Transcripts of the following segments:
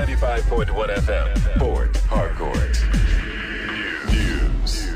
Today95.1 FM. Port Harcourt. News.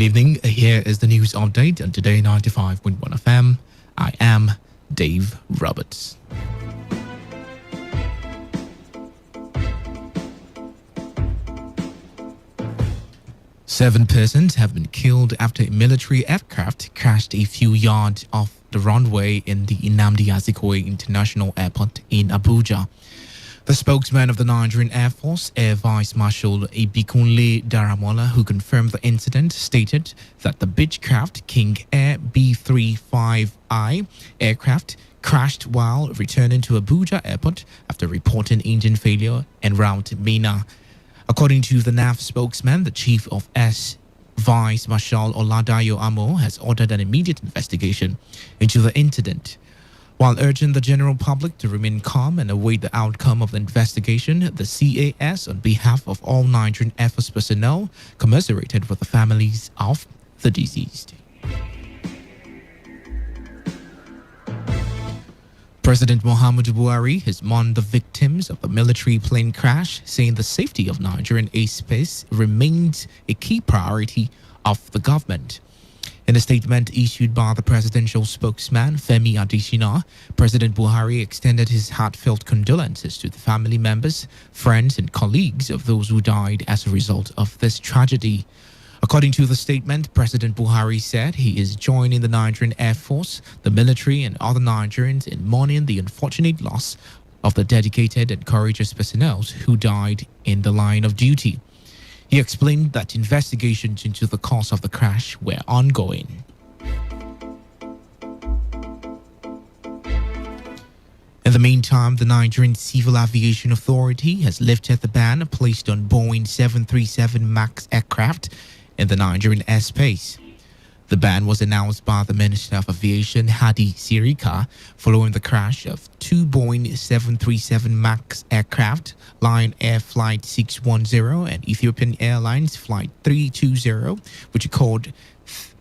Good evening. Here is the news update on Today 95.1 FM. I am Dave Roberts. Seven persons have been killed after a military aircraft crashed a few yards off the runway in the Nnamdi Azikiwe International Airport in Abuja. The spokesman of the Nigerian Air Force, Air Vice Marshal Ibikunle Daramola, who confirmed the incident, stated that the Beechcraft King Air B-35I aircraft crashed while returning to Abuja Airport after reporting engine failure en route Mina. According to the NAF spokesman, the Chief of S Vice Marshal Oladayo Amo has ordered an immediate investigation into the incident. While urging the general public to remain calm and await the outcome of the investigation, the CAS, on behalf of all Nigerian Air Force personnel, commiserated with the families of the deceased. President Muhammadu Buhari has mourned the victims of the military plane crash, saying the safety of Nigerian airspace remains a key priority of the government. In a statement issued by the presidential spokesman, Femi Adesina, President Buhari extended his heartfelt condolences to the family members, friends, and colleagues of those who died as a result of this tragedy. According to the statement, President Buhari said he is joining the Nigerian Air Force, the military, and other Nigerians in mourning the unfortunate loss of the dedicated and courageous personnel who died in the line of duty. He explained that investigations into the cause of the crash were ongoing. In the meantime, the Nigerian Civil Aviation Authority has lifted the ban placed on Boeing 737 MAX aircraft in the Nigerian airspace. The ban was announced by the Minister of Aviation, Hadi Sirika, following the crash of two Boeing 737 MAX aircraft, Lion Air Flight 610 and Ethiopian Airlines Flight 320, which occurred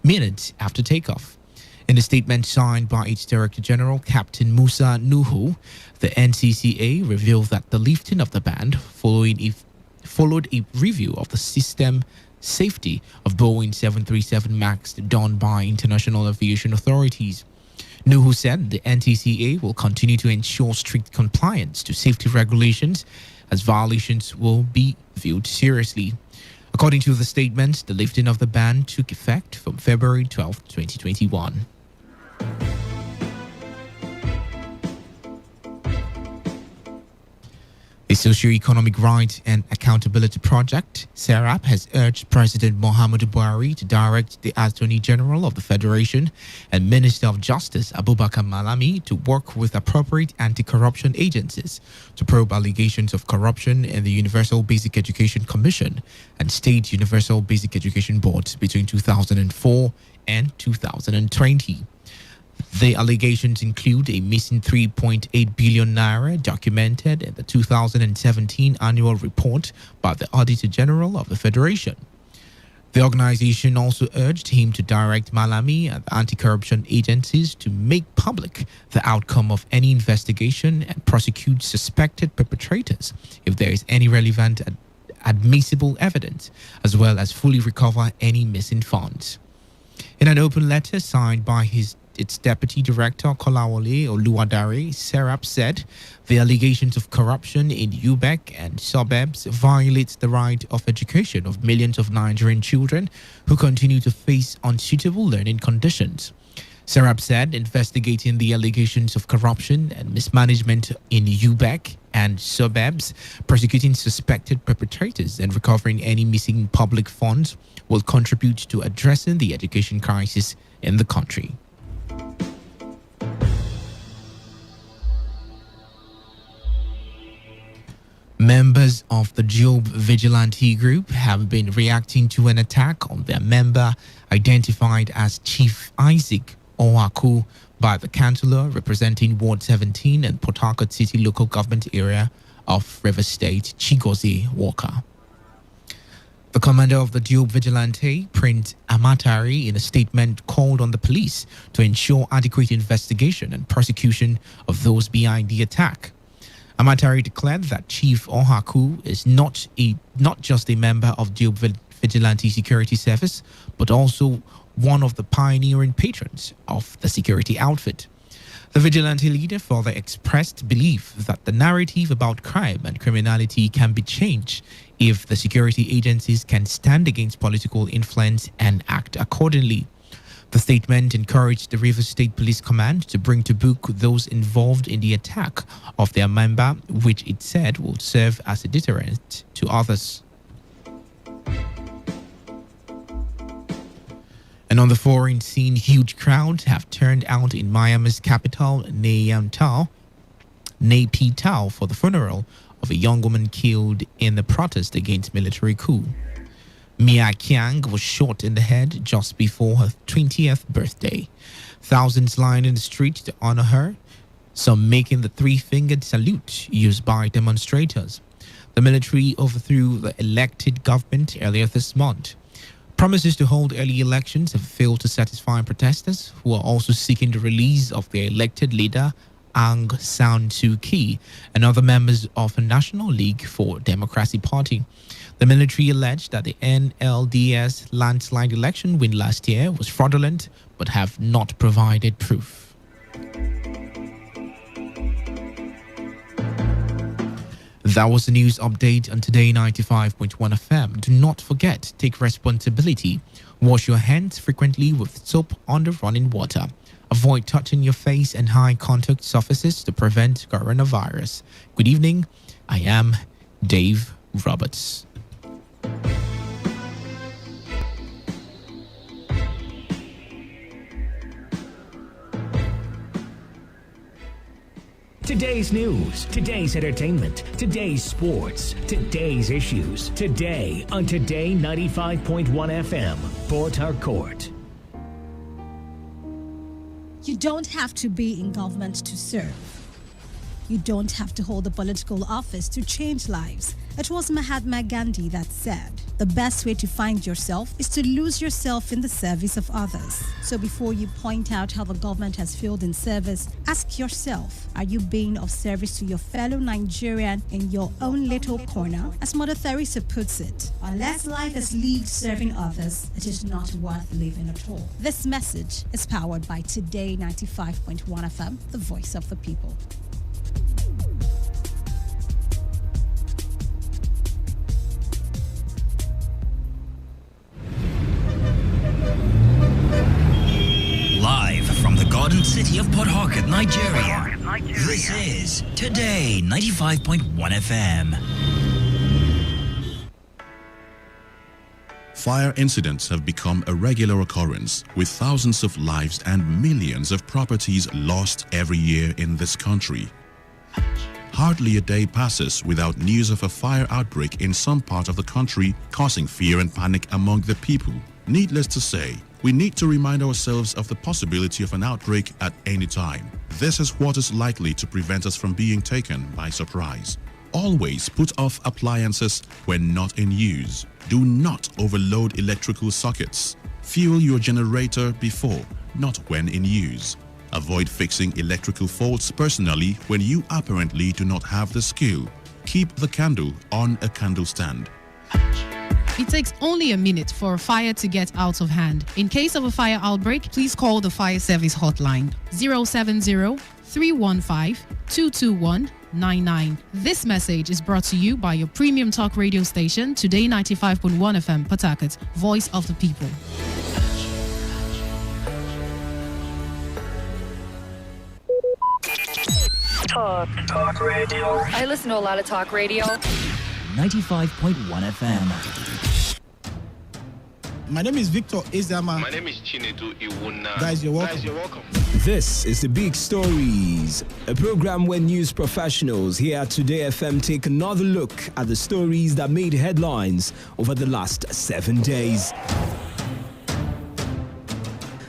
minutes after takeoff. In a statement signed by its Director General, Captain Musa Nuhu, the NCCA revealed that the lifting of the ban followed a review of the system safety of Boeing 737 MAX done by international aviation authorities. Nuhu said the NTCA will continue to ensure strict compliance to safety regulations as violations will be viewed seriously. According to the statement, the lifting of the ban took effect from February 12, 2021. The Socio-Economic Rights and Accountability Project, SERAP, has urged President Muhammadu Buhari to direct the Attorney General of the Federation and Minister of Justice Abubakar Malami to work with appropriate anti-corruption agencies to probe allegations of corruption in the Universal Basic Education Commission and State Universal Basic Education Boards between 2004 and 2020. The allegations include a missing 3.8 billion naira documented in the 2017 annual report by the Auditor General of the Federation. The organization also urged him to direct Malami and the anti-corruption agencies to make public the outcome of any investigation and prosecute suspected perpetrators if there is any relevant admissible evidence, as well as fully recover any missing funds. In an open letter signed by its Deputy Director Kolawole Oluwadare, SERAP said the allegations of corruption in UBEC and suburbs violates the right of education of millions of Nigerian children who continue to face unsuitable learning conditions. SERAP said investigating the allegations of corruption and mismanagement in UBEC and suburbs, prosecuting suspected perpetrators and recovering any missing public funds will contribute to addressing the education crisis in the country. Members of of the Job Vigilante Group have been reacting to an attack on their member identified as Chief Isaac Owaku by the councillor representing Ward 17 and Port Harcourt City local government area of River State, Chigozie Walker. The commander of the Job Vigilante, Prince Amatari, in a statement called on the police to ensure adequate investigation and prosecution of those behind the attack. Amatari declared that Chief Ohaku is not just a member of Job Vigilante Security Service, but also one of the pioneering patrons of the security outfit. The vigilante leader further expressed belief that the narrative about crime and criminality can be changed if the security agencies can stand against political influence and act accordingly. The statement encouraged the River State Police Command to bring to book those involved in the attack of their member, which it said would serve as a deterrent to others. And on the foreign scene, huge crowds have turned out in Myanmar's capital, Nay Pyi Taw, for the funeral of a young woman killed in the protest against military coup. Mia Kiang was shot in the head just before her 20th birthday. Thousands lined in the street to honor her, some making the three-fingered salute used by demonstrators. The military overthrew the elected government earlier this month. Promises to hold early elections have failed to satisfy protesters who are also seeking the release of their elected leader, Aung San Suu Kyi, and other members of the National League for Democracy Party. The military alleged that the NLDS landslide election win last year was fraudulent, but have not provided proof. That was the news update on Today 95.1 FM. Do not forget, take responsibility. Wash your hands frequently with soap under running water. Avoid touching your face and high contact surfaces to prevent coronavirus. Good evening. I am Dave Roberts. Today's news, today's entertainment, today's sports, today's issues. Today on Today 95.1 FM, Port Harcourt. You don't have to be in government to serve. You don't have to hold a political office to change lives. It was Mahatma Gandhi that said, the best way to find yourself is to lose yourself in the service of others. So before you point out how the government has failed in service, ask yourself, are you being of service to your fellow Nigerian in your own little corner? As Mother Teresa puts it, unless life is lived serving others, it is not worth living at all. This message is powered by Today 95.1 FM, the voice of the people. Live from the Garden City of Port Harcourt, Nigeria. This is Today 95.1 FM. Fire incidents have become a regular occurrence, with thousands of lives and millions of properties lost every year in this country. Hardly a day passes without news of a fire outbreak in some part of the country, causing fear and panic among the people. Needless to say, we need to remind ourselves of the possibility of an outbreak at any time. This is what is likely to prevent us from being taken by surprise. Always put off appliances when not in use. Do not overload electrical sockets. Fuel your generator before, not when in use. Avoid fixing electrical faults personally when you apparently do not have the skill. Keep the candle on a candle stand. It takes only a minute for a fire to get out of hand. In case of a fire outbreak, please call the fire service hotline 070-315-221-99. This message is brought to you by your premium talk radio station, Today 95.1 FM, Port Harcourt, voice of the people. Talk radio. I listen to a lot of talk radio. 95.1 FM. My name is Victor Ezama. My name is Chinedu Iwuna. Guys, you're welcome. This is The Big Stories, a program where news professionals here at Today FM take another look at the stories that made headlines over the last 7 days.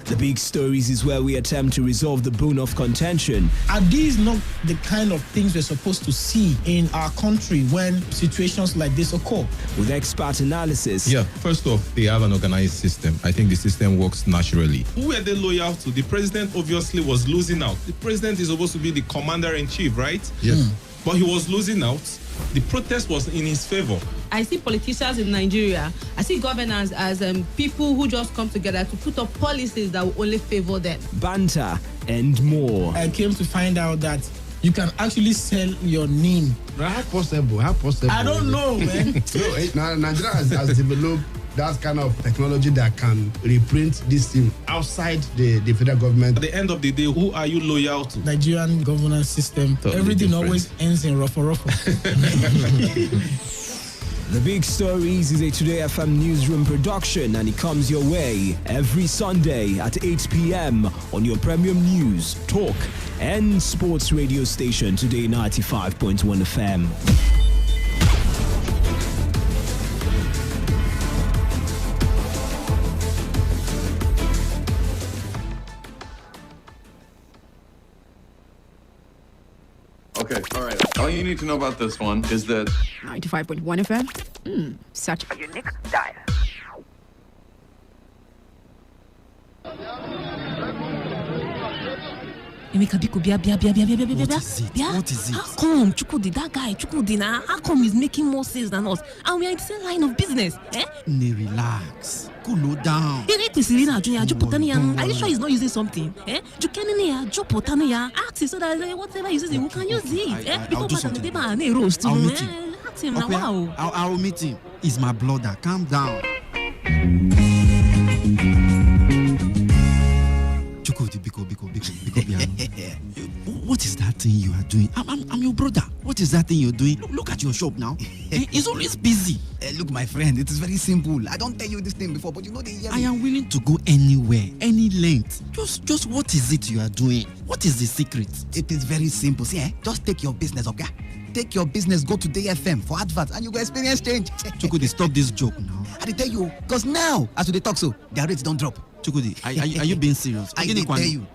The Big Stories is where we attempt to resolve the bone of contention. Are these not the kind of things we're supposed to see in our country when situations like this occur? With expert analysis. Yeah, first off, they have an organized system. I think the system works naturally. Who were they loyal to? The president obviously was losing out. The president is supposed to be the commander-in-chief, right? Yes. But he was losing out. The protest was in his favor. I see politicians in Nigeria, I see governors as people who just come together to put up policies that will only favor them. Banter and more. I came to find out that you can actually sell your name. How possible? How possible? I don't know, man. No, Nigeria has developed that kind of technology that can reprint this thing outside the federal government. At the end of the day, who are you loyal to? Nigerian governance system. Totally everything different. always ends in ruffle. The Big Stories is a Today FM newsroom production, and it comes your way every Sunday at 8 p.m. on your premium news, talk, and sports radio station Today 95.1 FM. Okay, all right. All you need to know about this one is that 95.1 FM. Such a unique dial. Emeka, biko, bia. What is it? How come Chukwudi, that guy, Chukwudi, how come he's making more sales than us? And we are in the same line of business, eh? Relax. Cool down. Are you sure he's not using something? Eh? Ask him so that whatever he uses, we can use it. I'll do something. I'll meet him. Ask him now, Okay, wow. I'll meet him. He's my brother. Calm down. Chukwudi, biko. What is that thing you are doing? I'm your brother. What is that thing you're doing? Look at your shop now. He's always busy. Look, my friend, it is very simple. I don't tell you this thing before, but you know they hear me. I am willing to go anywhere, any length. Just what is it you are doing? What is the secret? It is very simple. See, just take your business, okay? Take your business, go to Today FM for adverts, and you go experience change. Chukwudi, stop this joke now. I tell you, because now, as they talk so, their rates don't drop. Chukwudi, are you being serious? I did tell you.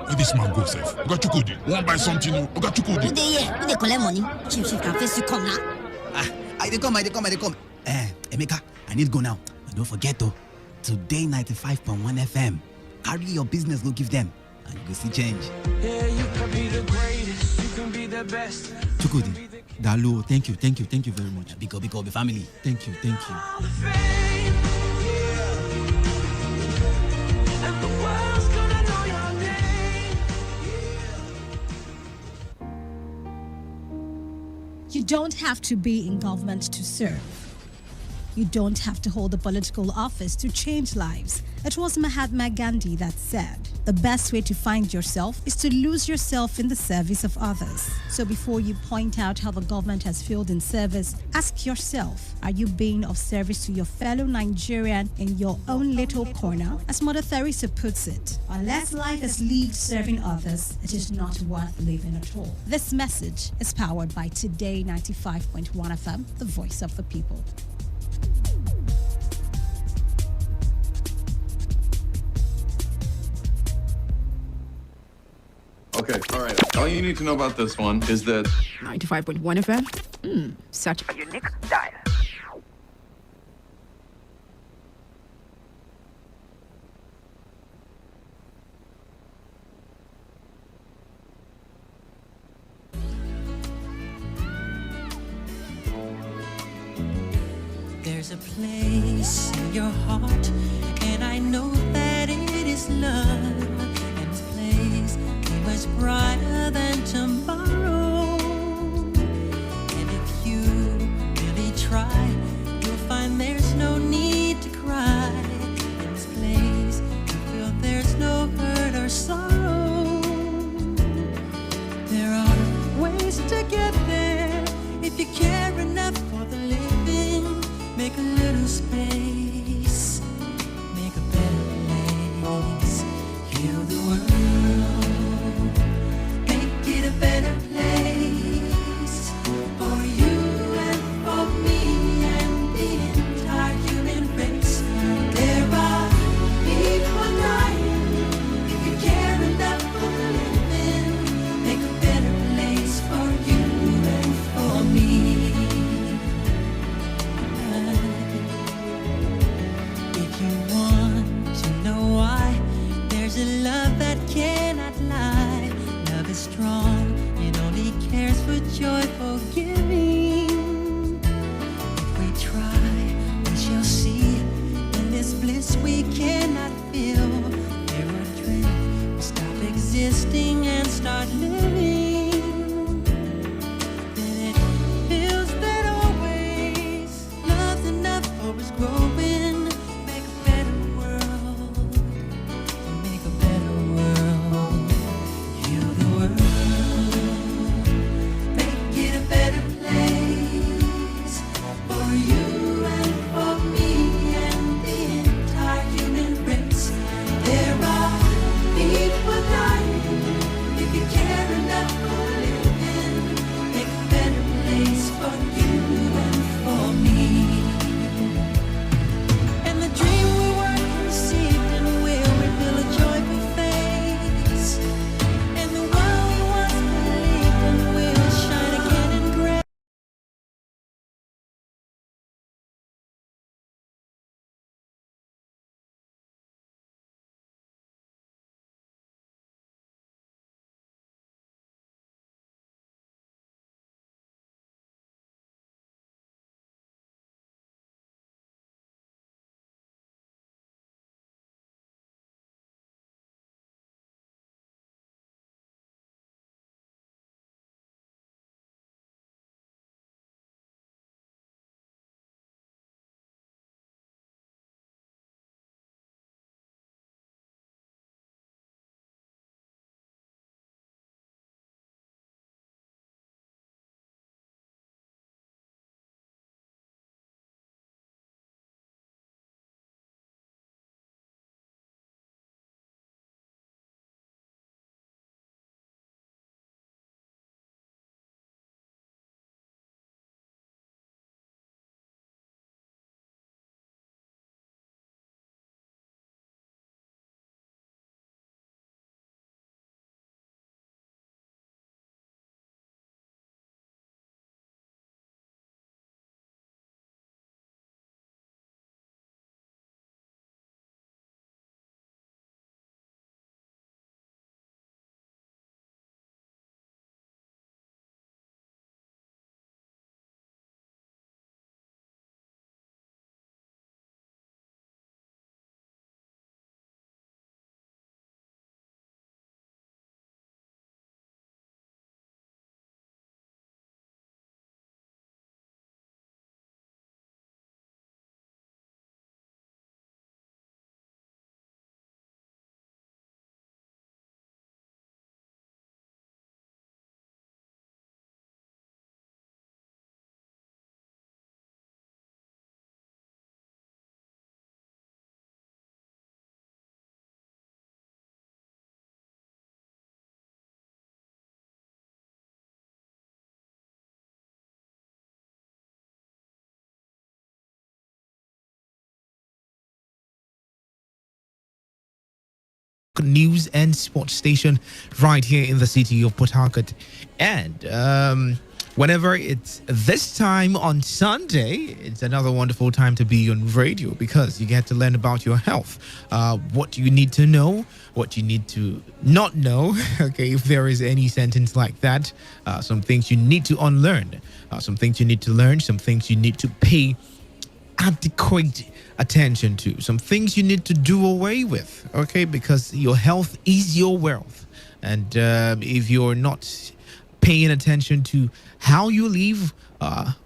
Where this man go, Seth? Oga Chukwudi, want buy something new? Oga Chukwudi. Who they collect money? Chief can face you come now. I come. Emeka, I need go now. But don't forget though, Today 95.1 FM. Carry your business, go give them, and you go see change. Yeah, you can be the greatest, you can be the best. Chukwudi, Dalu, thank you very much. Biko, be family. Thank you. And the world's gonna know your name. You don't have to be in government to serve. You don't have to hold a political office to change lives. It was Mahatma Gandhi that said, the best way to find yourself is to lose yourself in the service of others. So before you point out how the government has failed in service, ask yourself, are you being of service to your fellow Nigerian in your own little corner? As Mother Teresa puts it, unless life is lived serving others, it is not worth living at all. This message is powered by Today 95.1 FM, the voice of the people. Okay, all right. All you need to know about this one is that 95.1 FM. Such a unique dial. There's a place in your heart, and I know that it is love. And this place is much brighter than tomorrow. And if you really try, you'll find there's no need to cry. In this place, you feel there's no hurt or sorrow. There are ways to get there if you care enough for the living. Make a little space, make a better place. start living, then it feels that always love's enough for us growing. Make a better world, make a better world. Heal the world, make it a better place for you and for me and the entire human race. There are people dying. If you care enough for living, make a better place for you and for me. And the dream we weren't received and will reveal a joyful face. And the world we once believed in will shine again in grace. News and sports station right here in the city of Port Harcourt. And whenever it's this time on Sunday, it's another wonderful time to be on radio because you get to learn about your health, what you need to know, what you need to not know. Okay, if there is any sentence like that, some things you need to unlearn, some things you need to learn, some things you need to pay adequate attention to, some things you need to do away with, okay, because your health is your wealth. And if you're not paying attention to how you live,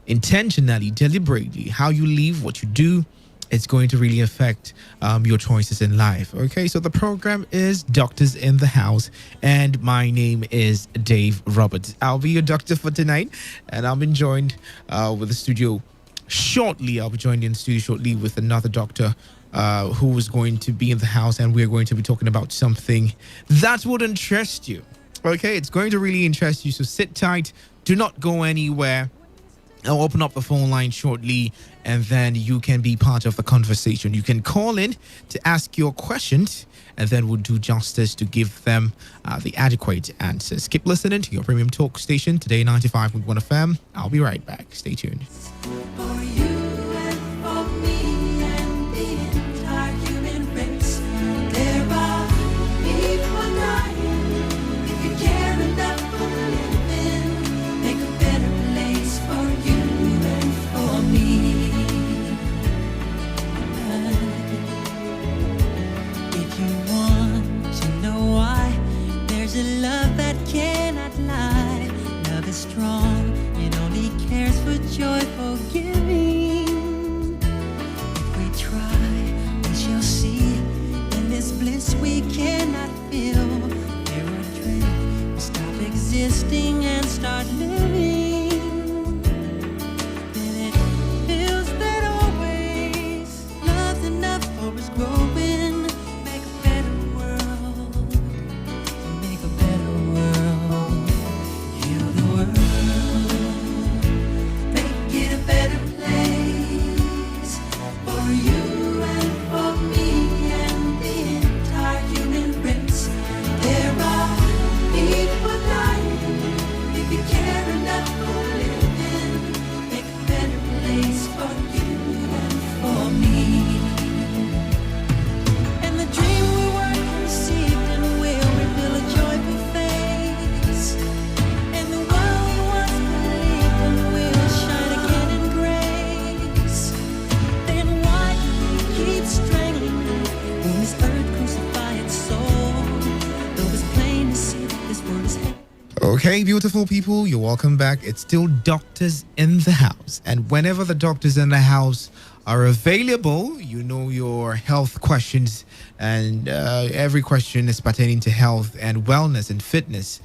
intentionally, deliberately, how you live, what you do, it's going to really affect your choices in life. Okay, so the program is Doctors in the House, and my name is Dave Roberts. I'll be your doctor for tonight, and I've been joined with the studio shortly. I'll be joined in the studio shortly with another doctor who is going to be in the house, and we're going to be talking about something that would interest you. Okay, it's going to really interest you, so sit tight, do not go anywhere. I'll open up the phone line shortly, and then you can be part of the conversation. You can call in to ask your questions, and then we'll do justice to give them the adequate answers. Keep listening to your premium talk station, Today 95.1 FM. I'll be right back. Stay tuned. Love that cares. Okay, beautiful people, you're welcome back. It's still doctors in the house. And whenever the doctors in the house are available, you know your health questions, and every question is pertaining to health and wellness and fitness.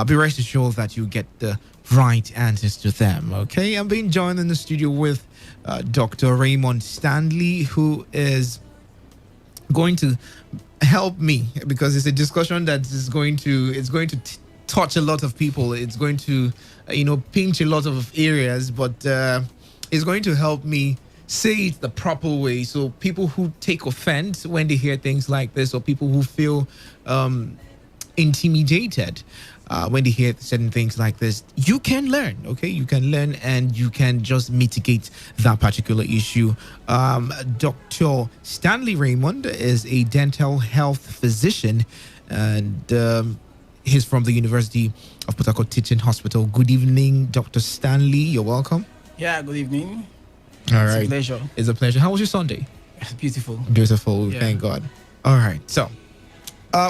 Be rest assured that you get the right answers to them. Okay, I'm being joined in the studio with Dr. Raymond Stanley, who is going to help me, because it's a discussion that is going to touch a lot of people. It's going to pinch a lot of areas, but it's going to help me say it the proper way, so people who take offense when they hear things like this, or people who feel intimidated when they hear certain things like this, you can learn. Okay, you can learn, and you can just mitigate that particular issue. Dr. Stanley Raymond is a dental health physician, and he's from the University of Port Harcourt Teaching Hospital. Good evening, Dr. Stanley. You're welcome. Yeah, good evening. All right. It's a pleasure. It's a pleasure. How was your Sunday? Beautiful. Beautiful. Yeah. Thank God. All right. So,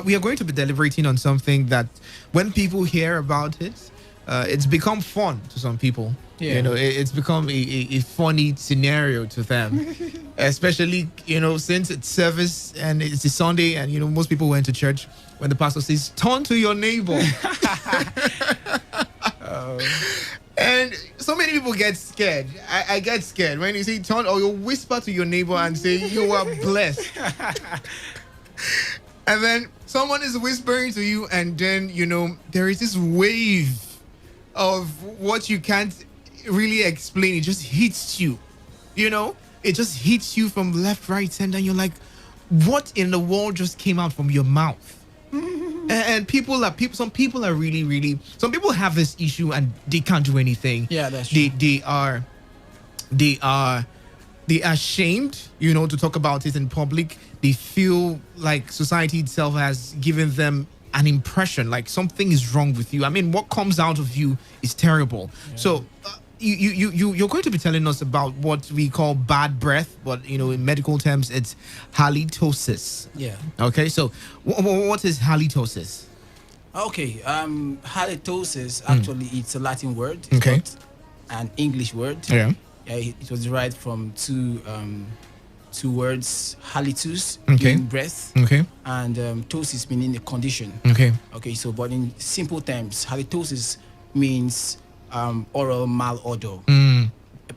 we are going to be deliberating on something that when people hear about it, it's become fun to some people. Yeah. It's become a funny scenario to them, especially, since it's service and it's a Sunday, and, most people went to church when the pastor says, turn to your neighbor. And so many people get scared. I get scared when you say turn, or you whisper to your neighbor and say you are blessed. And then someone is whispering to you, and then there is this wave of what you can't really explain. It just hits you. It just hits you from left, right, center, and you're like, what in the world just came out from your mouth? And some people are really, some people have this issue and they can't do anything. Yeah, that's true. They are ashamed, to talk about it in public. They feel like society itself has given them an impression like something is wrong with you. I mean, what comes out of you is terrible. Yeah. So you're going to be telling us about what we call bad breath, but in medical terms it's halitosis. Yeah. Okay, so what is halitosis? Okay, halitosis, actually it's a Latin word. It's okay. not an English word. Yeah. It was derived from two words, halitus, okay, meaning breath, okay, and tosis meaning a condition. Okay. Okay, so but in simple terms, halitosis means oral malodor,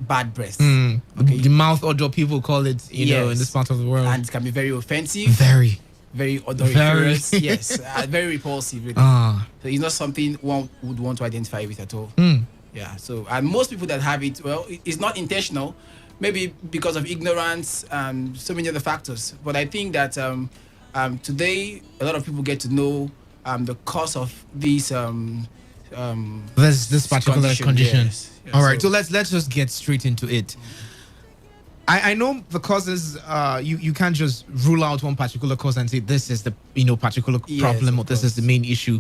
bad breath. Okay. The mouth odor, people call it, in this part of the world. And it can be very offensive. Very odoriferous. Yes, very repulsive. Really. So it's not something one would want to identify with at all. Yeah, so and most people that have it, well, it's not intentional, maybe because of ignorance and so many other factors. But I think that today a lot of people get to know the cause of these this particular condition. Yes. Yeah, all right, so let's just get straight into it. I know the causes. You can't just rule out one particular cause and say this is the particular problem, or this is the main issue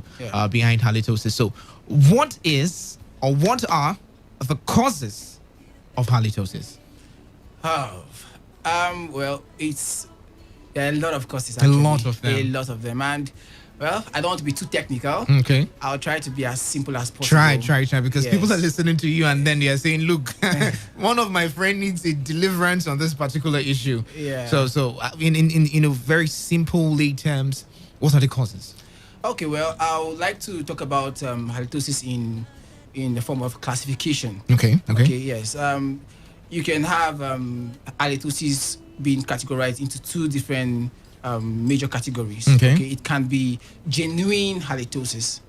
behind halitosis. So what is, or what are the causes of halitosis? Well, there are a lot of causes. Actually. A lot of them. And well, I don't want to be too technical. Okay. I'll try to be as simple as possible. Try, because people are listening to you and then they are saying, look, one of my friends needs a deliverance on this particular issue. Yeah. So in very simple lay terms, what are the causes? Okay, well, I would like to talk about halitosis in the form of classification. Okay, yes. You can have halitosis being categorized into two different major categories. Okay. It can be genuine halitosis,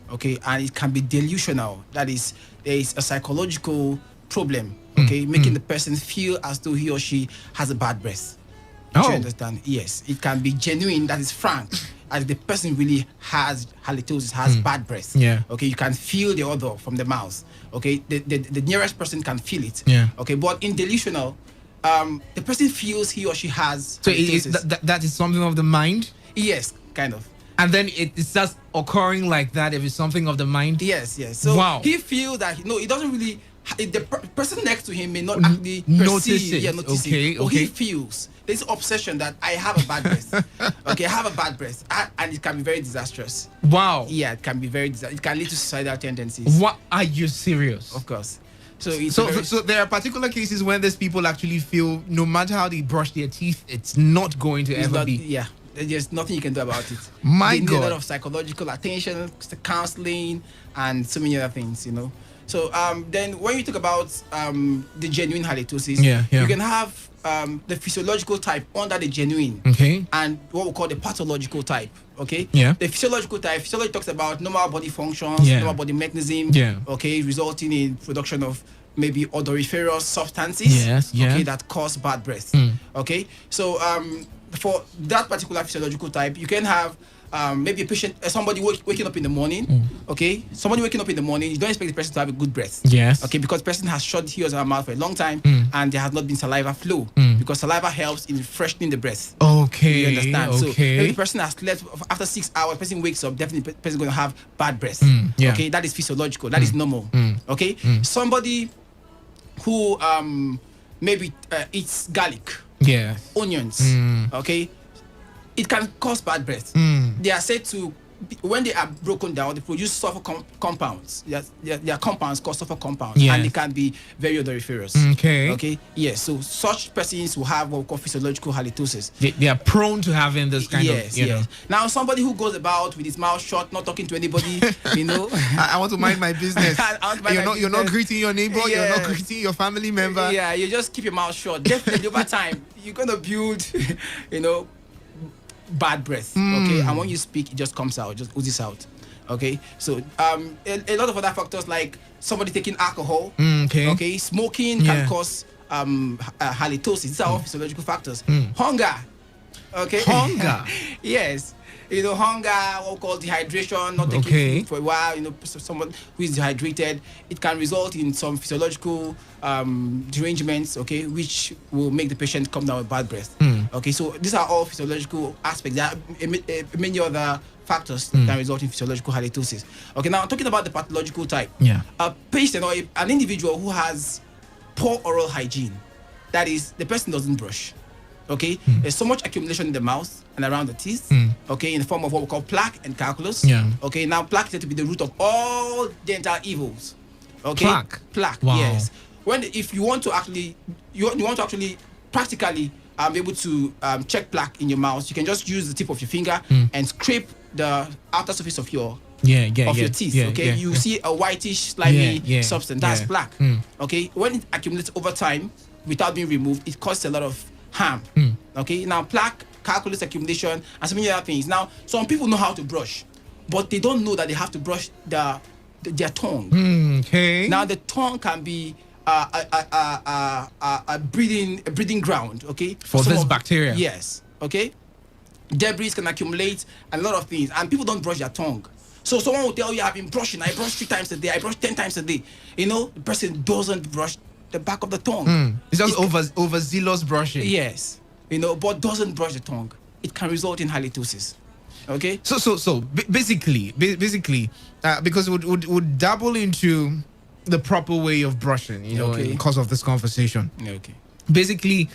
and it can be delusional. That is, there is a psychological problem, making the person feel as though he or she has a bad breath. Do you understand? Yes, it can be genuine. That is frank, as the person really has halitosis, has bad breath. Yeah. Okay, you can feel the odor from the mouth. Okay, the nearest person can feel it. Yeah. Okay, but in delusional, the person feels he or she has. So that is something of the mind? Yes, kind of. And then it's just occurring like that if it's something of the mind? Yes. So wow. he feels that, he doesn't really the person next to him may not actually notice perceive, it. notice Okay, it. Or he feels this obsession that I have a bad breath. Okay, I have a bad breath, and it can be very disastrous. Wow. Yeah, it can be very disastrous. It can lead to suicidal tendencies. What, are you serious? Of course. So there are particular cases where these people actually feel no matter how they brush their teeth, it's not going to ever be. Yeah, there's nothing you can do about it. My they need God. a lot of psychological attention, counseling, and so many other things. So then when you talk about the genuine halitosis, you can have the physiological type under the genuine, and what we call the pathological type. Okay. Yeah. The physiological type. Physiology talks about normal body functions, normal body mechanism. Yeah. Okay, resulting in production of maybe odoriferous substances. Yes. Yeah. Okay, that cause bad breath. Okay. So for that particular physiological type, you can have maybe a patient, somebody waking up in the morning. Okay, somebody waking up in the morning, you don't expect the person to have a good breath. Yes. Okay, because the person has shut his or her mouth for a long time, and there has not been saliva flow, because saliva helps in freshening the breath. Okay. You understand? So Okay. maybe the person has slept after 6 hours. Person wakes up, definitely the person going to have bad breath. Yeah. Okay, that is physiological. That is normal. Okay, somebody who maybe eats garlic, Yeah. onions. Okay, it can cause bad breath. They are said to, when they are broken down, they produce sulfur compounds. Their compounds called sulfur compounds, Yes. and they can be very odoriferous. Okay. Yes. So such persons will have what we call physiological halitosis. They are prone to having this kind of. Yes. Now, somebody who goes about with his mouth shut, not talking to anybody, I want to mind my business. You're not greeting your neighbor. You're not Yes. greeting your family member. Yeah, you just keep your mouth shut. Definitely over time, you're gonna build, bad breath. Okay, and when you speak, it just comes out, just oozes out. Okay, so a lot of other factors like somebody taking alcohol. Okay, smoking can cause halitosis. These are all physiological factors. Hunger. Okay. Hunger. Yes. Hunger, what we call dehydration, not taking food for a while, someone who is dehydrated, it can result in some physiological derangements, okay, which will make the patient come down with bad breath. Okay, so these are all physiological aspects. There are many other factors that can result in physiological halitosis. Okay, now talking about the pathological type. Yeah. A patient or an individual who has poor oral hygiene, that is, the person doesn't brush. Okay, there's so much accumulation in the mouth and around the teeth. Okay, in the form of what we call plaque and calculus. Yeah. Okay, now plaque is said to be the root of all dental evils. Okay, plaque. Wow. Yes. If you want to actually, practically be able to check plaque in your mouth, you can just use the tip of your finger and scrape the outer surface of your your teeth. You see a whitish, slimy substance. That's plaque. Okay, when it accumulates over time without being removed, it causes a lot of harm. Okay, now plaque, calculus accumulation, and so many other things. Now, some people know how to brush, but they don't know that they have to brush their tongue. Okay. Now, the tongue can be a breeding ground. Okay, for this bacteria. Yes. Okay, debris can accumulate and a lot of things, and people don't brush their tongue. So someone will tell you, "I've been brushing. I brush 3 times a day. I brush 10 times a day." The person doesn't brush the back of the tongue. It's just overzealous brushing. Yes, but doesn't brush the tongue. It can result in halitosis. Okay. So basically, because it would dabble into the proper way of brushing, because of this conversation. Okay. Basically,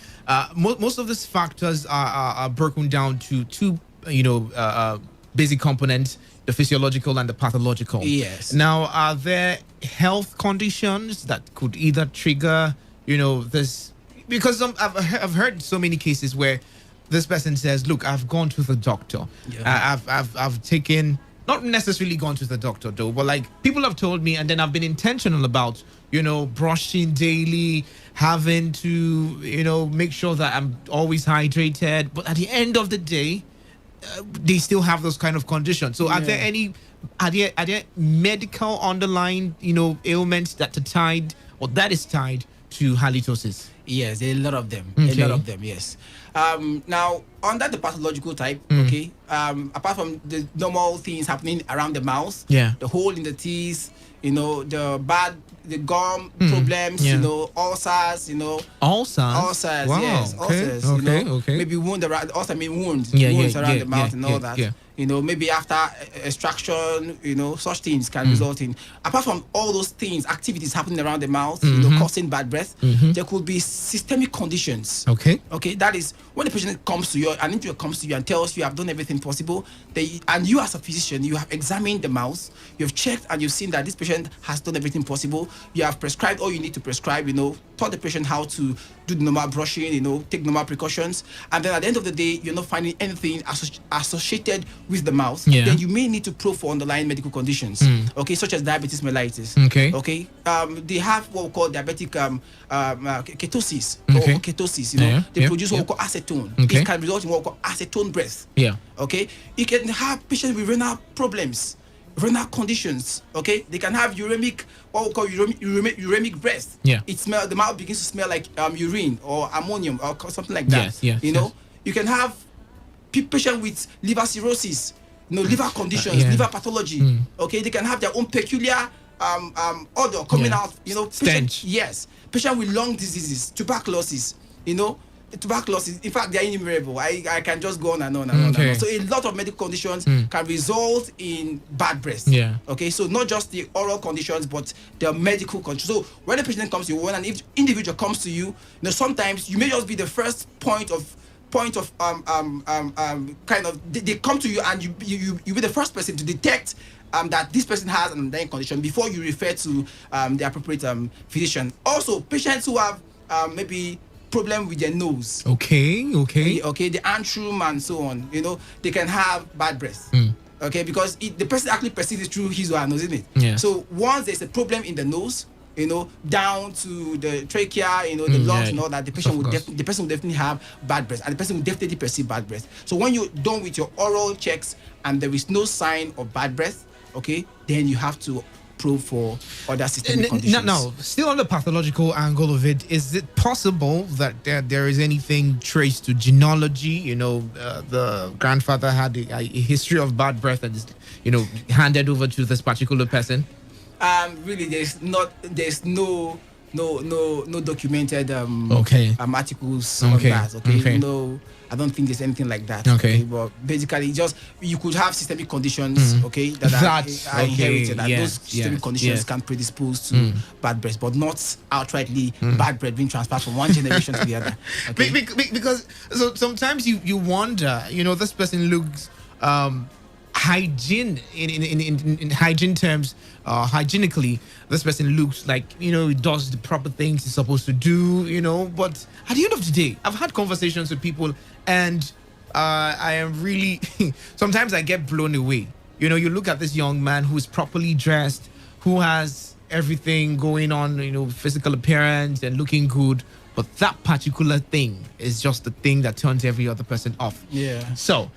most of these factors are broken down to two, basic components: the physiological and the pathological. Yes. Now, are there health conditions that could either trigger, this? Because I've heard so many cases where this person says, "Look, I've gone to the doctor. Yeah. I've taken." Not necessarily gone to the doctor though, but like people have told me, and then I've been intentional about, brushing daily, having to, make sure that I'm always hydrated. But at the end of the day, they still have those kind of conditions. So are there medical underlying, ailments that is tied to halitosis? Yes, a lot of them. Okay. A lot of them, yes. Now, under the pathological type, okay, apart from the normal things happening around the mouth, the hole in the teeth, the gum problems, ulcers, Ulcers? Wow. Yes, Okay. ulcers, Okay. maybe wound around, ulcer mean wounds, wounds around the mouth and all that. Yeah. maybe after extraction, such things can result in. Apart from all those things, activities happening around the mouth, causing bad breath, there could be systemic conditions. Okay. Okay, that is when the patient comes to you, an individual comes to you and tells you, I've done everything possible, and you as a physician, you have examined the mouth, you've checked and you've seen that this patient has done everything possible, you have prescribed all you need to prescribe, taught the patient how to do the normal brushing, take normal precautions, and then at the end of the day, you're not finding anything associated with the mouth, then you may need to probe for underlying medical conditions, okay, such as diabetes mellitus. Okay. They have what we call diabetic ketosis, or ketosis, they produce what we call acetone. It can result in what we call acetone breath. Okay. You can have patients with renal problems, renal conditions. Okay, they can have uremic, what we call uremic breath. The mouth begins to smell like urine or ammonium or something like that. You can have patients with liver cirrhosis, liver conditions, liver pathology. Okay, they can have their own peculiar odor coming out. Stench. Patient with lung diseases, tuberculosis. Tuberculosis. In fact, they are innumerable. I can just go on and on and on and on. So a lot of medical conditions can result in bad breath. Okay, so not just the oral conditions, but the medical conditions. So when a patient comes to you, when an individual comes to you, sometimes you may just be the first point of kind of they come to you and you be the first person to detect that this person has an underlying condition before you refer to the appropriate physician. Also, patients who have maybe problem with their nose. Okay, the antrum and so on. They can have bad breath. Okay, because the person actually perceives it through his or her nose, isn't it? So once there's a problem in the nose, down to the trachea, the lungs and all that, the person will definitely have bad breath, and the person will definitely perceive bad breath. So when you're done with your oral checks and there is no sign of bad breath, okay, then you have to probe for other systemic conditions. Now, still on the pathological angle of it, is it possible that there is anything traced to genealogy? The grandfather had a history of bad breath and is, handed over to this particular person? Really, there's no documented articles on that. Okay. No, I don't think there's anything like that. Okay. But basically, just you could have systemic conditions. Okay, that are inherited. And those systemic conditions can predispose to bad breath, but not outrightly bad breath being transferred from one generation to the other. Okay? Because so sometimes you wonder. This person looks hygiene in hygiene terms. Hygienically, this person looks like he does the proper things he's supposed to do, but at the end of the day, I've had conversations with people and I am really sometimes I get blown away. You look at this young man who's properly dressed, who has everything going on, physical appearance and looking good, but that particular thing is just the thing that turns every other person off. So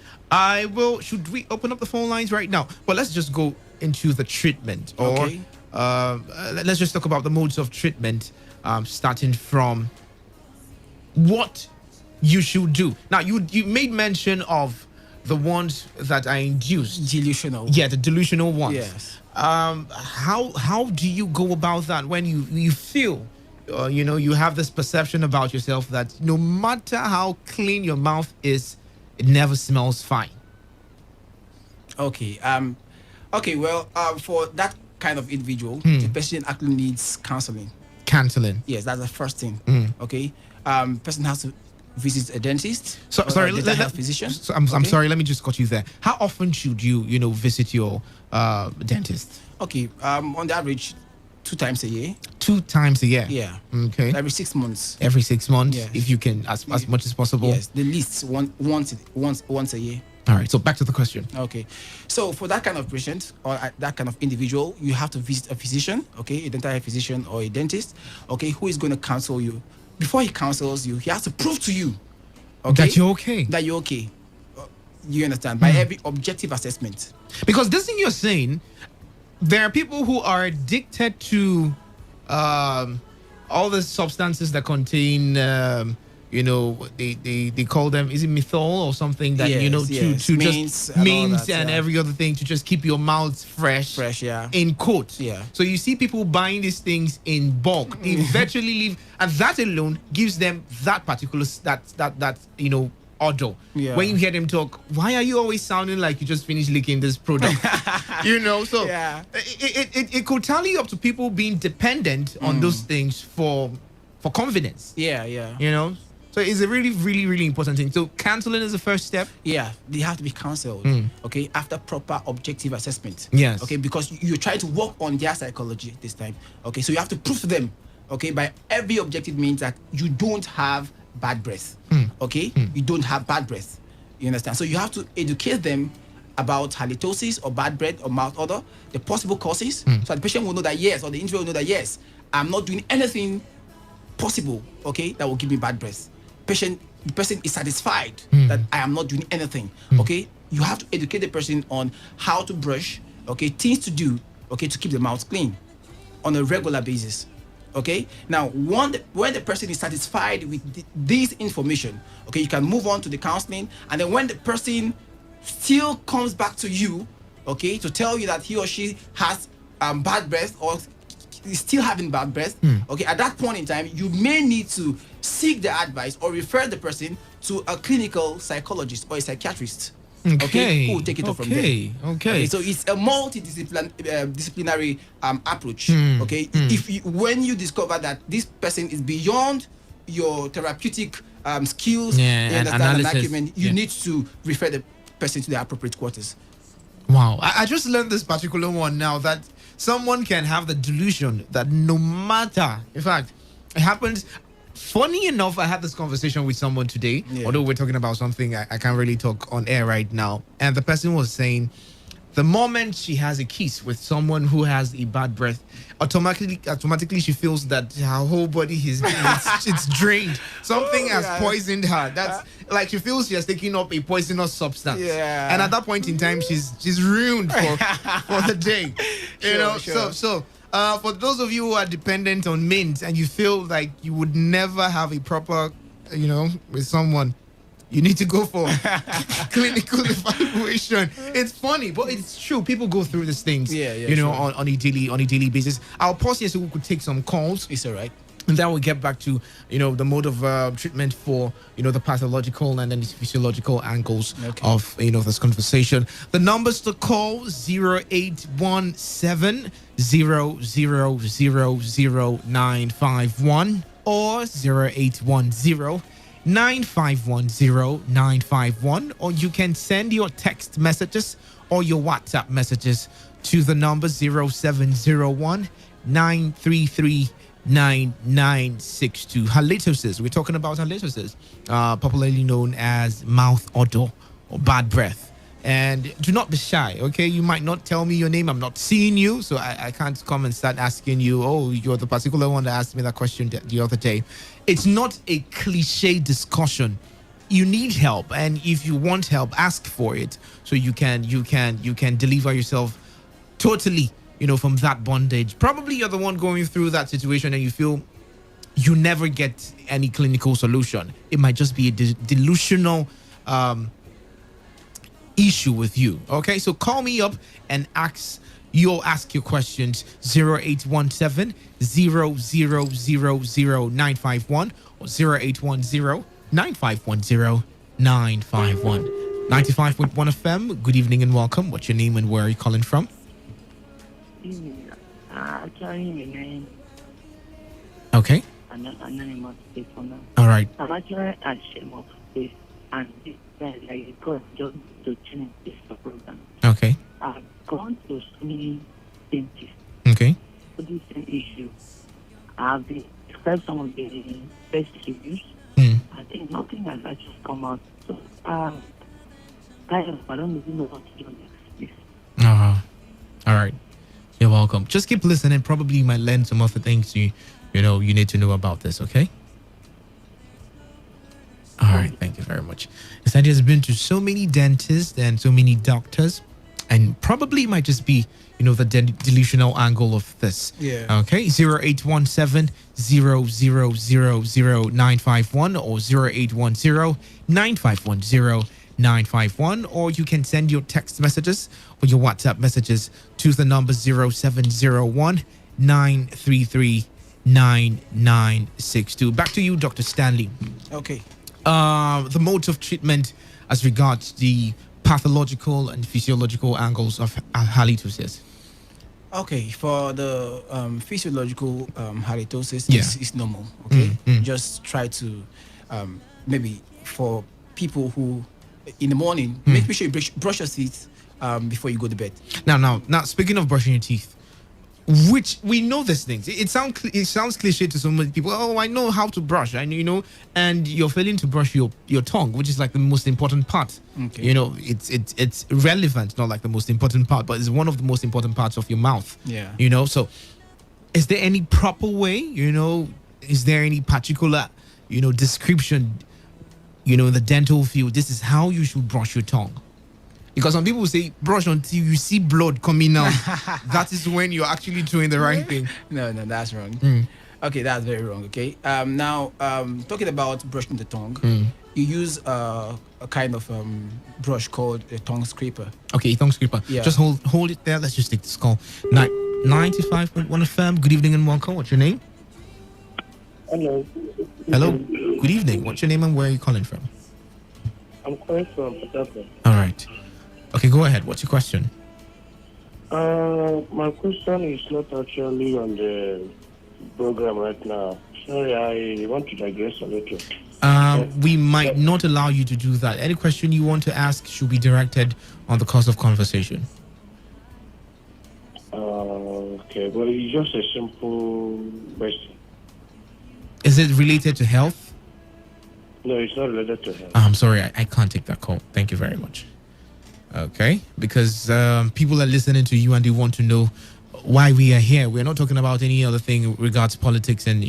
should we open up the phone lines right now? Well, let's just go into the treatment, or let's just talk about the modes of treatment, starting from what you should do. Now, you made mention of the ones that are induced, delusional. The delusional ones. Yes. How do you go about that when you feel you have this perception about yourself that no matter how clean your mouth is, it never smells fine? Well, for that kind of individual, the person actually needs counseling. Yes, that's the first thing. Okay. Person has to visit a dentist. Sorry, physician. I'm sorry. Let me just cut you there. How often should you visit your dentist? Okay. On the average, 2 times a year. 2 times a year. Yeah. Okay. Every 6 months. Every 6 months, yes. If you can, as much as possible. Yes. The least once a year. All right. So back to the question. Okay. So for that kind of patient or that kind of individual, you have to visit a physician. Okay, a dental physician or a dentist. Okay, who is going to counsel you. Before he counsels you, he has to prove to you, that you're okay. That you're okay. You understand? By every objective assessment. Because this thing you're saying, there are people who are addicted to all the substances that contain, they call them, is it methyl or something that, to mints just mints and every other thing to just keep your mouth fresh, in quotes. Yeah. So you see people buying these things in bulk. They virtually live, and that alone gives them that particular, odor. Yeah. When you hear them talk, why are you always sounding like you just finished licking this product? So it could tally up to people being dependent on those things for confidence. Yeah. So it's a really, really, really important thing. So counseling is the first step. Yeah, they have to be counseled. Okay, after proper objective assessment. Yes. Okay, because you're trying to work on their psychology this time. Okay, so you have to prove to them. Okay, by every objective means that you don't have bad breath. Okay, you don't have bad breath. You understand? So you have to educate them about halitosis or bad breath or mouth odor, the possible causes, so the patient will know that yes, or the individual will know that yes, I'm not doing anything possible. Okay, that will give me bad breath. The person is satisfied that I am not doing anything. Okay, you have to educate the person on how to brush. Okay, things to do. Okay, to keep the mouth clean on a regular basis. Okay, now when the person is satisfied with this information, okay, you can move on to the counseling. And then when the person still comes back to you, okay, to tell you that he or she has bad breath or is still having bad breath, okay, at that point in time, you may need to seek the advice or refer the person to a clinical psychologist or a psychiatrist. Okay, who will take it up from there. Okay, so it's a multidisciplinary approach. Okay, if when you discover that this person is beyond your therapeutic skills and acumen, you need to refer the person to the appropriate quarters. Wow, I just learned this particular one now, that someone can have the delusion that no matter, in fact, it happens. Funny enough, I had this conversation with someone today, although we're talking about something I can't really talk on air right now. And the person was saying the moment she has a kiss with someone who has a bad breath, automatically she feels that her whole body it's drained. Something has poisoned her. That's like she feels she has taken up a poisonous substance. Yeah. And at that point in time, she's ruined for the day. So for those of you who are dependent on mint and you feel like you would never have a proper, with someone, you need to go for clinical evaluation. It's funny, but it's true. People go through these things, on a daily basis. I'll pause here so we could take some calls. It's all right. And then we'll get back to, the mode of treatment for, the pathological and then the physiological angles of, this conversation. The numbers to call 0817 0000951 or 0810 9510951, or you can send your text messages or your WhatsApp messages to the number 0701 933 9962. Halitosis. We're talking about halitosis, popularly known as mouth odor or bad breath. And do not be shy, okay? You might not tell me your name. I'm not seeing you, so I can't come and start asking you, oh, you're the particular one that asked me that question the other day. It's not a cliche discussion. You need help, and if you want help, ask for it so you can deliver yourself totally, from that bondage. Probably you're the one going through that situation and you feel you never get any clinical solution. It might just be a delusional issue with you. Okay, so call me up and ask your questions. 0817 0000951 or 0810 9510 951. 95.1 FM. Good evening and welcome. What's your name and where are you calling from? Okay. All right. I'm actually ashamed of this, and this because just to change this program. Okay. I've gone to so many dentists. Okay. For this same issue, I've described some of the best reviews. I think nothing has actually come out. So, I don't even know what to do next. All right. You're welcome. Just keep listening. Probably you might learn some other things you need to know about this, okay? All right. Thank you very much. This idea has been to so many dentists and so many doctors, and probably might just be, the delusional angle of this. Yeah. Okay. 0817 0000951 or 0810 9510 951, or you can send your text messages or your WhatsApp messages to the number 0701 933 9962. Back to you, Dr. Stanley. Okay. the modes of treatment as regards the pathological and physiological angles of halitosis? Okay, for the physiological halitosis, it's normal. Okay, just try to maybe for people who in the morning, make sure you brush your teeth before you go to bed. Now, speaking of brushing your teeth, which we know these things. It sounds cliche to so many people. Oh, I know how to brush. I know, and you're failing to brush your tongue, which is like the most important part. Okay. It's relevant, not like the most important part, but it's one of the most important parts of your mouth. Yeah. So is there any proper way? Is there any particular description? In the dental field, this is how you should brush your tongue. Because some people say brush until you see blood coming out. That is when you're actually doing the right thing. No, that's wrong. Okay, that's very wrong. Okay. Now, talking about brushing the tongue, you use a kind of brush called a tongue scraper. Okay, tongue scraper. Yeah. Just hold it there. Let's just take this call. 95.1 FM. Good evening and welcome. What's your name? Hello. Hello. Good evening. What's your name and where are you calling from? I'm calling from Port. All right. Okay, go ahead. What's your question? My question is not actually on the program right now. Sorry, I want to digress a little. We might not allow you to do that. Any question you want to ask should be directed on the course of conversation. Okay, well, it's just a simple question. Is it related to health? No, it's not related to health. I'm sorry, I can't take that call. Thank you very much. Okay, because people are listening to you and they want to know why we are here. We're not talking about any other thing regards politics, and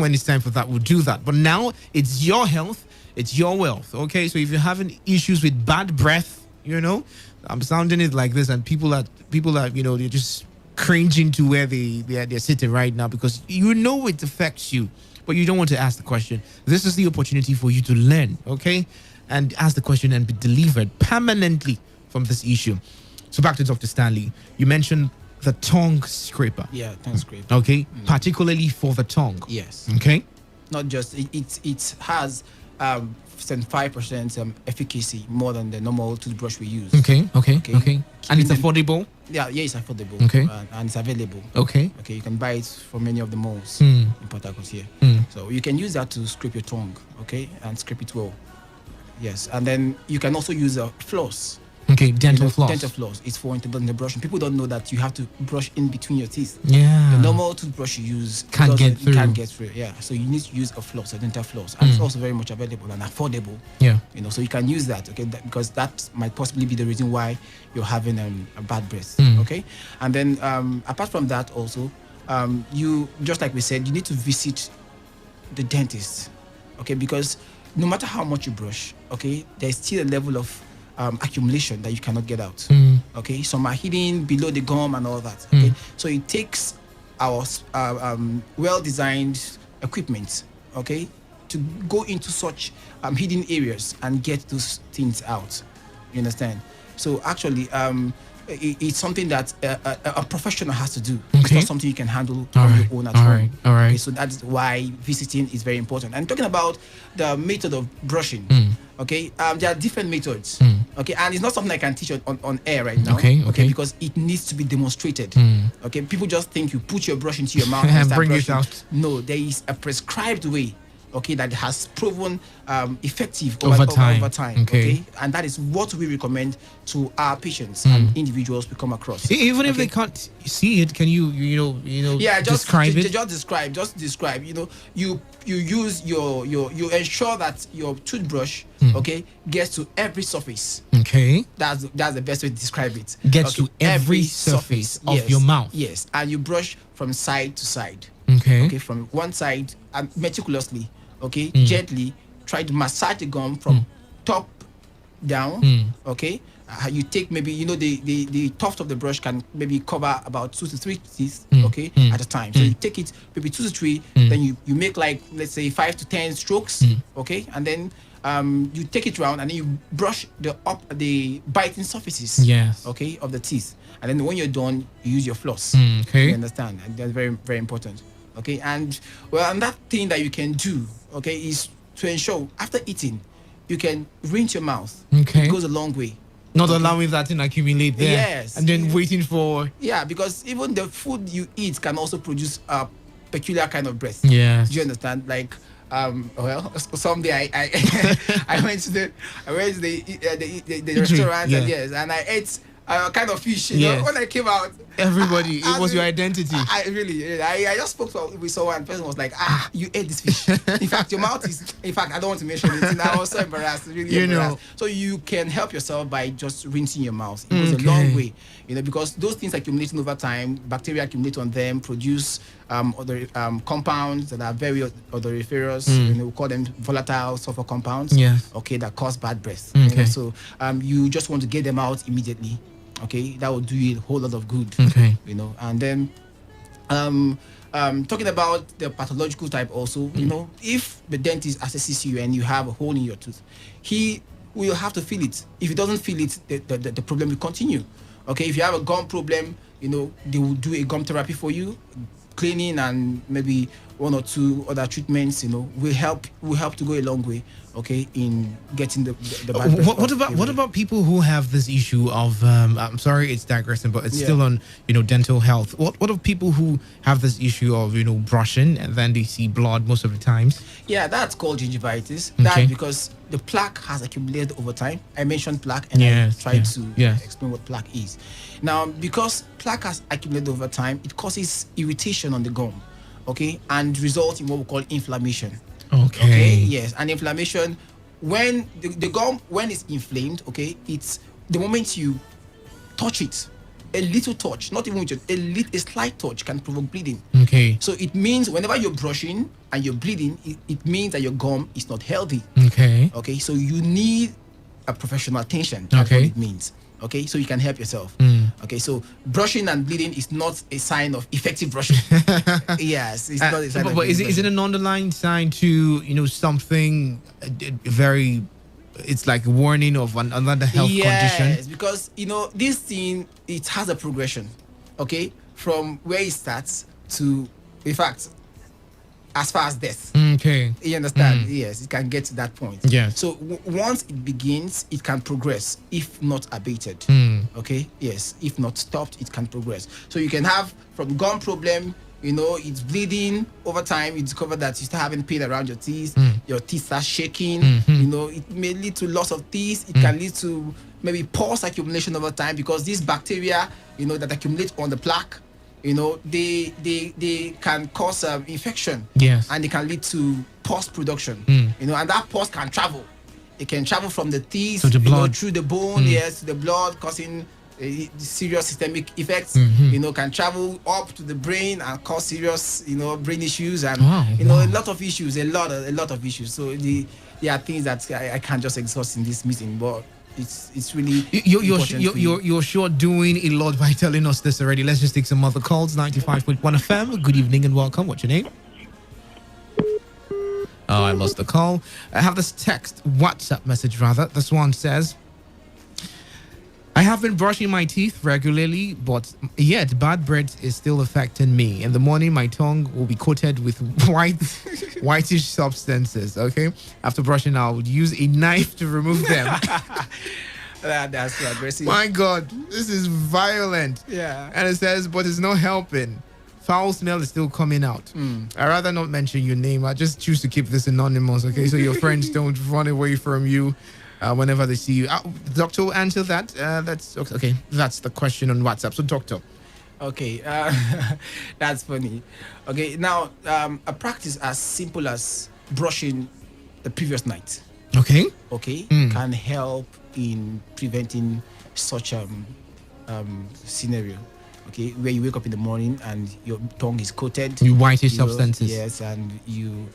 when it's time for that, we'll do that. But now it's your health, it's your wealth. Okay, so if you're having issues with bad breath, I'm sounding it like this, and people are they're just cringing to where they're sitting right now because it affects you, but you don't want to ask the question. This is the opportunity for you to learn, okay, and ask the question and be delivered permanently from this issue. So back to Dr. Stanley. You mentioned the tongue scraper. Yeah, tongue scraper. Okay, particularly for the tongue. Yes. Okay. Not just it has 75% efficacy more than the normal toothbrush we use. Okay. And it's affordable. Yeah, it's affordable. Okay. And it's available. Okay. Okay, you can buy it from many of the malls Mm. in Port Harcourt here. So you can use that to scrape your tongue, okay, and scrape it well. Yes, and then you can also use a floss. Okay, dental floss. Dental floss. It's for intended brushing. People don't know that you have to brush in between your teeth. Yeah. The normal toothbrush you use Can't get through. Yeah. So you need to use a floss, a dental floss, and it's also very much available and affordable. Yeah. So you can use that. Okay, because that might possibly be the reason why you're having a bad breath. Okay, and then apart from that, also, you just like we said, you need to visit the dentist. Okay, because no matter how much you brush, okay, there's still a level of accumulation that you cannot get out. Okay, some are hidden below the gum and all that. Okay, so it takes our well-designed equipment, okay, to go into such hidden areas and get those things out. You understand? So actually, it's something that a professional has to do. It's not something you can handle on your own at home. All right. Okay, so that's why visiting is very important. And talking about the method of brushing, okay, there are different methods. Okay, and it's not something I can teach on air right now. Okay. Because it needs to be demonstrated. Okay, people just think you put your brush into your mouth and start bring brushing. it out. No, there is a prescribed way. Okay, that has proven effective Over time. Okay, and that is what we recommend to our patients and individuals we come across. Even if they can't see it, can you Yeah, describe it? Just describe. You use you ensure that your toothbrush, okay, gets to every surface. Okay. That's the best way to describe it. Gets to every surface of your mouth. Yes, and you brush from side to side. Okay. From one side and meticulously. Okay, gently try to massage the gum from top down. Okay, you take maybe the tuft of the brush can maybe cover about 2 to 3 teeth. Okay, at a time. So you take it maybe 2 to 3, then you make like let's say 5 to 10 strokes. Okay, and then you take it round and then you brush the biting surfaces. Yes. Okay, of the teeth, and then when you're done, you use your floss. Okay. You understand? And that's very very important. Okay, and that thing that you can do, okay, is to ensure after eating, you can rinse your mouth. Okay. It goes a long way. Not allowing that to accumulate there. Yes. And then waiting for... Yeah, because even the food you eat can also produce a peculiar kind of breath. Yes. Do you understand? Like, well, someday I went to the restaurant, yeah. and I ate kind of fish. You Yes. know, when I came out, Everybody, it was your identity. I just spoke with someone. The person was like, you ate this fish. In fact, your mouth is. In fact, I don't want to mention it. And I was so embarrassed, really embarrassed. So you can help yourself by just rinsing your mouth. It goes a long way, because those things accumulating over time, bacteria accumulate on them, produce other compounds that are very odoriferous. We call them volatile sulfur compounds. Yes. Okay, that cause bad breath. Okay. So you just want to get them out immediately. Okay, that will do you a whole lot of good. Okay. And then talking about the pathological type also, if the dentist assesses you and you have a hole in your tooth, he will have to fill it. If he doesn't fill it, the problem will continue. Okay, if you have a gum problem, they will do a gum therapy for you, cleaning and maybe one or two other treatments, will help to go a long way, okay, in getting the bad breath. What about people who have this issue of I'm sorry it's digressing, but it's still on dental health. What are people who have this issue of brushing and then they see blood most of the times? Yeah, that's called gingivitis. Okay. That's because the plaque has accumulated over time. I mentioned plaque and I tried to explain what plaque is. Now, because plaque has accumulated over time, it causes irritation on the gum, okay, and results in what we call inflammation. Okay. Yes, and inflammation, when the gum, when it's inflamed, okay, it's the moment you touch it, a little touch, not even with a slight touch can provoke bleeding. Okay. So it means whenever you're brushing and you're bleeding, it means that your gum is not healthy. Okay. Okay, so you need a professional attention. That's what it means. Okay, so you can help yourself. Okay, so brushing and bleeding is not a sign of effective brushing. Yes, it's not a sign but is it an underlying sign to something very? It's like a warning of another health condition. Yes, because this thing, it has a progression. Okay, from where it starts to, in fact, as far as death. Okay. You understand? Yes, it can get to that point. Yes. So once it begins, it can progress if not abated. Okay? Yes. If not stopped, it can progress. So you can have from gum problem, it's bleeding over time. You discover that you start having pain around your teeth. Your teeth start shaking. It may lead to loss of teeth. It can lead to maybe pus accumulation over time because these bacteria, that accumulate on the plaque, they can cause infection. Yes. And they can lead to pus production. And that pus can travel. It can travel from the teeth to the blood. Through the bone, to the blood, causing serious systemic effects. Can travel up to the brain and cause serious, brain issues and a lot of issues, a lot of issues. So there are things that I can't just exhaust in this meeting, but it's really you're sure doing a lot by telling us this already. Let's just take some other calls. 95.1 FM. Good evening and welcome. What's your name? Oh, I lost the call. I have this WhatsApp message rather. This one says, I have been brushing my teeth regularly, but yet bad breath is still affecting me. In the morning, my tongue will be coated with whitish substances. Okay. After brushing, I would use a knife to remove them. That's aggressive. My God, this is violent. Yeah. And it says, but it's not helping. Foul smell is still coming out. I'd rather not mention your name. I just choose to keep this anonymous. Okay. So your friends don't run away from you. Whenever they see you. Doctor will answer that. That's okay. That's the question on WhatsApp. So, doctor. Okay. That's funny. Okay. Now, a practice as simple as brushing the previous night. Okay. Okay. Can help in preventing such scenario. Okay. Where you wake up in the morning and your tongue is coated. You whitish substances. Yes, and you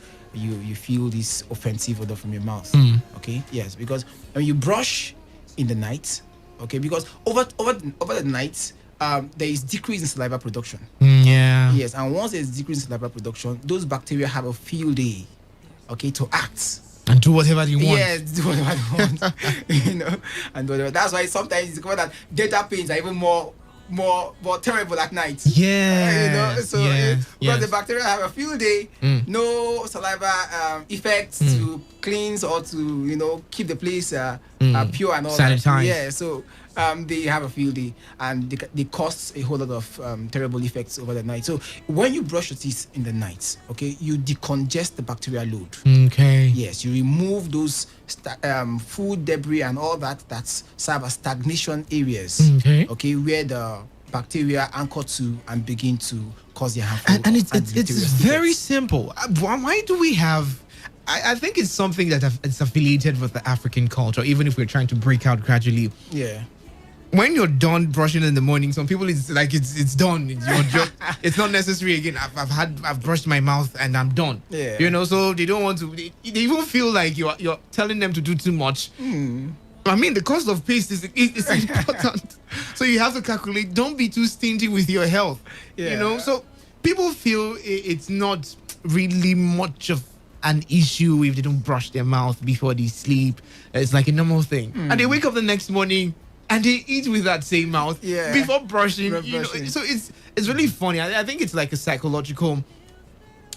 feel this offensive odor from your mouth. Okay, yes, because when you brush in the night, okay, because over the night, there is decrease in saliva production. Yeah. Yes, and once there's decrease in saliva production, those bacteria have a field day, okay, to act. And do whatever you want. Yes, do whatever you want. And whatever. That's why sometimes it's called that dental pains are even more terrible at night. Yeah. Because the bacteria have a field day, no saliva effects to cleanse or to keep the place pure and all Sanitize. that. Yeah, so they have a field day, and they cause a whole lot of terrible effects over the night. So when you brush your teeth in the night, okay, you decongest the bacterial load. Okay. Yes, you remove those food debris and all that serve as stagnation areas. Okay, where the bacteria anchor to and begin to cause their harmful. And it's very simple. Why do we have? I think it's something that it's affiliated with the African culture, even if we're trying to break out gradually. Yeah. When you're done brushing in the morning, some people it's like it's done. It's not necessary again. I've brushed my mouth and I'm done. Yeah. So they don't want to. They even feel like you're telling them to do too much. I mean, the cost of paste is important. So you have to calculate. Don't be too stingy with your health. Yeah. So people feel it's not really much of an issue if they don't brush their mouth before they sleep. It's like a normal thing. And they wake up the next morning and they eat with that same mouth before brushing. So it's really funny. I think it's like a psychological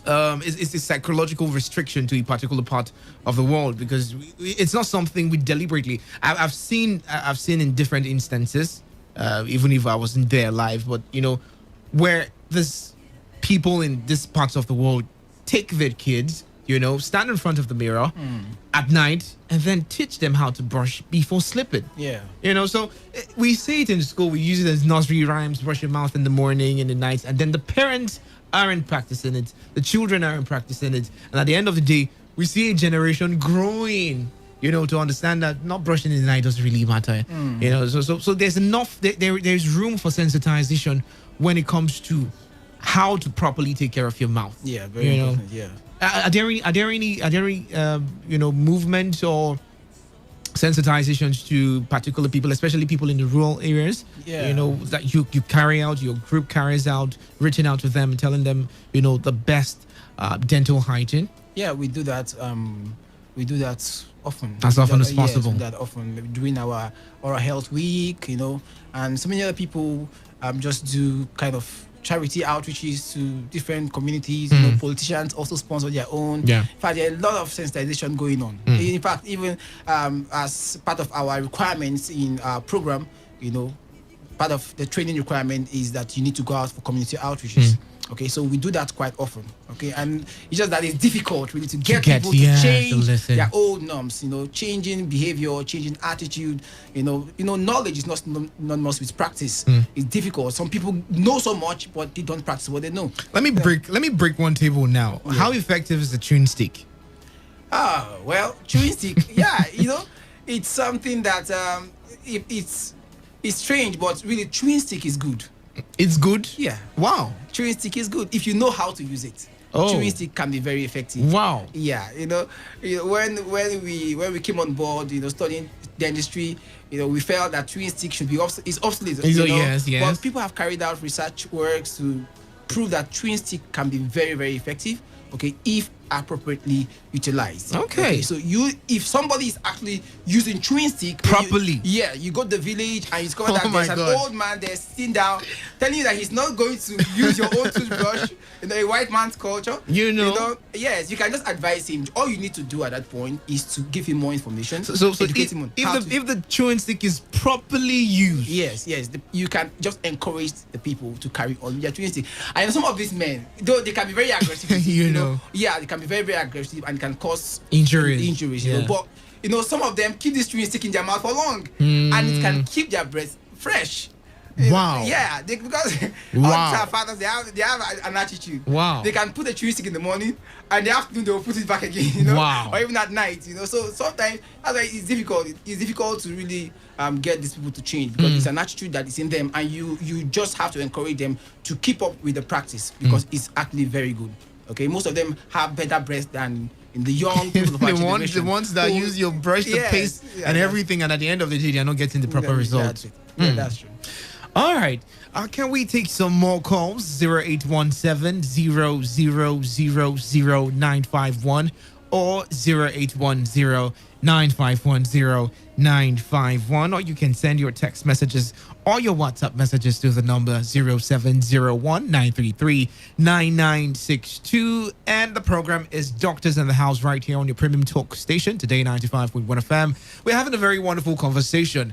it's a psychological restriction to a particular part of the world, because it's not something we deliberately. I've seen in different instances, even if I wasn't there live, but where this people in these parts of the world take their kids, stand in front of the mirror at night and then teach them how to brush before sleeping. Yeah. So we say it in school, we use it as nursery rhymes: brush your mouth in the morning, in the night, and then the parents aren't practicing it, the children aren't practicing it, and at the end of the day, we see a generation growing, to understand that not brushing in the night doesn't really matter. So there's enough, there's room for sensitization when it comes to how to properly take care of your mouth. Yeah, very important. Yeah. Are there any movements or sensitizations to particular people, especially people in the rural areas? Yeah. That you carry out, your group carries out, reaching out to them and telling them, the best dental hygiene? Yeah, we do that. We do that often. As often as possible. Yes, we do that often during our oral health week, and so many other people just do kind of charity outreaches to different communities. Politicians also sponsor their own. Yeah. In fact, there are a lot of sensitization going on. In fact, even as part of our requirements in our program, part of the training requirement is that you need to go out for community outreaches. Okay, so we do that quite often. Okay, and it's just that it's difficult really to get people to change their old norms. Changing behavior, changing attitude. Knowledge is not synonymous with practice. It's difficult. Some people know so much, but they don't practice what they know. Let me break one table now. Yeah. How effective is the chewing stick? Well, chewing stick. It's something that it's strange, but really chewing stick is good. It's good? Yeah. Wow. Chewing stick is good if you know how to use it. Chewing stick can be very effective. Wow. Yeah. When we came on board, studying dentistry, we felt that chewing stick should be is obsolete. Yes. But people have carried out research works to prove that chewing stick can be very, very effective. Okay, if appropriately utilized. Okay. So if somebody is actually using chewing stick properly, you go to the village and you discover that there's an old man there sitting down telling you that he's not going to use your own toothbrush in a white man's culture. Yes, you can just advise him. All you need to do at that point is to give him more information. So educate him on if the chewing stick is properly used. Yes, you can just encourage the people to carry on with their chewing stick. And some of these men, though they can be very aggressive, yeah, they can be very, very aggressive and can cause injuries. But some of them keep this chewing stick in their mouth for long, and it can keep their breath fresh. Wow. Yeah, because all our fathers, they have an attitude. Wow. They can put the chewing stick in the morning, and in the afternoon they will put it back again. Wow. Or even at night. So sometimes that's why it's difficult. It's difficult to really get these people to change, because it's an attitude that is in them, and you just have to encourage them to keep up with the practice, because it's actually very good. Okay, most of them have better breath than in the young people of our generation. The ones that use your brush, the paste, and everything, and at the end of the day, they are not getting the proper results. That's true. All right. Can we take some more calls? 0817-0000951 or 0810 9510951, or you can send your text messages or your WhatsApp messages to the number 0701-933-9962. And the program is Doctors in the House right here on your premium talk station, Today 95.1 FM. We're having a very wonderful conversation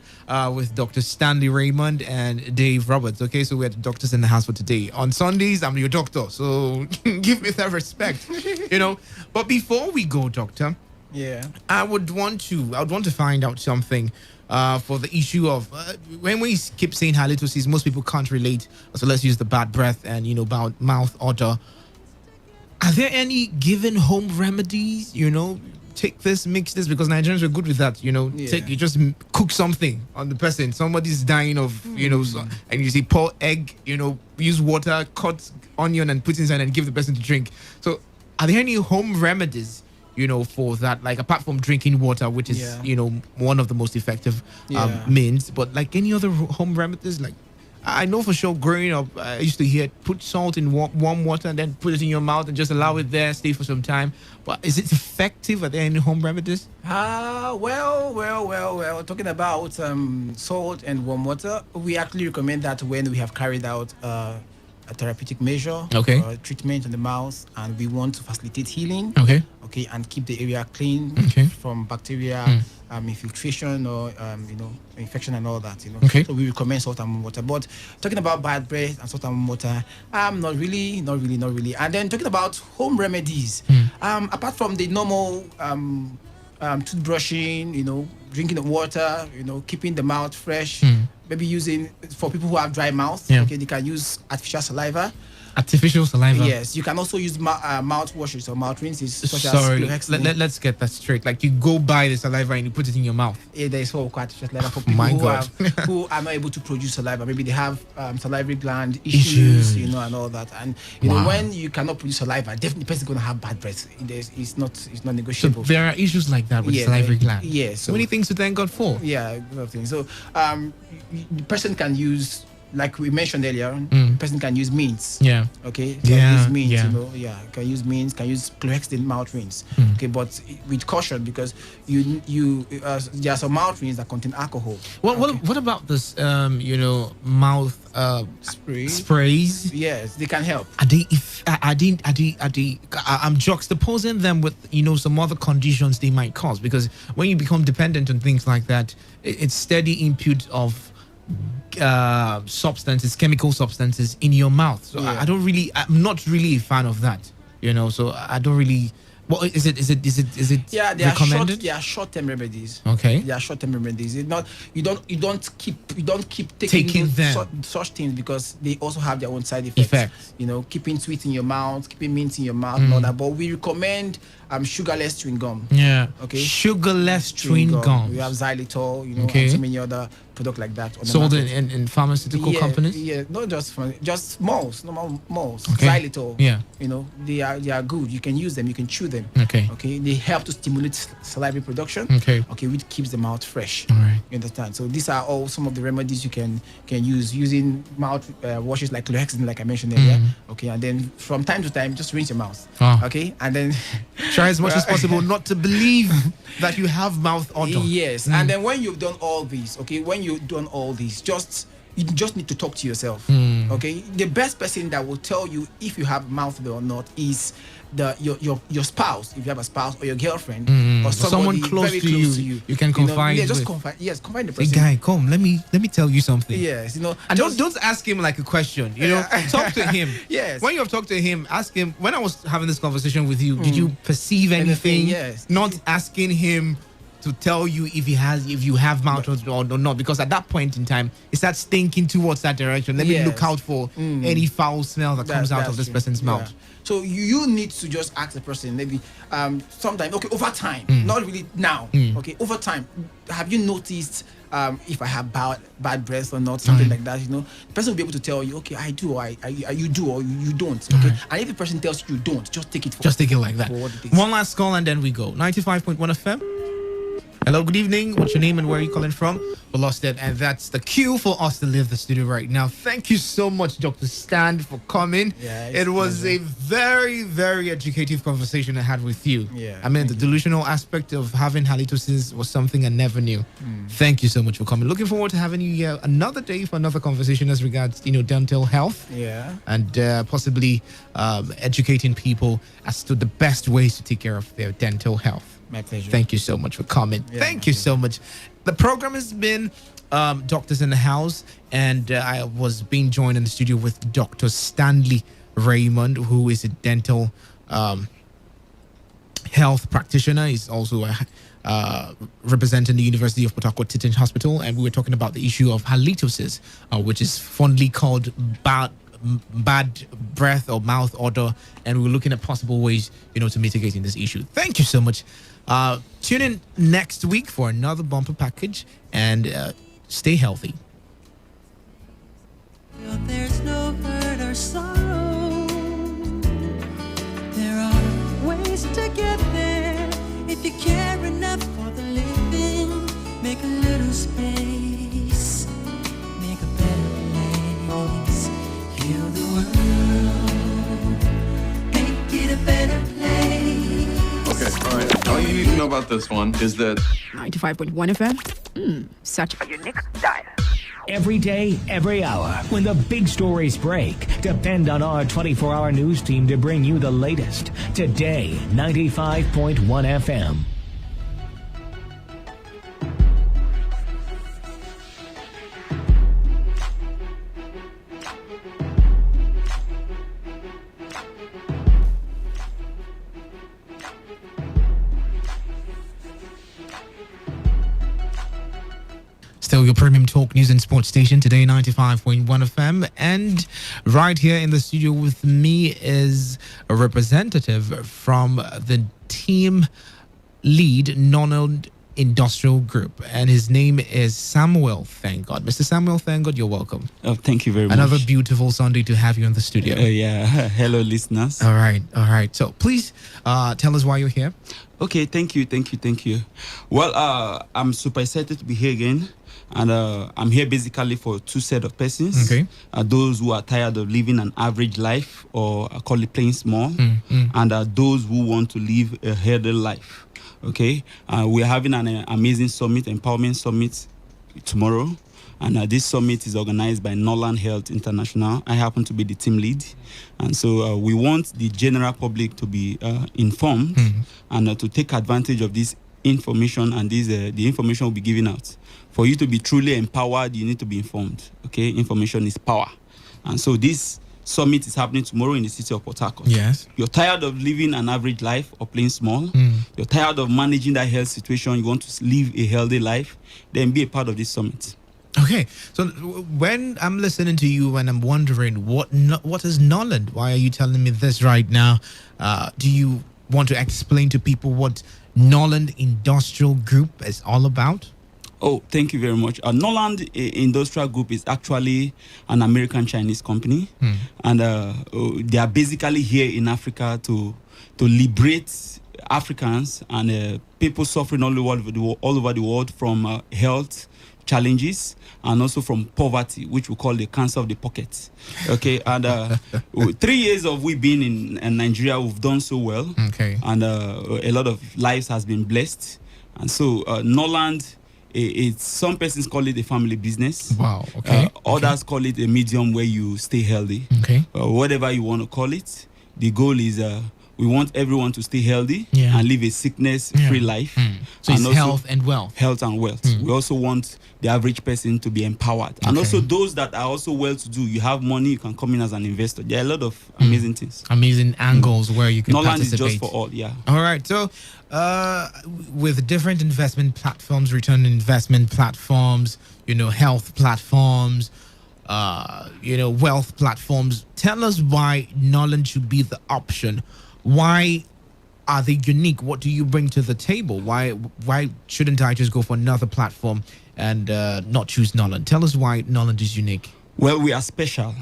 with Dr. Stanley Raymond and Dave Roberts. Okay, so we're the Doctors in the House for today. On Sundays, I'm your doctor, so give me that respect, you know. But before we go, Doctor, I would want to find out something for the issue of when we keep saying halitosis, most people can't relate. So let's use the bad breath and about mouth odor. Are there any given home remedies? Take this, mix this, because Nigerians are good with that. You just cook something on the person. Somebody's dying of and you say pour egg. Use water, cut onion, and put inside and give the person to drink. So, are there any home remedies? For that, like apart from drinking water, which is, one of the most effective means, but like any other home remedies, like I know for sure growing up, I used to hear put salt in warm water and then put it in your mouth and just allow it there, stay for some time. But is it effective? Are there any home remedies? Well. Talking about salt and warm water, we actually recommend that when we have carried out a therapeutic measure, treatment on the mouth, and we want to facilitate healing, and keep the area clean from bacteria, infiltration or infection and all that. So we recommend salt and warm water. But talking about bad breath and salt and warm water, not really. And then talking about home remedies, apart from the normal toothbrushing, drinking the water, keeping the mouth fresh. Maybe using, for people who have dry mouth, they can use artificial saliva. Artificial saliva? Yes. You can also use mouth washes or mouth rinses. Let's get that straight. Like you go buy the saliva and you put it in your mouth. Yeah, there is what we call artificial saliva for people who are not able to produce saliva. Maybe they have salivary gland issues, and all that. And when you cannot produce saliva, definitely the person is going to have bad breath. It's not negotiable. So there are issues like that with the salivary gland. Yes. So many things to thank God for. Yeah, a lot of things. So the person can use, like we mentioned earlier, the person can use mints. Yeah. Okay. Can use mints. Can use mints. Can use chlorhexidine mouth rinse. Okay, but with caution, because there are some mouth rinse that contain alcohol. What about this? Mouth sprays. Yes, they can help. I'm juxtaposing them with some other conditions they might cause, because when you become dependent on things like that, it's steady input of substances, chemical substances in your mouth. So I'm not really a fan of that. So I don't really. Well, is it recommended? They are short-term remedies. Okay. They are short-term remedies. It's not, you don't keep taking such things, because they also have their own side effects. Keeping sweet in your mouth, keeping mint in your mouth, and all that. But we recommend sugarless chewing gum. Yeah. Okay. Sugarless chewing gum. We have xylitol, and so many other products like that. Sold in pharmaceutical companies. Yeah, not just malls, normal malls. Okay. Xylitol. Yeah. They are good. You can use them. You can chew them. Okay. Okay. They help to stimulate salivary production. Okay. Okay, which keeps the mouth fresh. All right. You understand? So these are all some of the remedies you can use using mouth washes like chlorhexidine, like I mentioned earlier. Okay, and then from time to time, just rinse your mouth. Okay, and then try as much as possible not to believe that you have mouth odor. Yes, and then when you've done all these, you just need to talk to yourself. Okay, the best person that will tell you if you have mouth odor or not is your spouse, if you have a spouse, or your girlfriend, or someone close very to close to you. You can confide. Confide the person. Hey guy, come, let me tell you something. Yes, and don't ask him like a question. Talk to him. Yes. When you have talked to him, ask him. When I was having this conversation with you, did you perceive anything? Yes. Not asking him to tell you if you have mouth odor or not, because at that point in time it starts thinking towards that direction. Let me look out for any foul smell that comes out of this person's mouth. So you need to just ask the person, maybe sometime, over time, not really now, over time, have you noticed if I have bad breath or not, something like that, the person will be able to tell you, okay, I do, or you do, or you don't, okay? And if the person tells you don't, just take it like that. One last call and then we go. 95.1 FM. Hello, good evening. What's your name and where are you calling from? We lost it, and that's the cue for us to leave the studio right now. Thank you so much, Dr. Stan, for coming. Yeah, it was a very, very educative conversation I had with you. Yeah, I mean, the delusional aspect of having halitosis was something I never knew. Thank you so much for coming. Looking forward to having you here another day for another conversation as regards, dental health. Yeah. And possibly educating people as to the best ways to take care of their dental health. My pleasure. Thank you so much for coming. Yeah, Thank you so much. The program has been Doctors in the House, and I was being joined in the studio with Dr. Stanley Raymond, who is a dental health practitioner. He's also representing the University of Port Harcourt Teaching Hospital, and we were talking about the issue of halitosis, which is fondly called bad breath or mouth odor, and we're looking at possible ways to mitigating this issue. Thank you so much. Tune in next week for another bumper package, and stay healthy. There's no hurt or sorrow. There are ways to get there. If you care enough for the living, make a little space, make a better place. Heal the world, make it a better place. Okay, all right. All you need to know about this one is that 95.1 FM. Such a unique dial. Every day, every hour, when the big stories break, depend on our 24-hour news team to bring you the latest. Today, 95.1 FM. Still your premium talk news and sports station, Today 95.1 FM. And right here in the studio with me is a representative from the team lead Nonald Industrial Group, and his name is Samuel Thank God. Mr. Samuel Thank God, you're welcome. Oh, thank you very much. Another beautiful Sunday to have you in the studio. Yeah. Hello, listeners. All right. So please tell us why you're here. Okay, thank you. Well, I'm super excited to be here again. And I'm here basically for two set of persons. Okay. Those who are tired of living an average life, or I call it playing small, and those who want to live a healthy life. Okay. We're having an amazing summit, empowerment summit, tomorrow. And this summit is organized by Norland Health International. I happen to be the team lead. And so we want the general public to be informed and to take advantage of this information, and the information will be given out. For you to be truly empowered, you need to be informed. Okay, information is power. And so this summit is happening tomorrow in the city of Port Harcourt. Yes. You're tired of living an average life or playing small. You're tired of managing that health situation. You want to live a healthy life. Then be a part of this summit. Okay, so when I'm listening to you and I'm wondering what is Norland? Why are you telling me this right now? Do you want to explain to people what Norland Industrial Group is all about? Oh, thank you very much. Norland Industrial Group is actually an American-Chinese company, and they are basically here in Africa to liberate Africans and people suffering all over the world from health challenges and also from poverty, which we call the cancer of the pocket. Okay, and 3 years of we being in Nigeria, we've done so well. Okay, and a lot of lives has been blessed, and so Norland. It's some persons call it a family business. Wow. Okay. Others call it a medium where you stay healthy. Okay. Whatever you want to call it, the goal is we want everyone to stay healthy and live a sickness-free life. So it's health and wealth. Health and wealth. We also want the average person to be empowered, and also those that are also well-to-do. You have money, you can come in as an investor. There are a lot of amazing things, amazing angles where you can Norland participate. is just for all. Yeah. All right. So, with different investment platforms, return on investment platforms, health platforms, wealth platforms, tell us why Norland should be the option. Why are they unique? What do you bring to the table? Why shouldn't I just go for another platform and not choose Norland? Tell us why Norland is unique. Well, we are special.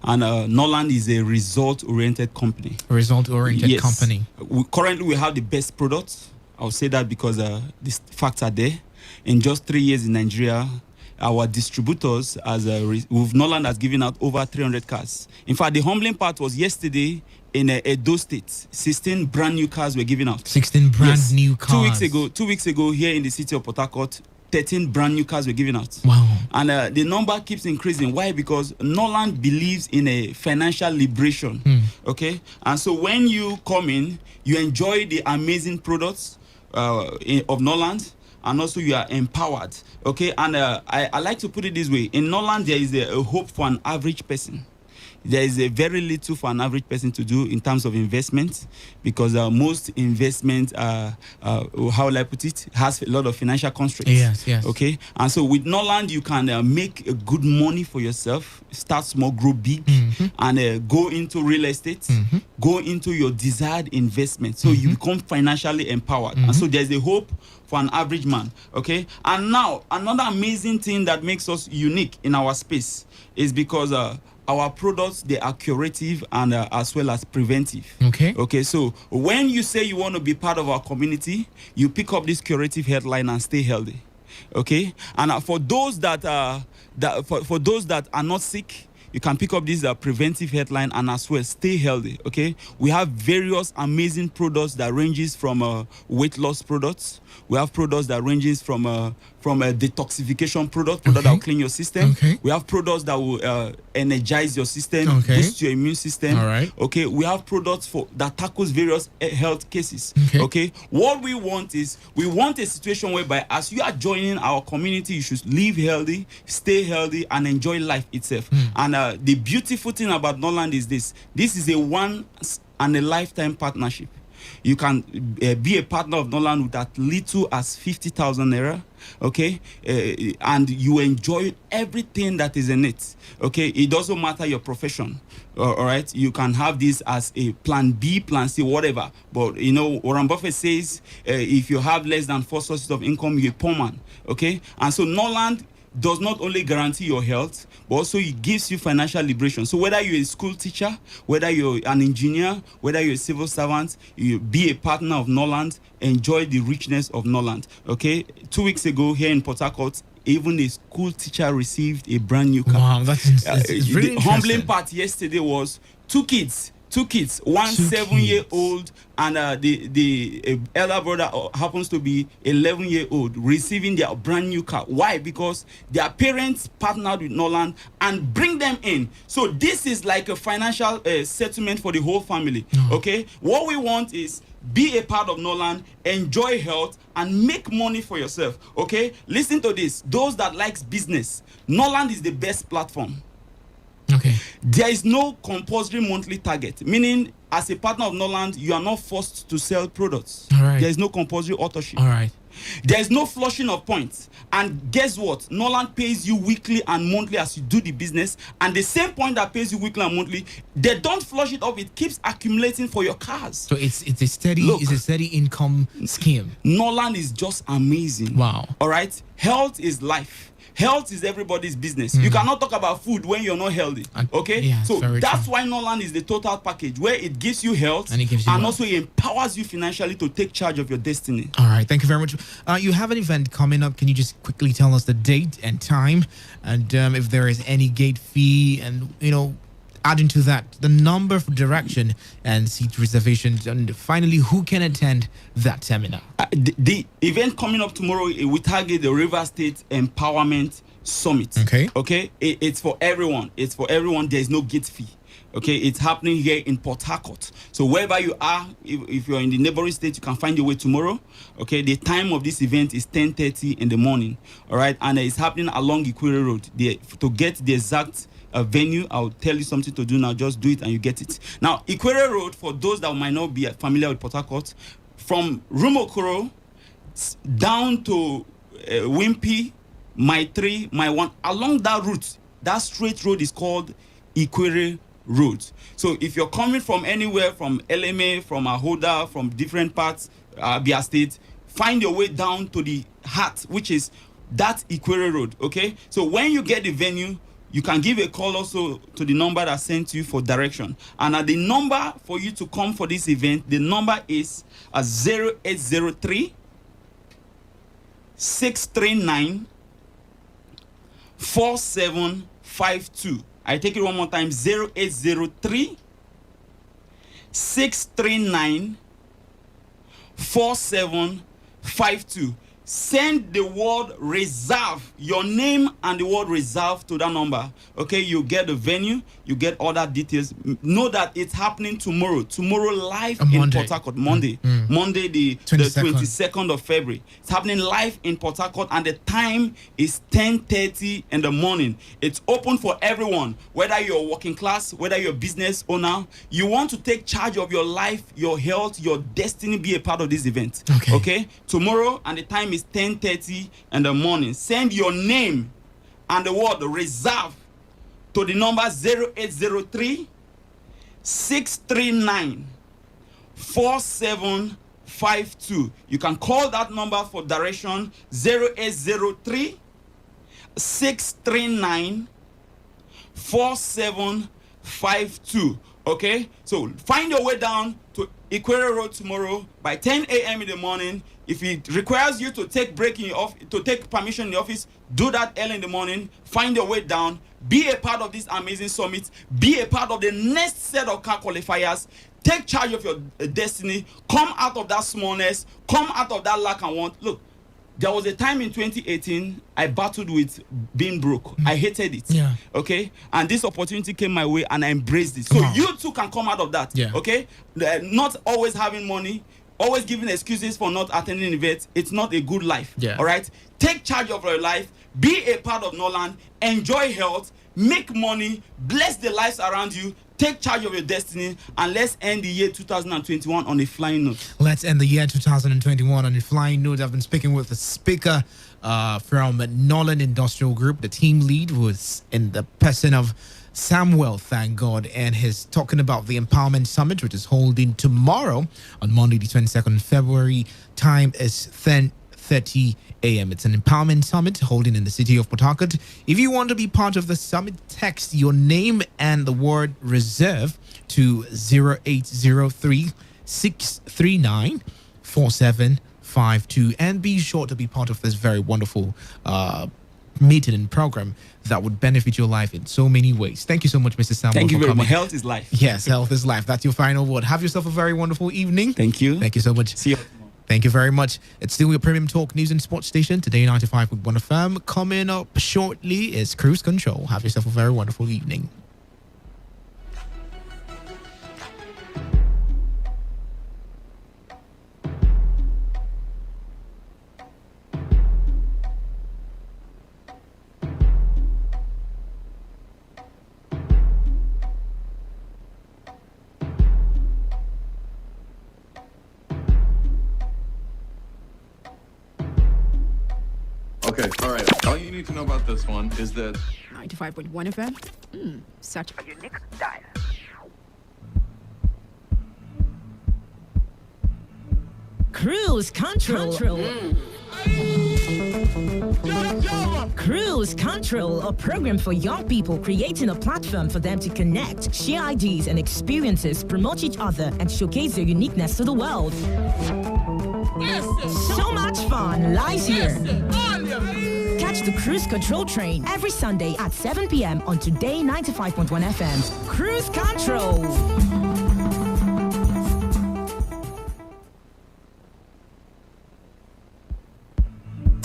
And Norland is a result-oriented company. A result-oriented company. Currently, we have the best products. I'll say that because these facts are there. In just 3 years in Nigeria, our distributors, with Noland, has given out over 300 cars. In fact, the humbling part was yesterday in Edo State. 16 brand new cars were given out. 16 brand new cars. 2 weeks ago, here in the city of Port Harcourt, 13 brand new cars were given out. Wow. And the number keeps increasing. Why? Because Noland believes in a financial liberation. Okay? And so when you come in, you enjoy the amazing products of Noland, and also you are empowered. Okay? And I like to put it this way. In Noland, there is a hope for an average person. There is a very little for an average person to do in terms of investment, because most investment, how will I put it, has a lot of financial constraints. Yes. Okay, and so with Noland, you can make a good money for yourself, start small, grow big, and go into real estate, go into your desired investment. So you become financially empowered, and so there's a hope for an average man. Okay, and now another amazing thing that makes us unique in our space is because our products, they are curative and as well as preventive. Okay, so when you say you want to be part of our community, you pick up this curative headline and stay healthy. Okay, and for those that for those that are not sick, you can pick up this preventive headline and as well stay healthy. Okay, we have various amazing products that ranges from weight loss products. We have products that ranges from a detoxification product that will clean your system. We have products that will energize your system, boost your immune system. All right. Okay, we have products that tackles various health cases. Okay, what we want is a situation whereby as you are joining our community, you should live healthy, stay healthy, and enjoy life itself. And the beautiful thing about Noland is this is a once and a lifetime partnership. You can be a partner of Noland with as little as 50,000 naira, okay, and you enjoy everything that is in it. Okay, it doesn't matter your profession. All right, you can have this as a plan B, plan C, whatever. But you know, Warren Buffett says, if you have less than 4 sources of income, you're a poor man. Okay, and so Noland does not only guarantee your health, but also it gives you financial liberation. So whether you're a school teacher, whether you're an engineer, whether you're a civil servant, you be a partner of Noland, enjoy the richness of Noland. Okay, 2 weeks ago here in Port Harcourt, even a school teacher received a brand new car. Wow, that's really the humbling part yesterday was two kids, one 7-year-old and the elder brother happens to be 11-year-old, receiving their brand new car. Why? Because their parents partnered with Noland and bring them in. So this is like a financial settlement for the whole family. Okay, what we want is be a part of Noland, enjoy health, and make money for yourself. Okay, listen to this. Those that likes business, Noland is the best platform. Okay. There is no compulsory monthly target, meaning as a partner of Noland, you are not forced to sell products. All right. There is no compulsory authorship. All right. There is no flushing of points. And guess what? Noland pays you weekly and monthly as you do the business. And the same point that pays you weekly and monthly, they don't flush it off. It keeps accumulating for your cars. So it's a steady income scheme. Noland is just amazing. Wow. All right. Health is life. Health is everybody's business. You cannot talk about food when you're not healthy. Okay? Yeah, so that's why Noland is the total package, where it gives you health and, it gives you also empowers you financially to take charge of your destiny. All right, thank you very much. You have an event coming up. Can you just quickly tell us the date and time, and if there is any gate fee, and adding to that the number for direction and seat reservations, and finally who can attend that seminar? The event coming up tomorrow, we target the River State Empowerment Summit. Okay, it's for everyone. There is no gate fee. Okay, it's happening here in Port Harcourt. So wherever you are, if you're in the neighboring state, you can find your way tomorrow. Okay, the time of this event is 10:30 in the morning. All right, and it's happening along Ikwere Road. To get the exact venue, I'll tell you something to do now. Just do it and you get it. Now, Ikwere Road, for those that might not be familiar with Port Harcourt, from Rumokoro down to Wimpy, My 3, My 1, along that route, that straight road is called Ikwere Road. So if you're coming from anywhere, from LMA, from Ahoda, from different parts, Abia State, find your way down to the heart, which is that Ikwere Road. Okay, so when you get the venue, You can give a call also to the number that sent you for direction. And the number for you to come for this event, the number is 0803 639 4752. I take it one more time, 0803 639 4752. Send the word reserve, your name and the word reserve to that number. Okay, you get the venue, you get all that details. Know that it's happening tomorrow. Tomorrow live in Port Harcourt. Monday. Monday the 22nd of February. It's happening live in Port Harcourt, and the time is 10:30 in the morning. It's open for everyone, whether you're working class, whether you're a business owner. You want to take charge of your life, your health, your destiny, be a part of this event. Okay? Tomorrow, and the time is 10:30 in the morning. Send your name and the word reserve to the number 0803 639 4752. You can call that number for direction, 0803 639 4752. Okay, so find your way down to Equator Road tomorrow by 10 a.m. in the morning. If it requires you to take break in your office, to take permission in the office, do that early in the morning. Find your way down. Be a part of this amazing summit. Be a part of the next set of car qualifiers. Take charge of your destiny. Come out of that smallness. Come out of that lack and want. Look, there was a time in 2018 I battled with being broke. I hated it. Yeah. Okay? And this opportunity came my way and I embraced it. So you too can come out of that. Yeah. Okay? Not always having money, always giving excuses for not attending events. It's not a good life. Yeah. All right? Take charge of your life. Be a part of Norland. Enjoy health. Make money. Bless the lives around you. Take charge of your destiny, and let's end the year 2021 on a flying note. Let's end the year 2021 on a flying note. I've been speaking with the speaker from Nolan Industrial Group. The team lead was in the person of Samuel, thank God, and he's talking about the Empowerment Summit, which is holding tomorrow on Monday, the 22nd of February. Time is 10:30 a.m. It's an empowerment summit holding in the city of Port Harcourt. If you want to be part of the summit, text your name and the word reserve to 0803 639 4752, and be sure to be part of this very wonderful meeting and program that would benefit your life in so many ways. Thank you so much, Mr. Samuel. Thank you for very coming. much. Health is life. Yes, health is life. That's your final word. Have yourself a very wonderful evening. Thank you. Thank you so much. See you. Thank you very much. It's still your premium talk news and sports station, Today 95.1 FM. Coming up shortly is Cruise Control. Have yourself a very wonderful evening. Okay, all right. All you need to know about this one is that 95.1 FM. Such a unique style. Cruise Control. Cruise Control, a program for young people creating a platform for them to connect, share ideas and experiences, promote each other, and showcase their uniqueness to the world. So much fun lies here. Catch the Cruise Control train every Sunday at 7 p.m. on Today 95.1 FM. Cruise Control.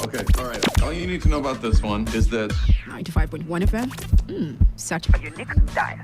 okay, all right. All you need to know about this one is that 95.1 FM. Such a unique style.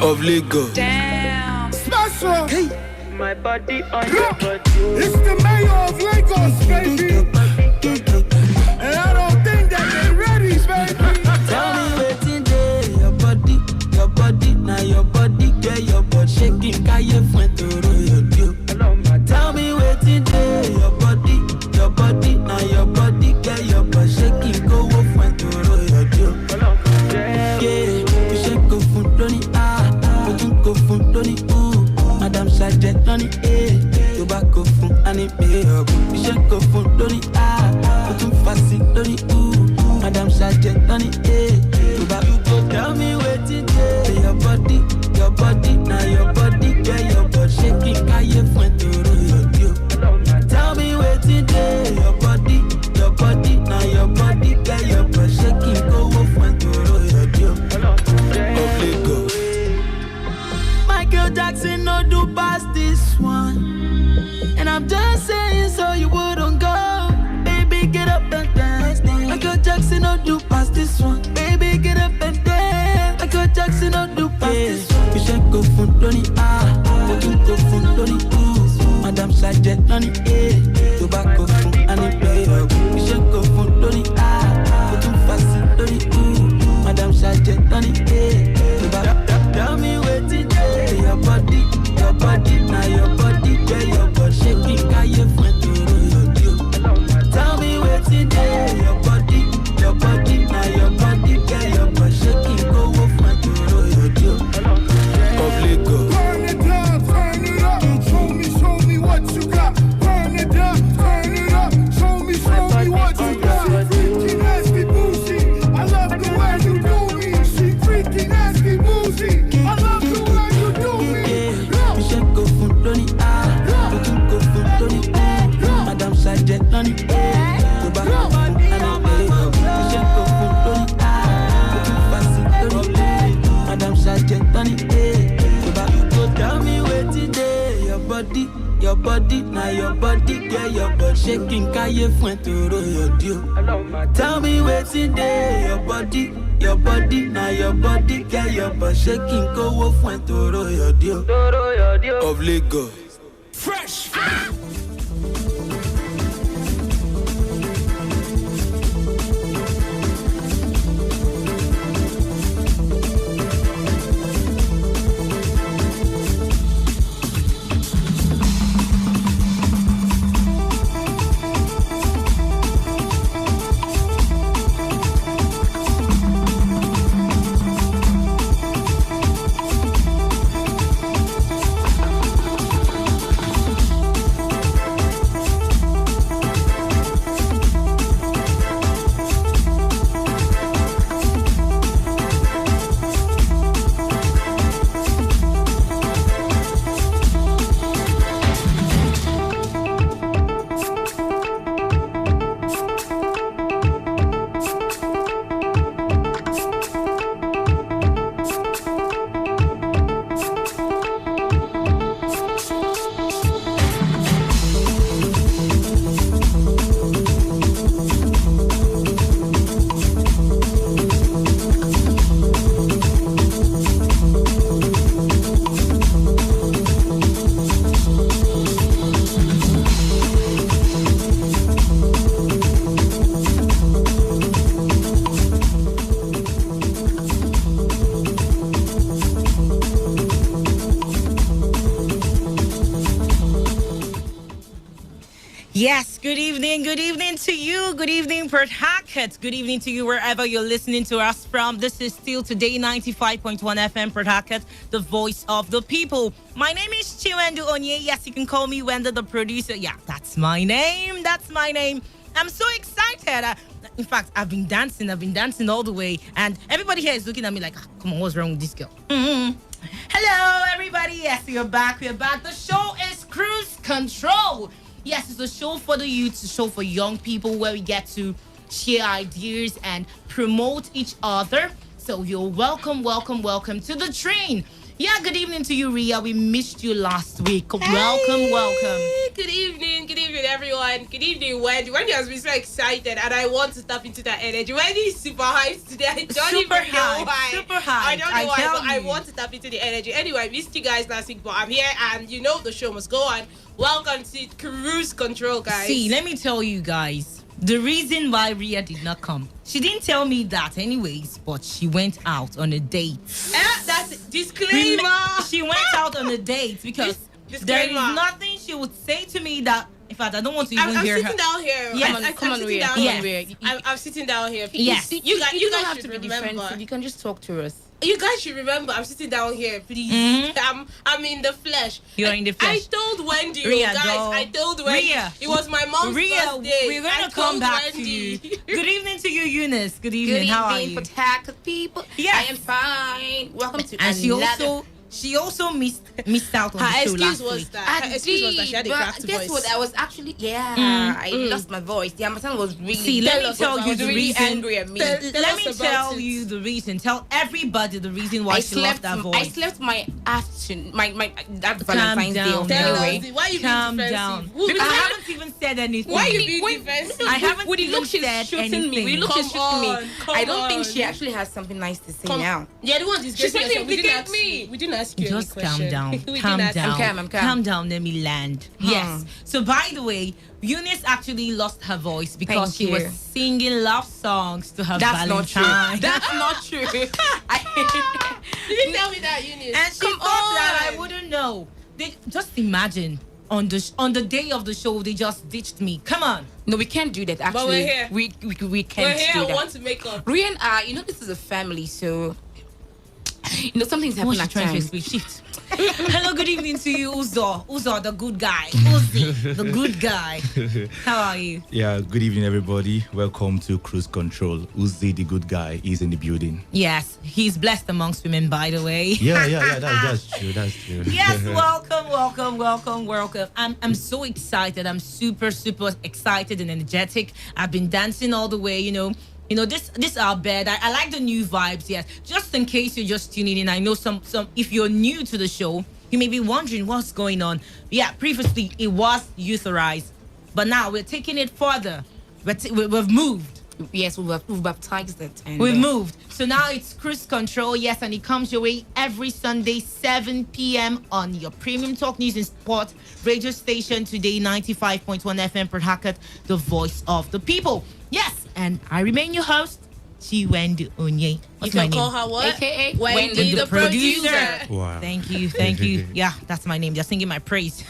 of Lagos. Damn. Special. Hey. My body on your body. It's the mayor of Lagos, baby. And I don't think that they're ready, baby. Tell me waiting day, your body, now your body, get your butt shaking, kaye fuentoro your deal. Tell me waiting day, your body, now your body, get your butt shaking, go fuentoro your deal. Yeah, you shake go funtoni you go funtoni Madam Sergeant Noni tobacco fun anime up. You shake go funtoni you fancy Noni Madam Sergeant Noni tobacco. You go tell me waiting day, your body, now your body, get your butt shaking, kaye fuentoro your deal. Tell me waiting day, your body, now your body, get your butt shaking, go fuentoro your deal. Of Lagos. Michael Jackson no do past this one, and I'm just saying so you wouldn't go. Baby, get up and dance. Michael Jackson no do past this one. Baby, get up and dance. Michael Jackson no do past this one. You should go funtoni you go funtoni Madam Sergeant Noni tobacco fun anime up. You should go funtoni you fancy Noni Madam Sergeant Noni tobacco. Tell me waiting day, your body, now your body, get your butt shaking, kaye fuentoro your deal. Tell me waiting day, your body, now your body, get your butt shaking, go fuentoro your deal. Of Lagos. Turn it down, turn it up. Show me what you got. Turn it down, turn it up. Show me what you got. Freaky, nasty, bougie. I love the way you do me. She freaky, nasty, bougie. I love the way you do me. You should go funtoni you go funtoni Madam Sergeant Noni tobacco fun anime up. You should go funtoni you fancy Noni Madam Sergeant Noni tobacco. Go tell me waiting day, your body, now your body, get your butt shaking, kaye fuentoro your deal. Tell me waiting day, your body, now your body, get your butt shaking, go fuentoro your deal. Of Lagos. Fresh. Yes, good evening to you. Good evening, Port Harcourt. Good evening to you wherever you're listening to us from. This is still Today 95.1 FM, Port Harcourt, the voice of the people. My name is Chiwendu Onye. Yes, you can call me Wenda, the producer. Yeah, that's my name. I'm so excited. In fact, I've been dancing all the way. And everybody here is looking at me like, come on, what's wrong with this girl? Hello, everybody. Yes, we're back. The show is Cruise Control. Yes, it's a show for the youth, a show for young people where we get to share ideas and promote each other. So you're welcome to the train. Yeah, good evening to you, Ria. We missed you last week. Welcome. Good evening, everyone. Good evening, Wendy. Wendy has been so excited, and I want to tap into that energy. Wendy is super hyped today. I don't even know why. Super high. I don't know why, but I want to tap into the energy. Anyway, I missed you guys last week, but I'm here, and you know the show must go on. Welcome to Cruise Control, guys. See, let me tell you guys, the reason why Ria did not come. She didn't tell me that anyways, but she went out on a date. That's disclaimer. She went out on a date because there is nothing she would say to me that, in fact, I don't want to even hear her. I'm sitting down here. Yes. Come on, Ria. I'm sitting down here. Yes. You guys don't have to be remember. defensive. You can just talk to us. You guys should remember, I'm sitting down here, please. I'm in the flesh. You're in the flesh. I told Wendy, Ria, guys. I told Wendy. Ria. It was my mom's birthday. We're going to come back to you. Good evening to you, Eunice. Good evening. How are you? Good evening, Port people. Yes. I am fine. Welcome to and another... She also missed out on the show last week. Her excuse was that she had a cracked voice. Guess what? I was actually I lost my voice. The Amazon was really. See, let me tell you the reason. Angry at me. Let me tell you the reason. Tell everybody the reason why she lost that voice. I slept my afternoon, that Valentine's Day on the Why you calm being down? defensive? Because I haven't even said anything. Why you being defensive? I haven't even said anything. Me. I don't think she actually has something nice to say now. Yeah, the one is she's trying to implicate me. We didn't ask you. Just calm down. I'm calm. Calm down. Let me land. Yes. So, by the way, Eunice actually lost her voice because she was singing love songs to her Valentine. That's not true. You didn't tell me that, Eunice. And she thought that I wouldn't know. Just imagine. On the day of the show, they just ditched me. Come on. No, we can't do that. Actually, but we're here. We can't we're here. do that. I want to make up. Rian, this is a family, so something's happening at times. Shift. Hello, good evening to you, Uzo, the good guy. Uzi, the good guy. How are you? Yeah, good evening, everybody. Welcome to Cruise Control. Uzi, the good guy, is in the building. Yes, he's blessed amongst women, by the way. Yeah, that's true. Yes, welcome. I'm so excited. I'm super excited and energetic. I've been dancing all the way, this is our bed. I like the new vibes, yes. Just in case you're just tuning in, I know some if you're new to the show, you may be wondering what's going on. Yeah, previously it was Youthorize, but now we're taking it further. We've moved. Yes, we've baptized it. And we've moved. So now it's Cruise Control, yes, and it comes your way every Sunday, 7 p.m. on your premium talk news and sport radio station, Today 95.1 FM, Port Harcourt, the voice of the people. Yes, and I remain your host, Wendy Onye. What's my name? You can call her what? AKA Wendy the producer. Wow. Thank you. Yeah, that's my name. They're singing my praise.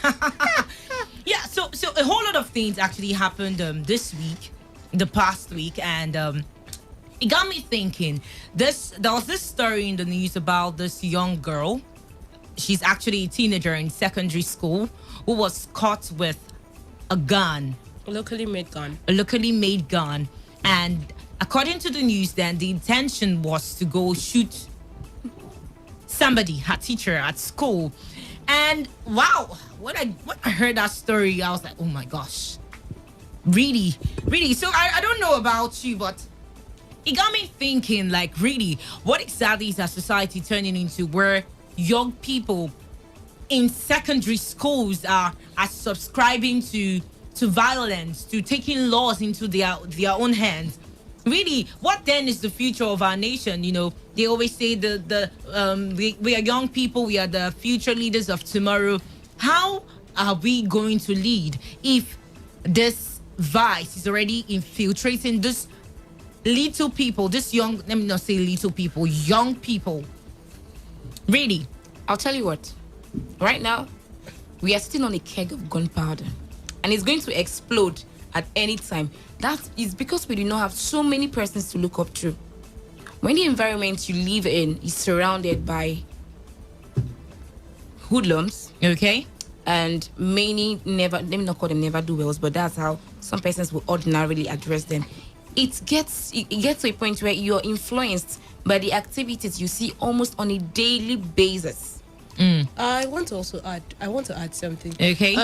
Yeah, so a whole lot of things actually happened this week, the past week, and it got me thinking. There was this story in the news about this young girl. She's actually a teenager in secondary school who was caught with a gun. A locally made gun. And according to the news, then the intention was to go shoot somebody, her teacher at school. And wow, when I heard that story, I was like, oh my gosh, really. So I don't know about you, but it got me thinking, like, really, what exactly is our society turning into, where young people in secondary schools are subscribing to violence, to taking laws into their own hands? Really, what then is the future of our nation? They always say we are young people, we are the future leaders of tomorrow. How are we going to lead if this vice is already infiltrating this little people, this young, let me not say little people, young people? Really, I'll tell you what, right now, we are sitting on a keg of gunpowder, and it's going to explode at any time. That is because we do not have so many persons to look up to. When the environment you live in is surrounded by hoodlums, okay, and many let me not call them never-do-wells, but that's how some persons will ordinarily address them. It gets to a point where you're influenced by the activities you see almost on a daily basis. I want to add something. Okay.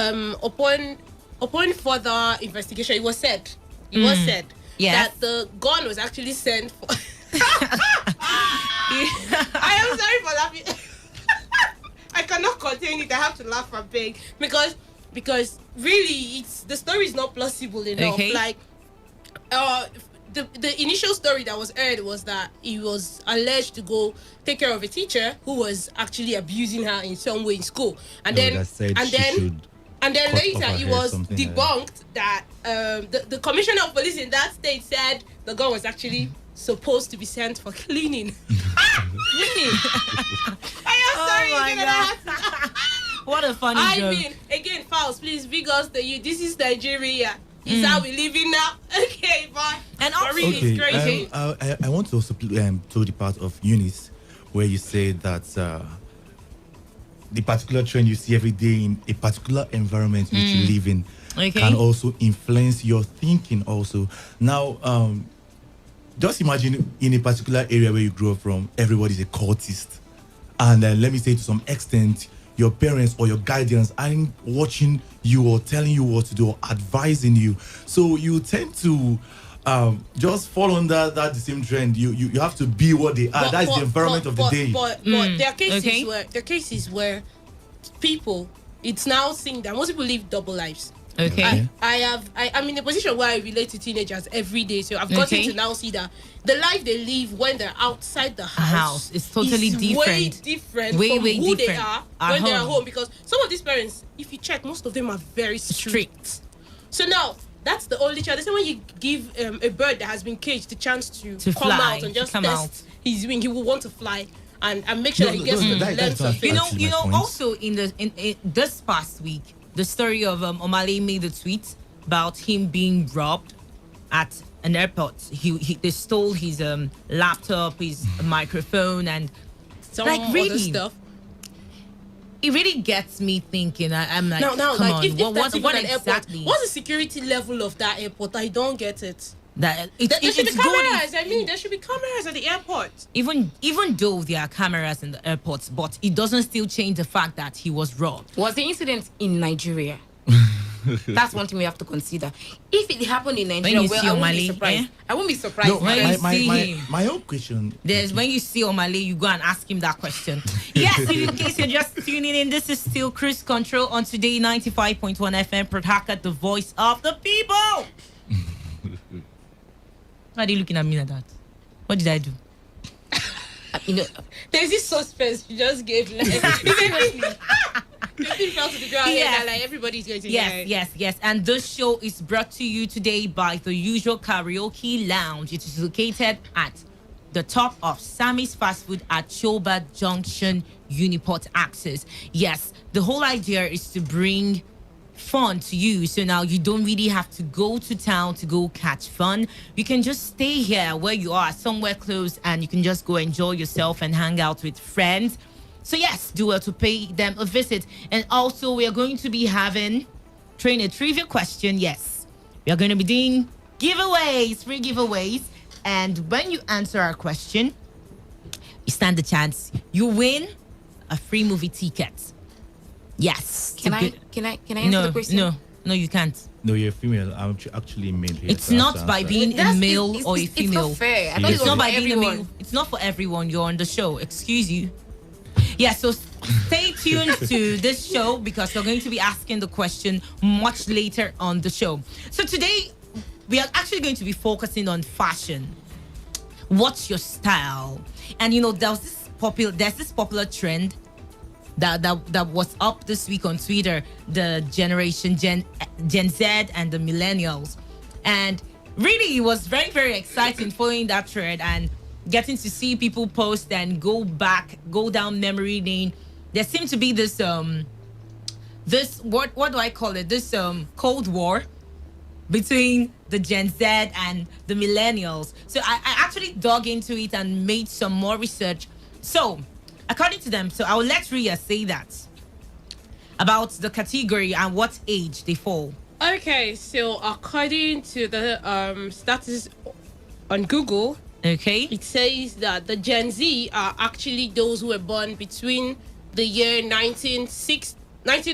Upon further investigation, it was said that the gun was actually sent for. I am sorry for laughing. I cannot contain it. I have to laugh and beg, because because really the story is not plausible enough. Okay. Like the initial story that was aired was that he was alleged to go take care of a teacher who was actually abusing her in some way in school, and then later it was debunked that the commissioner of police in that state said the girl was actually supposed to be sent for cleaning. Cleaning. My God. What a funny joke. I mean, again, Fowls, please, big us to you. This is Nigeria. Is how we living now. Okay, but and also really, it's crazy. I want to also to the part of Eunice where you say that the particular trend you see every day in a particular environment which you live in can also influence your thinking also. Now, just imagine in a particular area where you grew up from, everybody's a cultist. And let me say to some extent, your parents or your guardians aren't watching you or telling you what to do or advising you. So you tend to just fall under the same trend. You have to be what they are. That's the environment of the day. But there are cases where people, it's now seen that most people live double lives. Okay. I'm in a position where I relate to teenagers every day, so I've gotten to now see that the life they live when they're outside the house is totally different. Way different from who they are when they're at home. Because some of these parents, if you check, most of them are very strict. So now that's the only child. That's when you give a bird that has been caged the chance to come fly, out and just test his wing. He will want to fly and make sure that he gets the length of it. You know. Also in this past week, the story of Omale made a tweet about him being robbed at an airport. They stole his laptop, his microphone, and some other stuff. It really gets me thinking. I'm like, now, come like on, if that's what an exactly? Airport, what's the security level of that airport? I don't get it. There should be cameras. There should be cameras at the airport. Even though there are cameras in the airports, but it doesn't still change the fact that he was robbed. Was the incident in Nigeria? That's one thing we have to consider. If it happened in Nigeria, I won't be surprised. I won't be surprised. No, my own question. There's when you see Omale, you go and ask him that question. Yes, in case you're just tuning in, this is still Cruise Control on Today 95.1 FM, Port Harcourt, the voice of the people. Why are you looking at me like that? What did I do? There's this suspense you just gave. Like, fell to the ground. Yes. Like everybody's going to Yes. And this show is brought to you today by the Usual Karaoke Lounge. It is located at the top of Sammy's Fast Food at Choba Junction, Uniport Access. Yes, the whole idea is to bring fun to you, so now you don't really have to go to town to go catch fun. You can just stay here where you are, somewhere close, and you can just go enjoy yourself and hang out with friends. So yes, do well to pay them a visit. And also we are going to be having a trivia question. Yes, we are going to be doing giveaways, free giveaways, and when you answer our question, you stand the chance you win a free movie ticket. Yes. Can I answer the question? No, you can't. No, you're a female. I'm actually male here. It's not by being a male or a female. It's not fair. It's not by being a male. It's not for everyone. You're on the show. Excuse you. Yeah, so stay tuned to this show because we're going to be asking the question much later on the show. So today, we are actually going to be focusing on fashion. What's your style? And there's this popular trend that was up this week on Twitter, the generation Gen Z and the millennials. And really, it was very, very exciting following that trend and getting to see people post and go down memory lane. There seemed to be this what do I call it? This Cold War between the Gen Z and the millennials. So I actually dug into it and made some more research. So according to them, so I will let Ria say that about the category and what age they fall. Okay, so according to the status on Google, it says that the Gen Z are actually those who were born between the year 1996 down to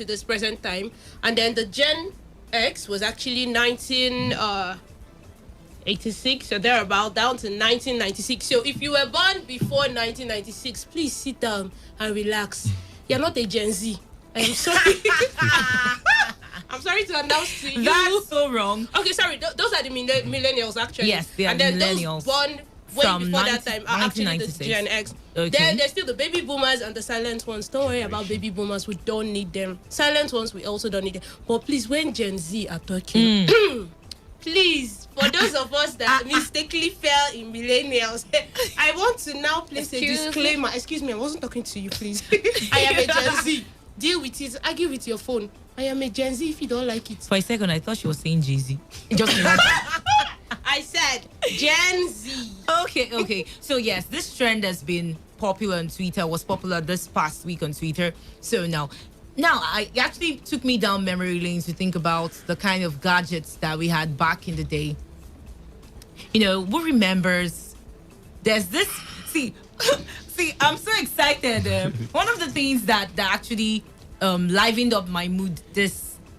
this present time, and then the Gen X was actually 1986 or thereabout down to 1996. So if you were born before 1996, please sit down and relax. You're not a Gen Z. I am sorry. I'm sorry to announce to you. That's so wrong. Okay, sorry. Those are the millennials, actually. Yes, they are and then millennials. Those born way From before that time are actually the Gen X. Okay. Then there's still the baby boomers and the silent ones. Don't worry about baby boomers. We don't need them. Silent ones, we also don't need them. But please, when Gen Z are talking, please, for those of us that mistakenly fell in millennials, I want to now place a disclaimer. Excuse me, I wasn't talking to you, please. I am a Gen Z. Deal with it. Argue with your phone. I am a Gen Z if you don't like it. For a second, I thought she was saying Jay-Z. Just I said Gen Z. Okay. So yes, this trend has been popular on Twitter, was popular this past week on Twitter. So now it actually took me down memory lane to think about the kind of gadgets that we had back in the day. You know, who remembers? There's this. See, I'm so excited. One of the things that actually livened up my mood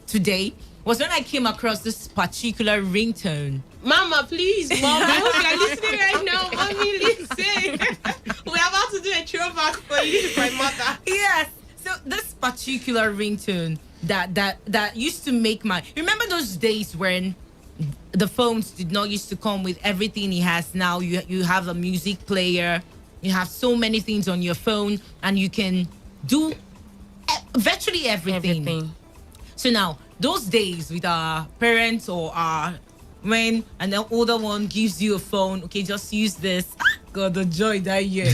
today was when I came across this particular ringtone. Mama, please, Mama, I hope you're listening right now. Mommy, listen. We're about to do a throwback for you, my mother. Yes. So this particular ringtone that used to make remember those days when the phones did not used to come with everything it has now. You have a music player, you have so many things on your phone, and you can do virtually everything. So now, those days with our parents or when an older one gives you a phone, okay, just use this. God, the joy that year.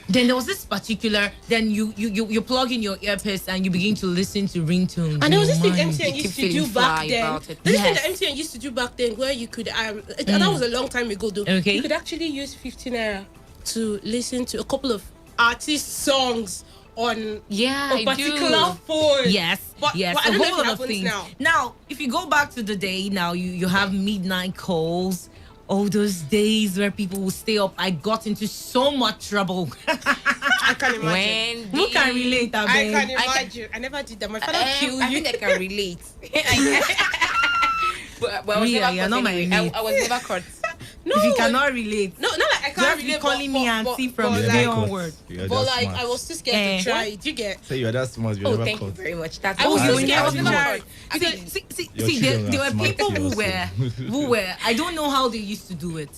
Then there was this particular, then you plug in your earpiece and you begin to listen to ringtones. And there was this thing MTN used to do back then. This thing that Yes. MTN used to do back then where you could, that was a long time ago though. Okay. You could actually use 15 naira to listen to a couple of artist songs on a particular phone. Yes, But yes, I a don't know whole if it lot of happens things. now. Now, if you go back to the day, now you have midnight calls. All those days where people will stay up. I got into so much trouble. I can imagine. Who can relate? I can imagine. I never did that. My father killed you. I think I can relate. but I was Really, never you're caught not my anyway. mate. I was never caught. No, if you cannot relate, no, not like I can't just be relate. calling me auntie from but today like, onward. But like, I was too scared to try it. You get? So you're that smart. You're Oh, never thank you caught. very much. That's I was all. too scared. I was never never caught. See, there were people who were, I don't know how they used to do it.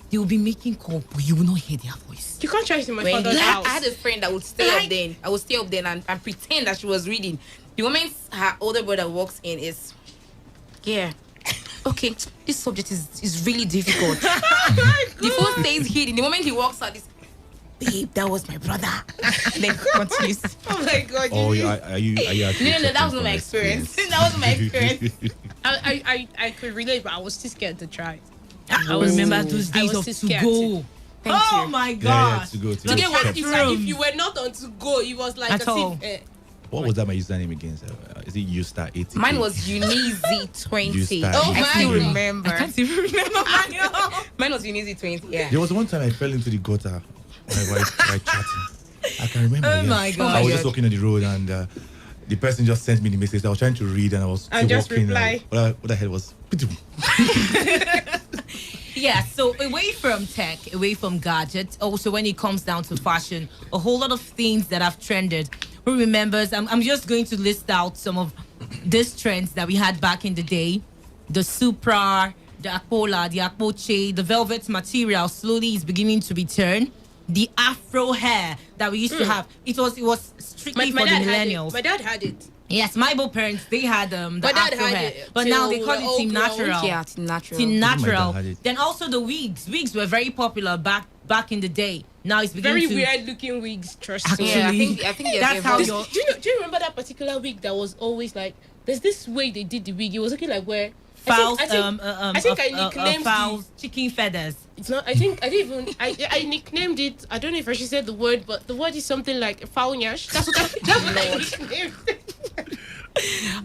They will be making call, but you will not hear their voice. You can't try it in my When father's house. I had a friend that would stay up then. I would stay up then and pretend that she was reading. The moment her older brother walks in is, yeah, okay, this subject is really difficult. The phone stays hidden. The moment he walks out, it's, babe, that was my brother. Then continues. Oh my God. Oh, are you actually No, that talking was not from my experience. That was my experience. I could relate, but I was too scared to try it. I remember those I days was of too to scared go. Thank Oh you. my Yeah, gosh. to go. To get what it's like if you were not on to go, it was like At all. What was that my username again? Is it Ustar80? Mine was Unizi20. Ustar Oh, I still 80. remember. I can't even remember Mine was Unizi20. Yeah. There was one time I fell into the gutter while chatting. I can remember. Oh yeah. my God. I was just walking on the road and the person just sent me the message. I was trying to read and I was And just walking. reply. What I heard was. Yeah, so away from tech, away from gadgets, also when it comes down to fashion, a whole lot of things that have trended. Who remembers? I'm just going to list out some of these trends that we had back in the day. The Supra, the Aquola, the Akpoche, the velvet material slowly is beginning to return. The Afro hair that we used to have, it was strictly for the millennials. My dad had it. Yes, my both parents, they had the My dad Afro had hair. it But till now they we call were it all Team grown. Natural. Yeah, Team Natural. Team My dad Natural. had it. Then also the wigs. Wigs were very popular back in the day. Now it's beginning Very to... weird looking wigs, trust Actually, me. Yeah, I think they're that's how evolved. your... Do you remember that particular wig that was always like, there's this way they did the wig. It was looking like where Fowls, I think I nicknamed fowls, chicken feathers. It's not. I think I didn't even. I nicknamed it. I don't know if I should say the word, but the word is something like foul nyash. That's what I nicknamed it.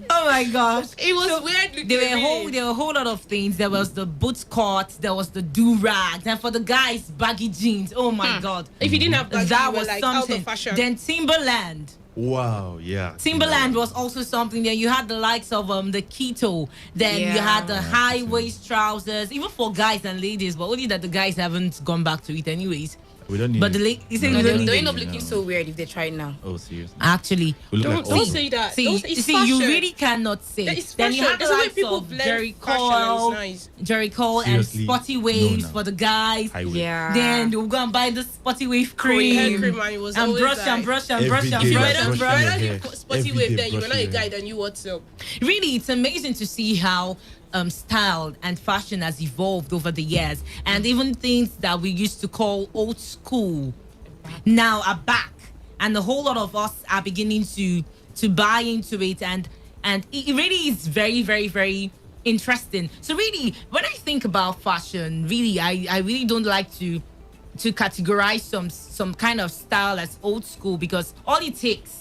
Oh my gosh. It was weird looking. There were a whole lot of things. There was the boot cut, there was the do-rags, and for the guys, baggy jeans. Oh my God. If you didn't have baggy, that you were was like out something. of fashion. Then Timberland. Wow, yeah. Timberland was also something. Then you had the likes of the keto. Then you had the high waist trousers, even for guys and ladies. But only that the guys haven't gone back to it anyways. We don't need But it. you say No, we don't need they it. end up looking so weird if they try it now. Oh, seriously. Actually, We look like Don't old. say that. See, Don't say- it's see, you fashion. really cannot say. It's Then you fashion. have the It's the way likes people of blend Jerry fashion and Cole, it's nice. Jerry Cole, and Seriously, Spotty no, Waves no. for the guys. Highway. Yeah. Then you'll go and buy the Spotty Wave cream, Hair cream, and it was and always brush like- and brush and Every brush day and If you brush were your not hair. spotty Every wave, day then you were brush not a your guy. hair. Then you what's up? Really, it's amazing to see how style and fashion has evolved over the years, and even things that we used to call old school now are back, and a whole lot of us are beginning to buy into it, and it really is very, very, very interesting. So really, when I think about fashion, really, I really don't like to categorize some kind of style as old school, because all it takes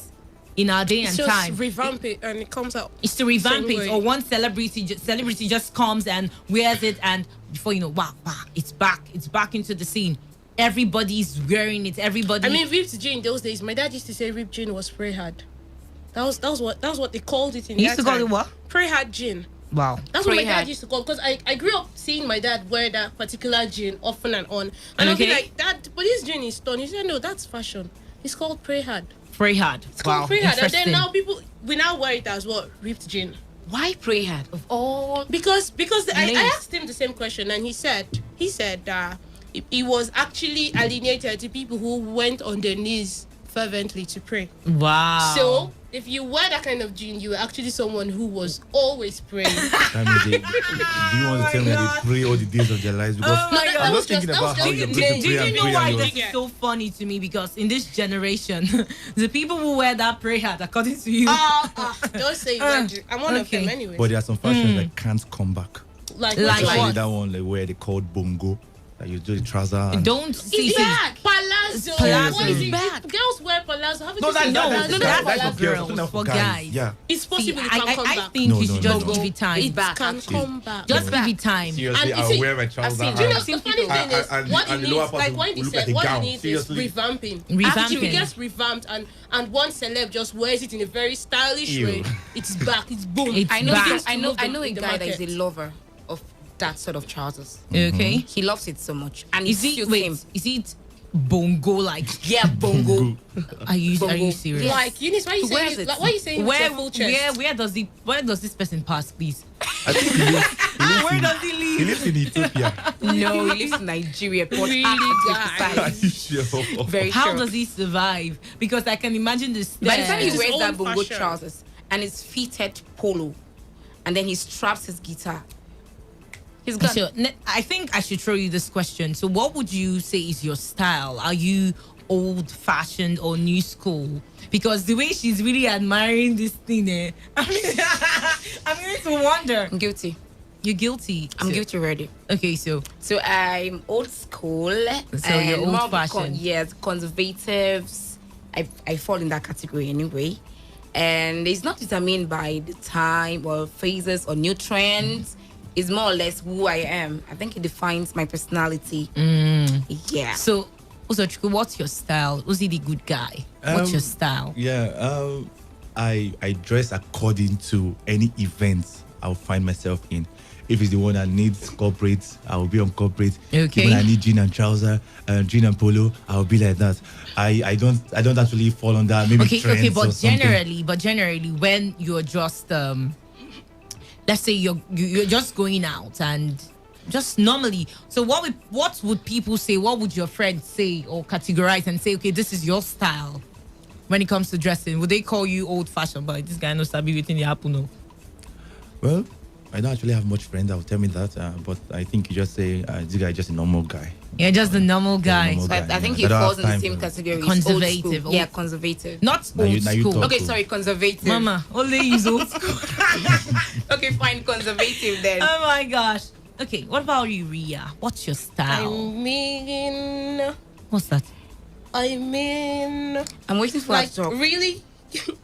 in our day It's and just time revamp it and it comes out. is to revamp Same it, way. or one celebrity just comes and wears it, and before you know, wow, it's back into the scene. Everybody's wearing it. Everybody. I mean, ripped jean those days. My dad used to say ripped jean was spray hard. That was what they called it in. He used that to call time. it what? Spray hard jean. Wow. That's what my Spray dad hard. used to call, because I grew up seeing my dad wear that particular jean often and on, and I'll be Okay. like, Dad, but this jean is torn. He said, no, that's fashion. It's called spray hard. Spray hard. It's Wow. called spray hard. And then Interesting. now we now wear it as what, ripped jean. Why pray hard? Of all Because I names. asked him the same question, and he said he was actually alienated to people who went on their knees fervently to pray. Wow. So if you wear that kind of jean, you were actually someone who was always praying. That means do you want to tell me that they pray all the days of their lives? Because Oh my I'm God. not was thinking just- about that how was you're just- going to Do pray you and know pray why and this you're... is so funny to me? Because in this generation, the people who wear that prayer hat, according to you, Don't say it. I'm one of them anyway. But there are some fashions that can't come back. Like Especially what? that one like where they called bongo. That you do the trouser. And don't see. It's back. Palazzo. Palazzo. What is Seriously. it? Back. Girls wear palazzo. Haven't No, you seen that's palazzo? that's that's for for girls. girls, Not for guys. guys. Yeah. It's possible it I can come back. think No, you no, should no, just no. give it time. It's back. Can Actually. come back. Just give it time. Seriously, And you I'll see- wear my trouser. seen- You know, I've seen the funny people- thing is, what and it the lower needs, part like will what he look said, like a what gown. it needs Seriously. is revamping. Revamping. After if it gets revamped and one celeb just wears it in a very stylish Ew. way, it's back, it's boom. It's I know. back. I know a in the guy that is a market. lover of that sort of trousers. Okay. He loves it so much, and Is it it suits him. is it bongo like? Yeah, bongo. Are you Bongo. serious? Yes. Like, Eunice, why are you Where saying is it? it? Like, why are you saying with your full chest? Where does this person pass, please? I think Where does he live? he lives in Ethiopia. No, he lives in Nigeria. Port Really, Harcourt, Are to be you precise. sure? Very How sure. does he survive? Because I can imagine this. By the time he It's wears his that own bongo fashion. trousers and his fitted polo, and then he straps his guitar, he's gone. So, I think I should throw you this question. So, what would you say is your style? Are you old-fashioned or new school? Because the way she's really admiring this thing, I'm going to wonder. I'm guilty. You're guilty. I'm So- guilty already. Okay, so I'm old school. So you're and more of old-fashioned. yes, conservatives. I fall in that category anyway. And it's not determined by the time or phases or new trends. It's more or less who I am. I think it defines my personality. Yeah. So, Uzochukwu, what's your style? Uzi the good guy. What's your style? Yeah, I dress according to any events I'll find myself in. If it's the one that needs corporate, I will be on corporate. Okay. When I need jean and trouser, jean and polo, I'll be like that. I don't actually fall on that. Maybe trends Okay, or but something. generally, when you're just let's say you're just going out and just normally, so what would people say? What would your friends say or categorize and say, okay, this is your style when it comes to dressing? Would they call you old fashioned? But this guy knows sabi within the apple, no? Well, I don't actually have much friends that will tell me that, but I think you just say this guy is just a normal guy. Yeah, just the normal guy. normal So guy, I think yeah. he I don't falls have in the time same for- category. He's Conservative. Old school. Yeah, conservative. Not Now old you school. talk. Okay, Cool. sorry, conservative. Mama, only use old school. Okay, fine, conservative then. Oh my gosh. Okay, what about you, Ria? What's your style? What's that? I'm waiting for Like, her to talk. really?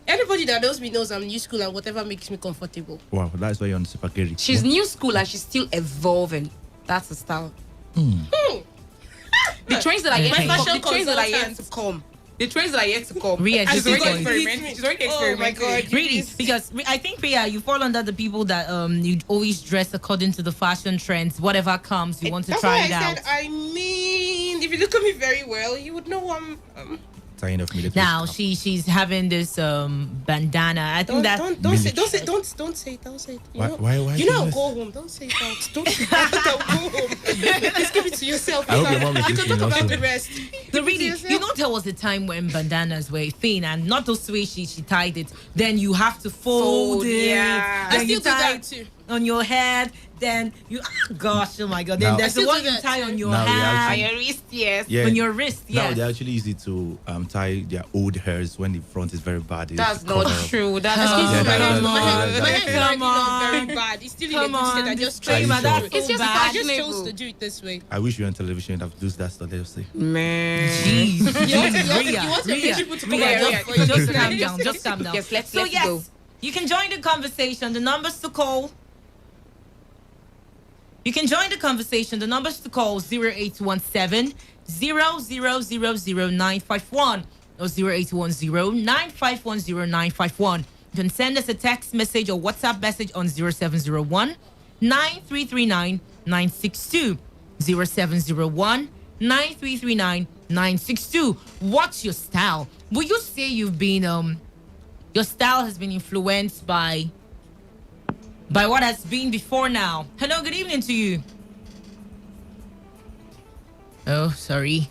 Anybody that knows me knows I'm new school and whatever makes me comfortable. Wow, that's why you're on Super Kerry. She's new school and she's still evolving. That's the style. The trends that are yet to My come. fashion The trends that are yet to consultant. come. The trends that are yet to come. Ria, She's just already because- experimenting. She's already Oh my experimenting. God. Really? Because I think, Ria, you fall under the people that you always dress according to the fashion trends. Whatever comes, you want to That's try why it I out. said I mean mean, if you look at me very well, you would know I'm. Tying of military. Now she's having this bandana. I think don't say it. Why you know, go home. Don't say it out. Don't say it out. Go home. Just give it to yourself. I hope your mom is you can talk listening about also. the rest. You know, there was a time when bandanas were thin, and not the way she tied it. Then you have to fold it. Yeah. Then I you still do tie that too. on your head. Then you, oh my God. Then Now- there's the one you tie on your Now we hand. actually- On your wrist, yes. Yeah. On your wrist, Now yes. they're actually easy to tie their old hairs when the front is very bad. They That's cover not up. true. That's Yeah, not that- true. My hair is that- already not very bad. It's still in a Come good state. I on, just Are you chose sure? It's just bad. I just chose to do it this way. I wish you were on television and do that stuff. They'll say. Man. Jeez. You want Ria, people to come Ria, here for you. just calm down. Just calm down. Yes, let's So go. yes, you can join the conversation. The numbers to call. You can join the conversation. The numbers to call 0817 0000951 or 0810 9510951. You can send us a text message or WhatsApp message on 0701 9339 962 0701 9339 962. What's your style? Will you say you've been your style has been influenced by what has been before now? Hello, good evening to you. Oh, sorry.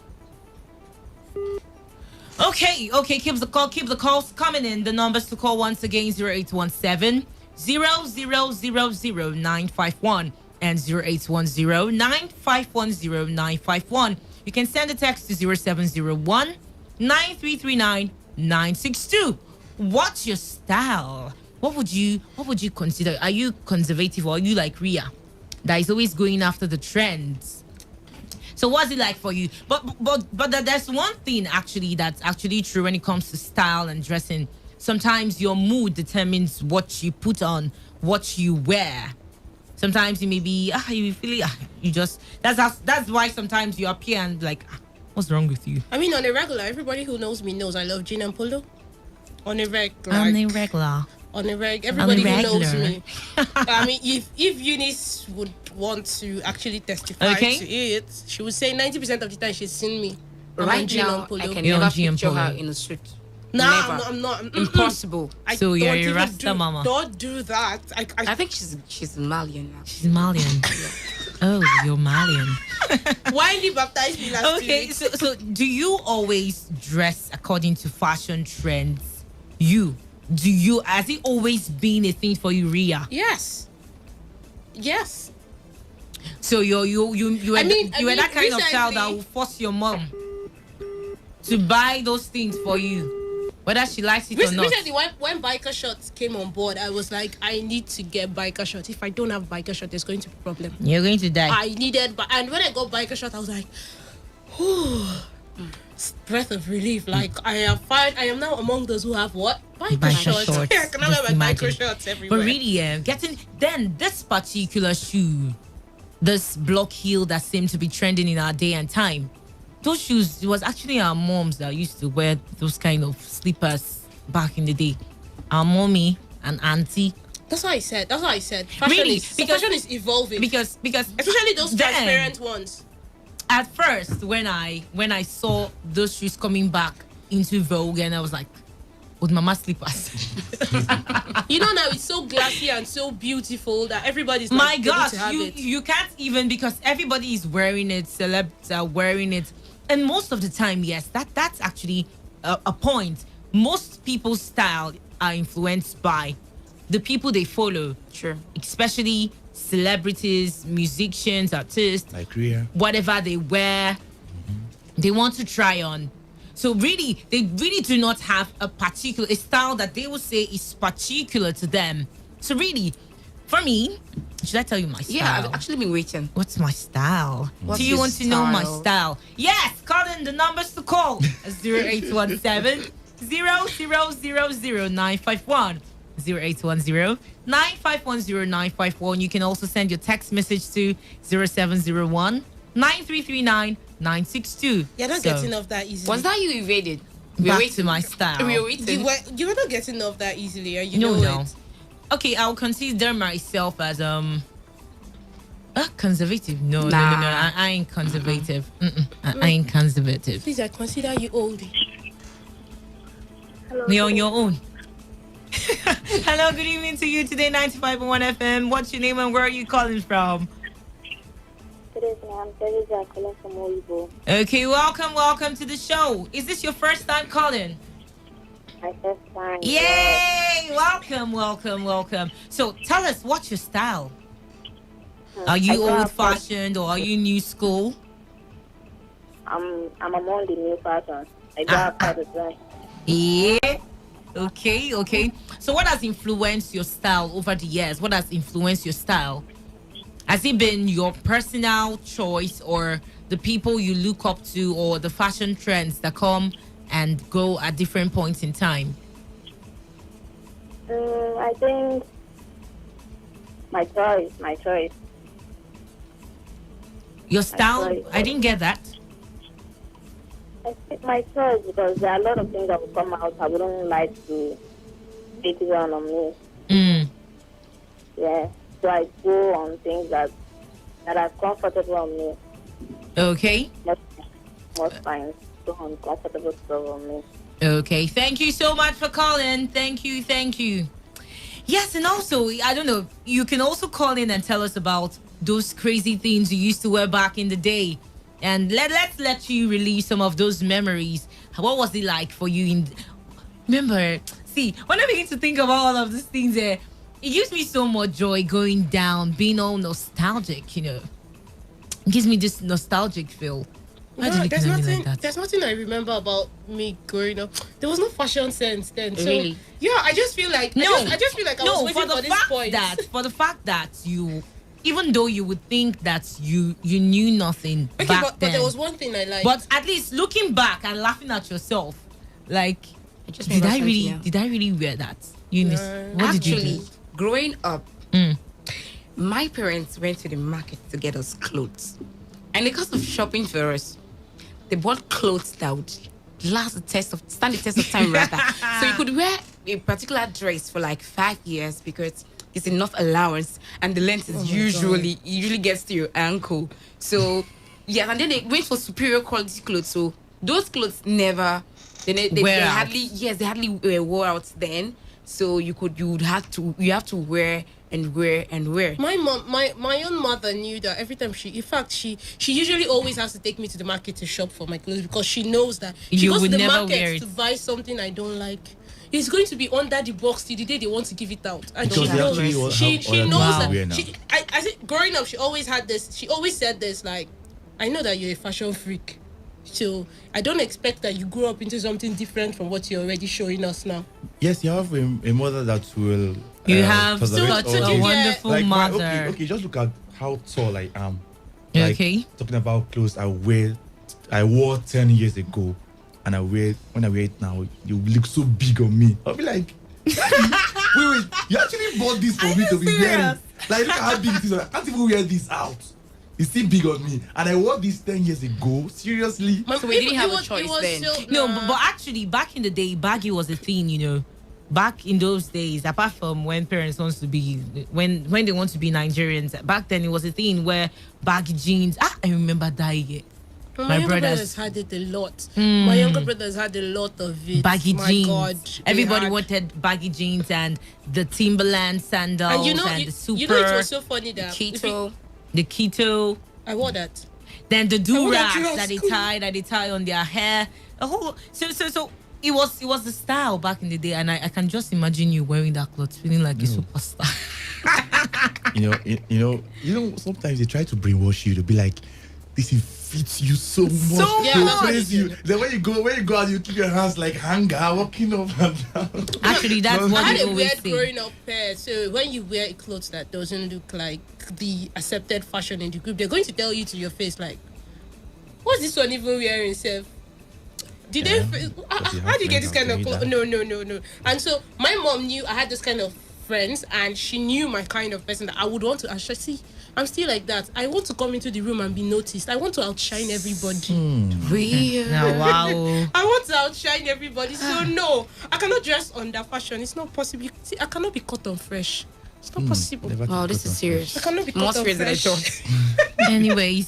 Okay, keep the calls coming in. The numbers to call once again 0817 0000951 and 0810 951 951. You can send a text to 0701 9339 962. What's your style? What would you consider? Are you conservative or are you like Ria, that is always going after the trends? So what's it like for you? But there's one thing actually that's actually true when it comes to style and dressing. Sometimes your mood determines what you put on, what you wear. Sometimes you may be you feel you just that's why sometimes you appear and like what's wrong with you? I mean, on a regular, everybody who knows me knows I love gin and polo. On a regular. Everybody who knows me. I mean, if Eunice would want to actually testify to it, she would say 90% of the time she's seen me. Right now, I can never picture her in a suit. No, Never. I'm not. Impossible. So you're a Rasta mama. Don't do that. I think she's Malian now. She's Malian. Oh, you're Malian. Why did you baptize me last Okay, so do you always dress according to fashion trends? Has it always been a thing for you, Ria? Yes. So you were that kind of child that recently- will force your mom to buy those things for you, whether she likes it or not. Recently, when biker shorts came on board, I was like, I need to get biker shorts. If I don't have biker shorts, there's going to be a problem. You're going to die. I needed, and when I got biker shorts, I was like, breath of relief. Like I am now among those who have what biker shorts. I can now wear my biker shorts everywhere. But really, this particular shoe, this block heel that seemed to be trending in our day and time. Those shoes, it was actually our moms that used to wear those kind of slippers back in the day. Our mommy and auntie. That's what I said. Fashion Really? fashion is evolving. Because especially those transparent ones. At first, when I saw those shoes coming back into vogue, and I was like, with mama slippers. You know, now it's so glassy and so beautiful that everybody's like, My able gosh, to have it. you can't even, because everybody is wearing it, celebs are wearing it. And most of the time, yes, that's actually a point. Most people's style are influenced by the people they follow. Sure. Especially celebrities, musicians, artists. Like Ria. Whatever they wear, they want to try on. So really, they really do not have a style that they will say is particular to them. So really, for me, should I tell you my style? Yeah, I've actually been waiting. What's my style? What's Do you your want to know my style? style? Yes, call in the numbers to call 0817 0000951 0810 9510951. You can also send your text message to 0701 9339 962. You're not getting off that easily. Was that you evaded? Back to my style. We were waiting. You were not getting off that easily. You No. know it. Okay, I'll consider myself as Conservative? No. I ain't conservative. I ain't conservative. Please, I consider you old. Hello. You're on your own. Hello, good evening to you today, 95.1 FM. What's your name and where are you calling from? Good evening, I'm Teresa calling from Oibo. Okay, welcome to the show. Is this your first time calling? My first time. Yay! Welcome. So tell us, what's your style? Are you old-fashioned or are you new school? I'm among the new fashion. I don't have part of that. Yeah. Okay. So what has influenced your style over the years? What has influenced your style? Has it been your personal choice or the people you look up to or the fashion trends that come and go at different points in time? I think my choice. Your style? I didn't get that. I think my choice because there are a lot of things that will come out I wouldn't like to take it on me. Yeah. So I go on things that are comfortable on me. Okay. Most times, go on comfortable stuff on me. Okay. Thank you so much for calling. Thank you. Yes, and also, I don't know, you can also call in and tell us about those crazy things you used to wear back in the day. And let's let you relive some of those memories. What was it like for you? Remember, see, when I begin to think about all of these things, it gives me so much joy going down, being all nostalgic, It gives me this nostalgic feel. There's nothing I remember about me growing up. There was no fashion sense then. So, really? Yeah, I just feel like I just feel like I was waiting for this point. For the fact that you, even though you would think that you knew nothing back then. But there was one thing I liked. But at least looking back and laughing at yourself, like, did I really wear that? Eunice, what did you do? Growing up, my parents went to the market to get us clothes. And because of shopping for us, they bought clothes that would stand the test of time rather. So you could wear a particular dress for like 5 years because it's enough allowance and the length is usually gets to your ankle. So yeah, and then they went for superior quality clothes. So those clothes they hardly wore out then. So you have to wear and wear. My mom, my own mother knew that every time she usually always has to take me to the market to shop for my clothes because she knows that she goes to the market to buy something I don't like. It's going to be under the box till the day they want to give it out. And she knows that. I think growing up, she always had this. She always said this, like, I know that you're a fashion freak, so I don't expect that you grow up into something different from what you're already showing us now. Yes, you have a mother that will. You have such a wonderful mother. Okay, just look at how tall I am. Okay. Talking about clothes I wore 10 years ago. And when I wear it now, you look so big on me. I'll be like, wait, you actually bought this for me to be wearing. Like, look at how big it is. I can't even wear this out. It's still big on me. And I wore this 10 years ago. Seriously. So we didn't have a choice then. No, but actually, back in the day, baggy was a thing, Back in those days, apart from when parents wants to be, when they want to be Nigerians, back then it was a thing where baggy jeans. I remember that year. My younger brothers had it a lot. My younger brothers had a lot of it. Baggy jeans. God, everybody wanted baggy jeans and the Timberland sandals and the super. It was so funny that the keto. I wore that. Then the do-rags that they tie on their hair. So it was the style back in the day, and I can just imagine you wearing that clothes, feeling like a superstar. Sometimes they try to brainwash you to be like, this fits you so much. You. Then when you go out, you keep your hands like hanger, walking up and down. Actually, that's what I had they a always weird say. growing up pair. So when you wear clothes that doesn't look like the accepted fashion in the group, they're going to tell you to your face, like, what's this one even wearing, Seth? How do you get this kind of clothes? No. And so my mom knew I had this kind of friends, and she knew my kind of person that I would want to actually see. I'm still like that. I want to come into the room and be noticed. I want to outshine everybody. Weird. Wow. I want to outshine everybody. So no, I cannot dress under fashion. It's not possible. See, I cannot be cut on fresh. It's not possible. Wow, this is serious. I cannot be More cut off serious than I fresh. thought.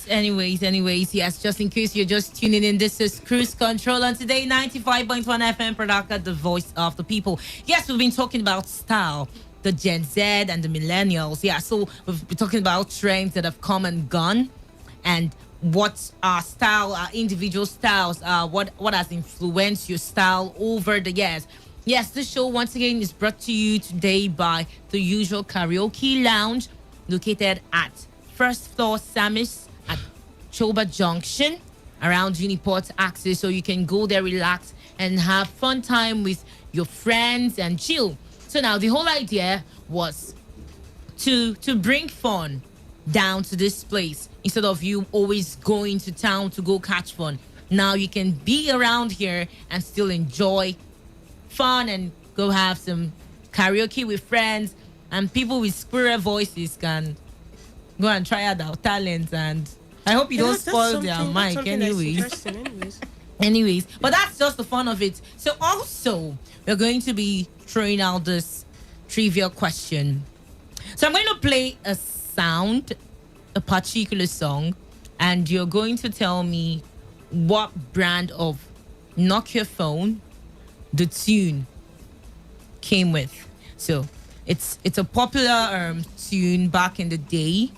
anyways, yes, just in case you're just tuning in, this is Cruise Control on Today 95.1 FM Product, the voice of the people. Yes, we've been talking about style, the Gen Z and the millennials. Yeah, so we've been talking about trends that have come and gone, and what our style, our individual styles, what has influenced your style over the years. Yes, this show once again is brought to you today by the usual karaoke lounge located at first floor Samis at Choba Junction around Uniport Axis. So you can go there, relax, and have fun time with your friends and chill. So now the whole idea was to bring fun down to this place instead of you always going to town to go catch fun. Now you can be around here and still enjoy fun and go have some karaoke with friends, and people with squirrel voices can go and try out our talents. And I hope you don't spoil their mic anyways, but that's just the fun of it. So also we're going to be throwing out this trivia question. So I'm going to play a sound, a particular song, and you're going to tell me what brand of Nokia phone the tune came with. So it's a popular tune back in the day.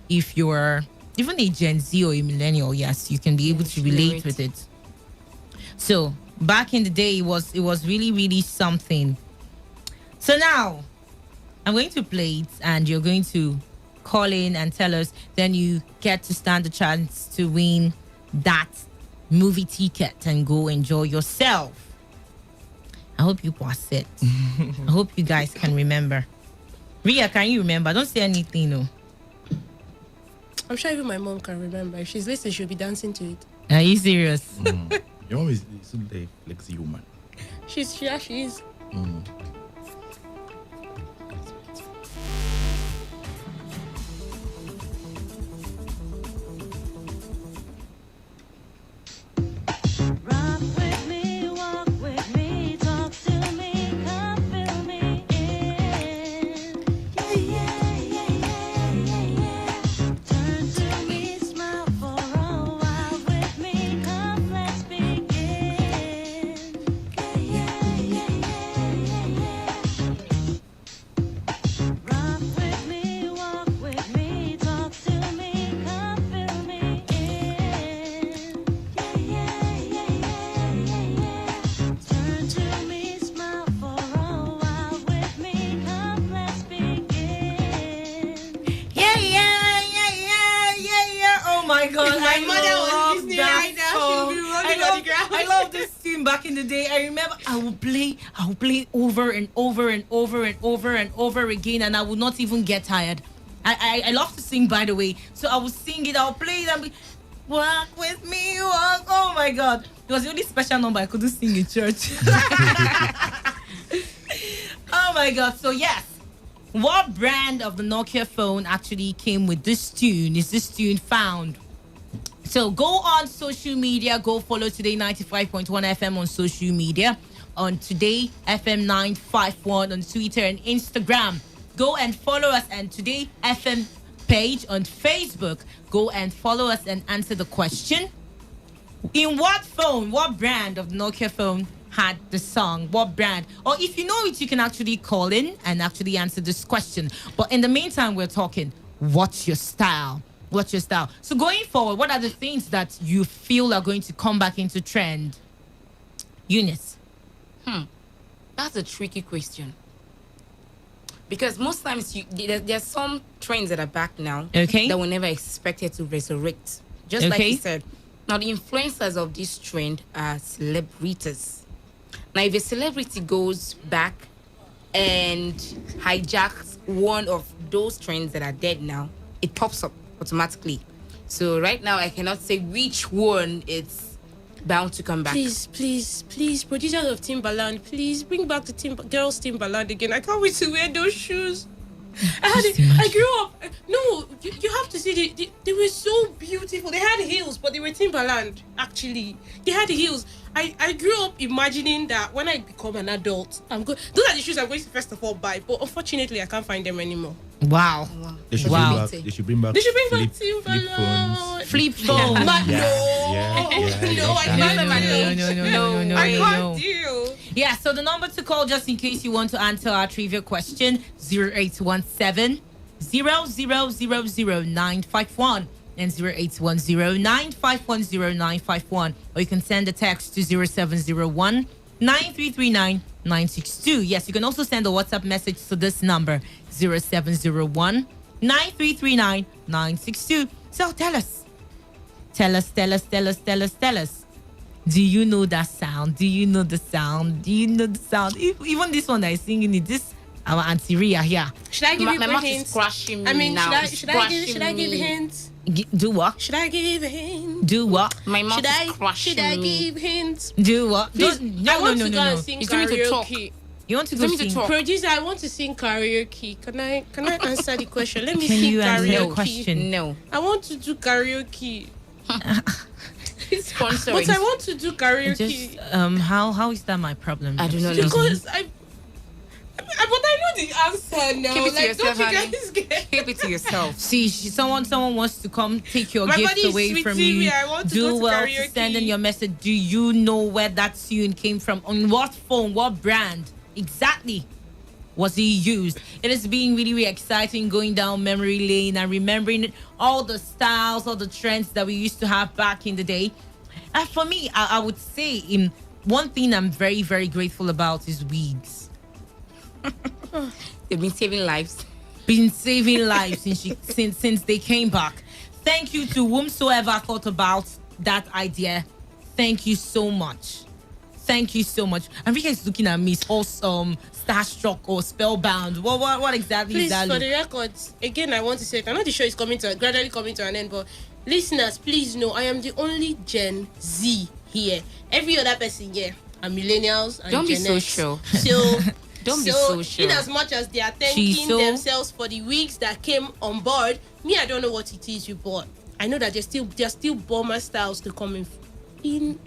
If you're even a Gen Z or a millennial, yes, you can be able to relate with it. So back in the day, it was really, really something. So now I'm going to play it, and you're going to call in and tell us. Then you get to stand a chance to win that movie ticket and go enjoy yourself. I hope you pass it. I hope you guys can remember. Ria, can you remember? Don't say anything, no. I'm sure even my mom can remember. If she's listening, she'll be dancing to it. Are you serious? Your mom is a flexi woman. She is. I love this tune back in the day. I remember I would play over and over and over and over and over again, and I would not even get tired. I love to sing, by the way. So I would sing it, I'll play it and be, walk with me, walk. Oh my God. It was the only special number I couldn't sing in church. Oh my God. So yes, what brand of the Nokia phone actually came with this tune? Is this tune found? So go on social media, go follow Today 95.1 FM on social media, on Today FM 951 on Twitter and Instagram. Go and follow us, and Today FM page on Facebook. Go and follow us and answer the question. In what phone, what brand of Nokia phone had the song? What brand? Or if you know it, you can actually call in and actually answer this question. But in the meantime, we're talking, what's your style? What's your style? So going forward, what are the things that you feel are going to come back into trend? Eunice. That's a tricky question. Because most times there's some trends that are back now that we never expected to resurrect. Just like you said. Now, the influencers of this trend are celebrities. Now, if a celebrity goes back and hijacks one of those trends that are dead now, it pops up automatically. So right now, I cannot say which one it's bound to come back. Please, producers of Timberland, please bring back the girls Timberland again. I can't wait to wear those shoes. I grew up. No, you have to see they were so beautiful. They had heels, but they were Timberland. Actually, they had heels. I grew up imagining that when I become an adult, I'm good. Those are the shoes I'm going to first of all buy. But unfortunately, I can't find them anymore. Wow. They should bring back. They should bring back. Timberland. Flip phones. No, I can't deal. Yeah, so the number to call just in case you want to answer our trivia question 0817 0000951 and 0810-9510951, or you can send a text to 0701 9339 962. Yes, you can also send a WhatsApp message to this number 0701 9339 962. So tell us. Do you know that sound? Do you know the sound? Even this one that is singing it, this our Auntie Ria here. Should I give you my hints? Crushing me I mean, now. should I give hints? Do what? Should I give a hint? Do what? My mouth is crushing me. Should I give hints? Do what? Please, No. I want to go and sing karaoke. You want to go sing? Producer, I want to sing karaoke. Can I answer the question? Let me Can sing you karaoke. answer the question? No. I want to do karaoke. Sponsoring. But I want to do karaoke. How is that my problem? I don't know. Because but I know the answer now. Keep it to yourself, don't you honey. guys get Keep it to yourself. See, someone wants to come take your My gift body is away sweet from TV. you. I want to Do go to well karaoke. to send in your message. Do you know where that tune came from? On what phone? What brand? Exactly. Was he used? It is being really, really exciting going down memory lane and remembering all the styles, all the trends that we used to have back in the day. And for me, I would say one thing I'm very, very grateful about is wigs. They've been saving lives. Since they came back. Thank you to whomsoever thought about that idea. Thank you so much. Enrique is looking at me, all starstruck or spellbound. What exactly Please, is that? for the records, again, I want to say it. I know the show is gradually coming to an end, but listeners, please know I am the only Gen Z here. Every other person here are millennials and Don't Gen be X. so sure. So Don't be so sure. In as much as they are thanking themselves for the wigs that came on board, me, I don't know what it is you bought. I know that there are still bomber styles to come in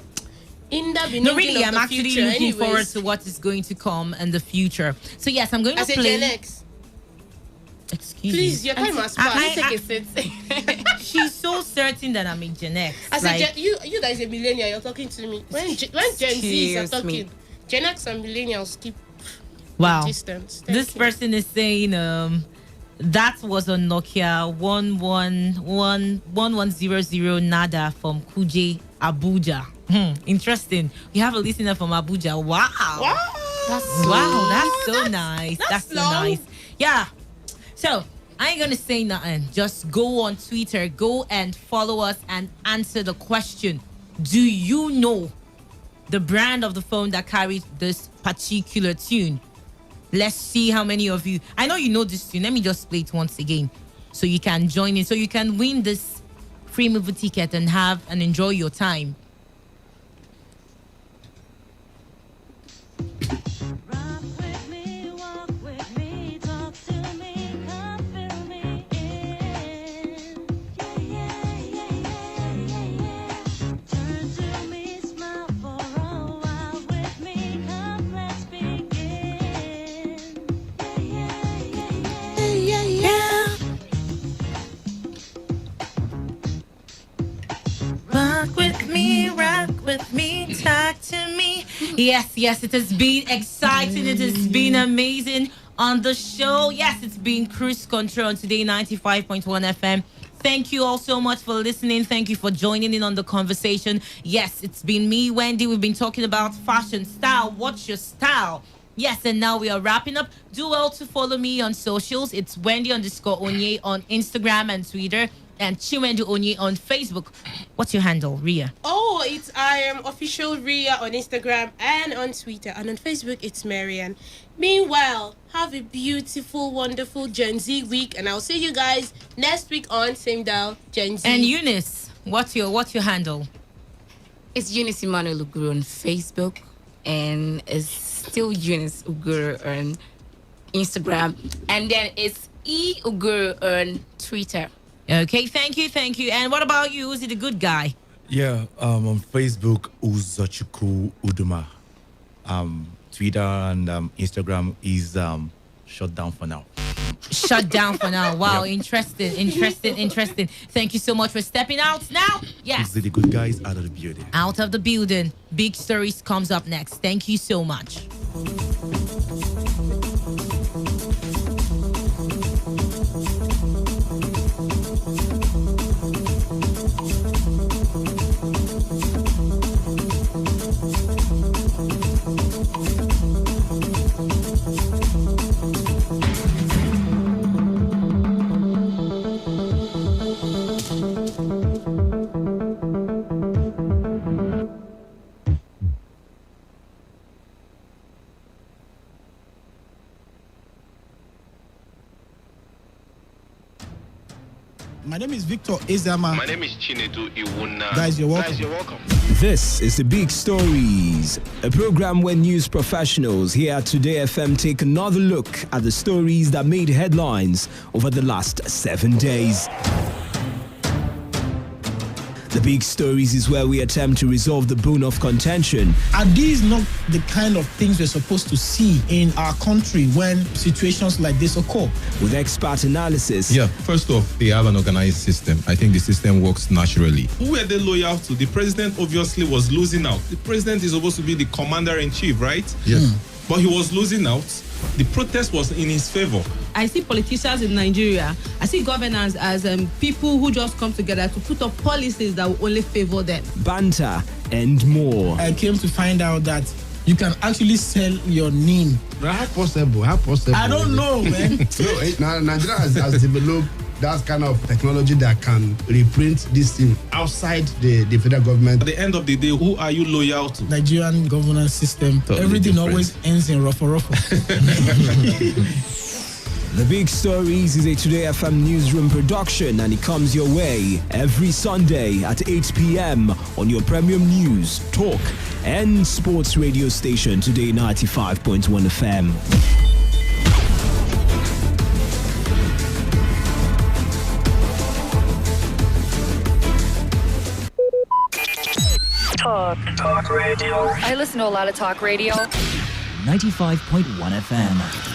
that No, really, I'm the actually future. looking Anyways, forward to what is going to come in the future. So yes, I'm going to as a play. Gen X. Excuse Please, me. your time has passed. Take a seat. She's so certain that I'm a Gen X. As you that is a millennial, you're talking to me. When Gen Zs are talking, Gen X and millennials keep distance. This person is saying that was a Nokia 1100 Nada from Kuje, Abuja. Interesting. We have a listener from Abuja. Wow. That's so nice. That's so nice. Yeah. So I ain't gonna say nothing. Just go on Twitter, go and follow us and answer the question. Do you know the brand of the phone that carries this particular tune? Let's see how many of you. I know you know this tune. Let me just play it once again so you can join in, so you can win this free movie ticket and have and enjoy your time. Rock with me, talk to me. Yes, it has been exciting. It has been amazing on the show. Yes, it's been Cruise Control on Today 95.1 FM. Thank you all so much for listening. Thank you for joining in on the conversation. Yes, it's been me, Wendy. We've been talking about fashion, style. What's your style? Yes, and now we are wrapping up. Do well to follow me on socials. It's Wendy_Onye on Instagram and Twitter, and Chiwendu Onye on Facebook. What's your handle, Ria? Oh, I am official Ria on Instagram and on Twitter, and on Facebook it's Marian. Meanwhile, have a beautiful, wonderful Gen Z week, and I'll see you guys next week on same dial Gen Z. And Eunice, what's your handle? It's Eunice Emmanuel Uguru on Facebook, and it's still Eunice Uguru on Instagram, and then it's E Uguru on Twitter. Okay, thank you. And what about you? Is it a good guy? Yeah, on Facebook, Uzochukwu Uduma. Twitter and Instagram is shut down for now. Shut down for now. Wow, Yep. interesting. Thank you so much for stepping out now. Yes. The good guys out of the building. Out of the building. Big Stories comes up next. Thank you so much. My name is Victor Ezama. My name is Chinedu Iwuna. Guys, you're welcome. This is the Big Stories, a program where news professionals here at Today FM take another look at the stories that made headlines over the last 7 days. The Big Stories is where we attempt to resolve the bone of contention. Are these not the kind of things we're supposed to see in our country when situations like this occur? With expert analysis. Yeah, first off, they have an organized system. I think the system works naturally. Who were they loyal to? The president obviously was losing out. The president is supposed to be the commander-in-chief, right? Yes. But he was losing out. The protest was in his favor. I see politicians in Nigeria, I see governance as people who just come together to put up policies that will only favor them. Banter and more. I came to find out that you can actually sell your name. How possible? I don't know, man. No, Nigeria has developed that kind of technology that can reprint this thing outside the federal government. At the end of the day, who are you loyal to? Nigerian governance system. Totally Everything different. always ends in ruffle. The Big Stories is a Today FM newsroom production, and it comes your way every Sunday at 8 p.m. on your premium news, talk, and sports radio station, Today 95.1 FM. Talk radio. I listen to a lot of talk radio. 95.1 FM.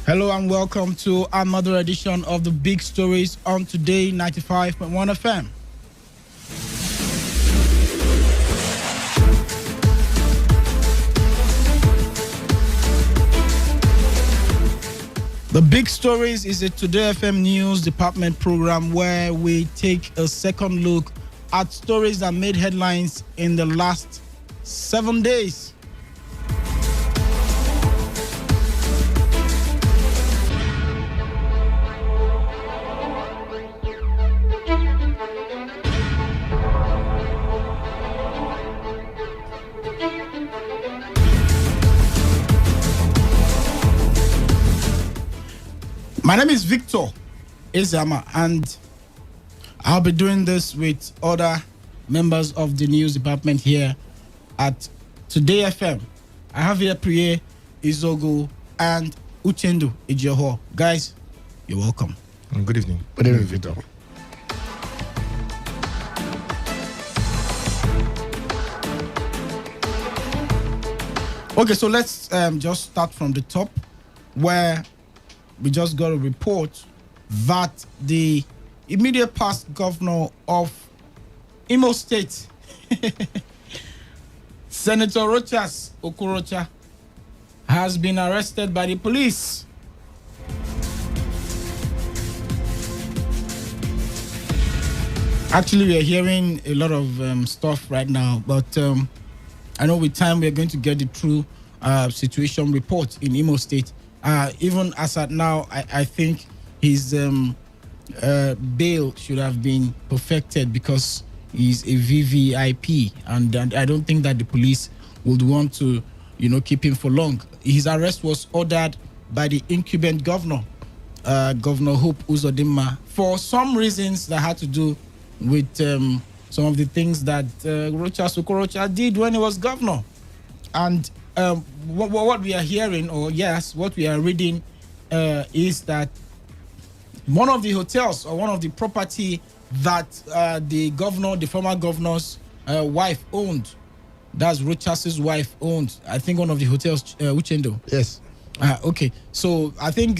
Hello and welcome to another edition of the Big Stories on Today 95.1 FM. The Big Stories is a Today FM News Department program where we take a second look at stories that made headlines in the last 7 days. My name is Victor Ezama, and I'll be doing this with other members of the news department here at Today FM. I have here Priye, Izogo, and Uchendu Ijeho. Guys, you're welcome. Good evening. Good evening, Victor. Okay, so let's just start from the top, where we just got a report that the immediate past governor of Imo State, Senator Rochas Okorocha, has been arrested by the police. Actually, we are hearing a lot of stuff right now, but I know with time we are going to get the true situation report in Imo State. Even as at now, I think his bail should have been perfected because he's a VVIP, and I don't think that the police would want to, keep him for long. His arrest was ordered by the incumbent governor, Governor Hope Uzodinma, for some reasons that had to do with some of the things that Rochas Okorocha did when he was governor. And what we are hearing, what we are reading is that one of the hotels or one of the property that the former governor's wife owned, that's Rochas's wife owned, I think one of the hotels, Uchendo. Yes. Okay, so I think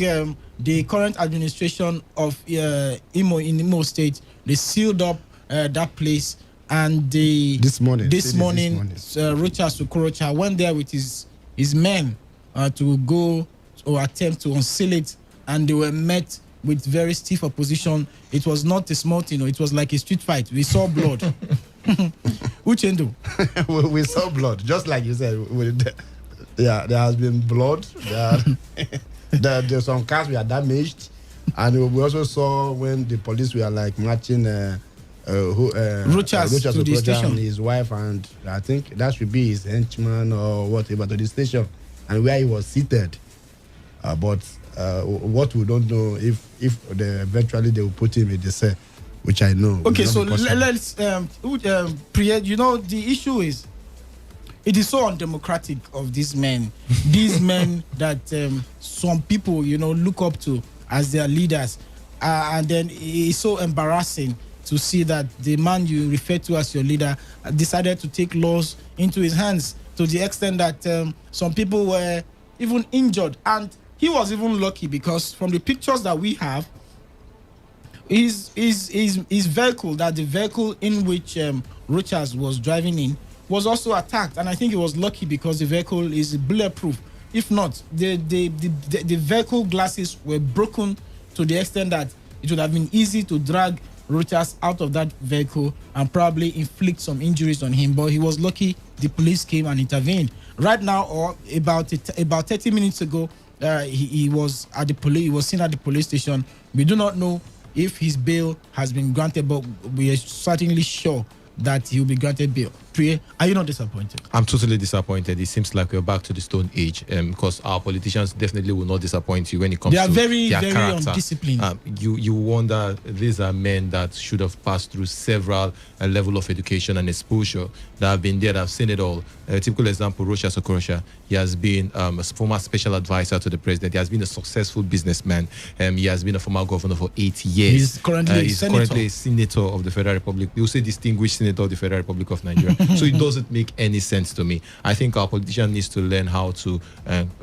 the current administration of Imo State, they sealed up that place, and this morning, Rochas Okorocha went there with his men to go or attempt to unseal it, and they were met with very stiff opposition. It was not a small thing, it was like a street fight. We saw blood. Uchendo. We saw blood, just like you said. There has been blood. There's some cars were damaged, and we also saw when the police were like marching Rochas to the station, and his wife, and I think that should be his henchman or whatever, to the station, and where he was seated. But what we don't know if eventually they will put him in the cell, which I know. Okay, so let's Priya, the issue is, it is so undemocratic of these men. These men that some people, look up to as their leaders. And then it's so embarrassing to see that the man you refer to as your leader decided to take laws into his hands, to the extent that some people were even injured. And he was even lucky because from the pictures that we have, his vehicle, the vehicle in which Rochas was driving in, was also attacked, and I think he was lucky because the vehicle is bulletproof. If not, the vehicle glasses were broken to the extent that it would have been easy to drag Rochas out of that vehicle and probably inflict some injuries on him. But he was lucky the police came and intervened. Right now, or about 30 minutes ago, he was at the police. He was seen at the police station. We do not know if his bail has been granted, but we are certainly sure that he will be granted bail. Priya, are you not disappointed? I'm totally disappointed. It seems like we're back to the Stone Age, because our politicians definitely will not disappoint you when it comes to their very character. Undisciplined. You wonder, these are men that should have passed through several level of education and exposure, that have been there, that have seen it all. A typical example, Rochas Okorocha. He has been a former special advisor to the president. He has been a successful businessman. He has been a former governor for 8 years. He's currently a senator of the Federal Republic. We will say distinguished senator of the Federal Republic of Nigeria. So it doesn't make any sense to me. I think our politicians need to learn how to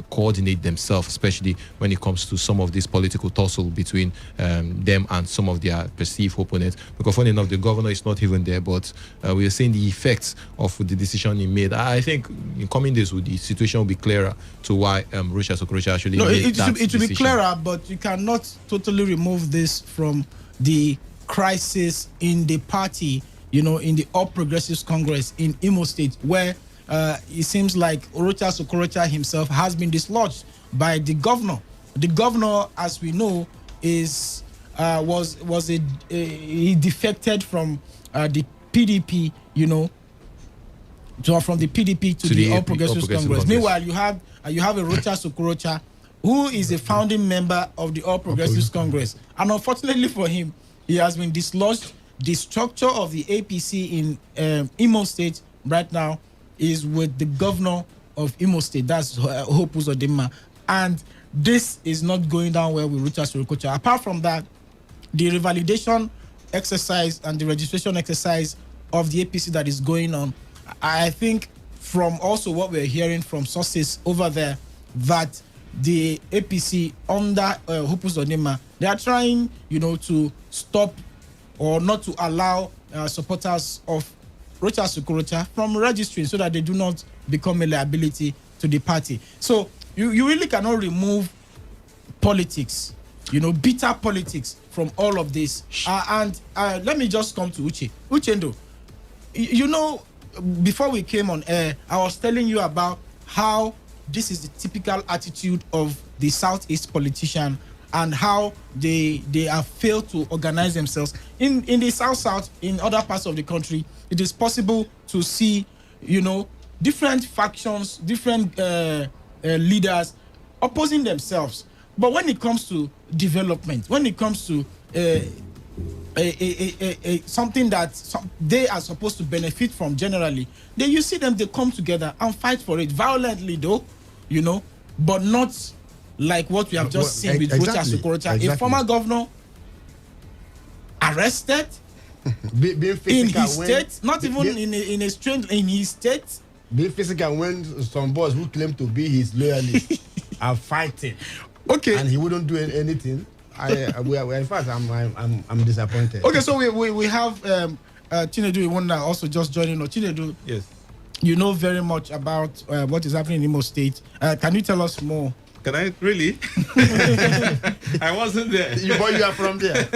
coordinate themselves, especially when it comes to some of this political tussle between them and some of their perceived opponents. Because funny enough, the governor is not even there, but we are seeing the effects of the decision he made. I think in coming days, the situation will be clearer to why Rochas Okorocha actually made that decision. It will be clearer, but you cannot totally remove this from the crisis in the party, in the All Progressives Congress in Imo State, where it seems like Rochas Okorocha himself has been dislodged by the governor. The governor, as we know, he defected from the PDP, from the PDP to the All Progressives Congress. Meanwhile, you have a Rochas Okorocha, who is a founding member of the All Progressives Congress, and unfortunately for him, he has been dislodged. The structure of the APC in Imo State right now is with the governor of Imo State, that's Hope Uzodinma, and this is not going down well with Rochas Okorocha. Apart from that, the revalidation exercise and the registration exercise of the APC that is going on, I think from also what we're hearing from sources over there, that the APC under Hope Uzodinma, they are trying, to stop or not to allow supporters of Rochas Okorocha from registering so that they do not become a liability to the party. So you really cannot remove politics, bitter politics from all of this. And let me just come to Uche. Uchendo, before we came on air, I was telling you about how this is the typical attitude of the Southeast politician and how they have failed to organize themselves. In the South, in other parts of the country, it is possible to see, different factions, different leaders opposing themselves. But when it comes to development, when it comes to something that they are supposed to benefit from generally, then you see them, they come together and fight for it violently, though, but not like what we have just seen with Rochas Okorocha, a former governor arrested being in his state, not even in his state. Being physical when some boys who claim to be his loyalists are fighting. Okay. And he wouldn't do anything. In fact, I'm disappointed. Okay, so we have Chinedu Iwanda also just joining us. Chinedu, yes, you know very much about what is happening in Imo State. Can you tell us more? Can I really? I wasn't there. But you are from there.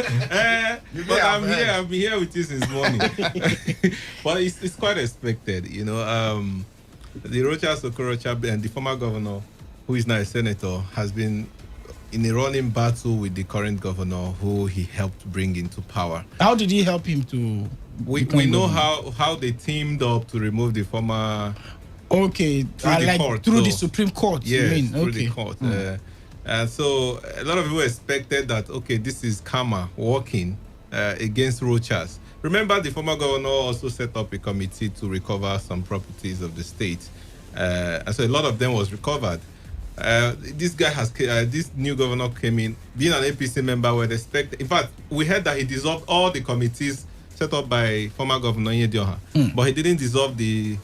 But I'm here. I've been here with you since morning. But it's quite expected, The Rochas Okorocha and the former governor, who is now a senator, has been in a running battle with the current governor, who he helped bring into power. How did he help him to? We know how they teamed up to remove the former. Okay, through the Supreme Court. Yes, you mean? through the court. So a lot of people expected that, this is karma working against Rochas. Remember, the former governor also set up a committee to recover some properties of the state, and so a lot of them was recovered. This guy this new governor came in, being an APC member. We're expected. In fact, we heard that he dissolved all the committees set up by former governor Nyedioha, but he didn't dissolve the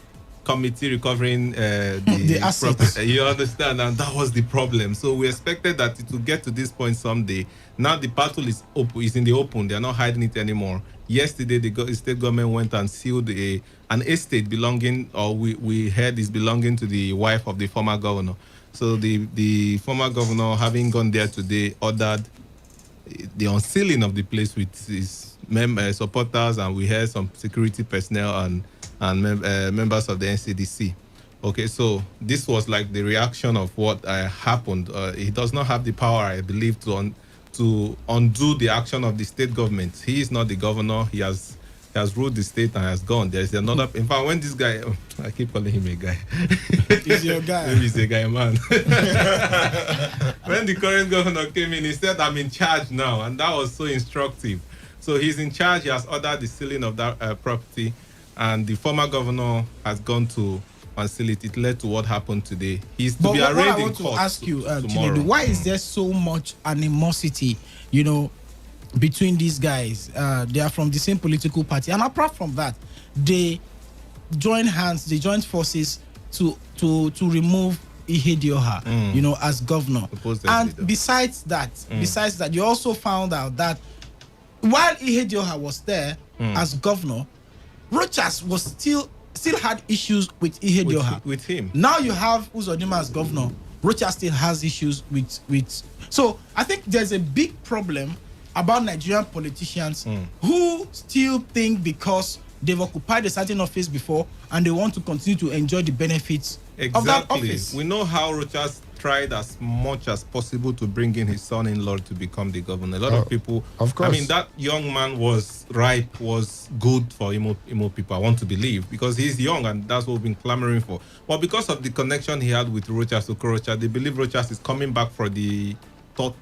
committee recovering the assets. You understand, and that was the problem. So we expected that it would get to this point someday. Now the battle is in the open. They are not hiding it anymore. Yesterday, the state government went and sealed an estate belonging, or we heard is belonging to the wife of the former governor. So the former governor, having gone there today, ordered the unsealing of the place with his supporters, and we heard some security personnel and members of the NCDC. Okay, so this was like the reaction of what happened. He does not have the power, I believe, to undo the action of the state government. He is not the governor. He has ruled the state and has gone. There's another. In fact, when this guy, I keep calling him a guy. He's your guy. Maybe he's a guy, man. When the current governor came in, he said, "I'm in charge now," and that was so instructive. So he's in charge. He has ordered the sealing of that property, and the former governor has gone to unseal it. It led to what happened today. He's to be arraigned in court. I want to ask you, tomorrow. Chinedu, why is there so much animosity, between these guys? They are from the same political party, and apart from that, they join hands, they join forces to remove Ihedioha, as governor. And besides that, you also found out that while Ihedioha was there as governor, Rochas was still had issues with Ihedioha. With him. Now you have Uzodinma as governor. Rochas still has issues with. So I think there's a big problem about Nigerian politicians who still think because they've occupied a certain office before and they want to continue to enjoy the benefits of that office. We know how Rochas tried as much as possible to bring in his son-in-law to become the governor. A lot of people, of course. I mean, that young man was ripe, was good for Imo people, I want to believe, because he's young and that's what we've been clamoring for. But because of the connection he had with Rochas Okorocha, they believe Rochas is coming back for the third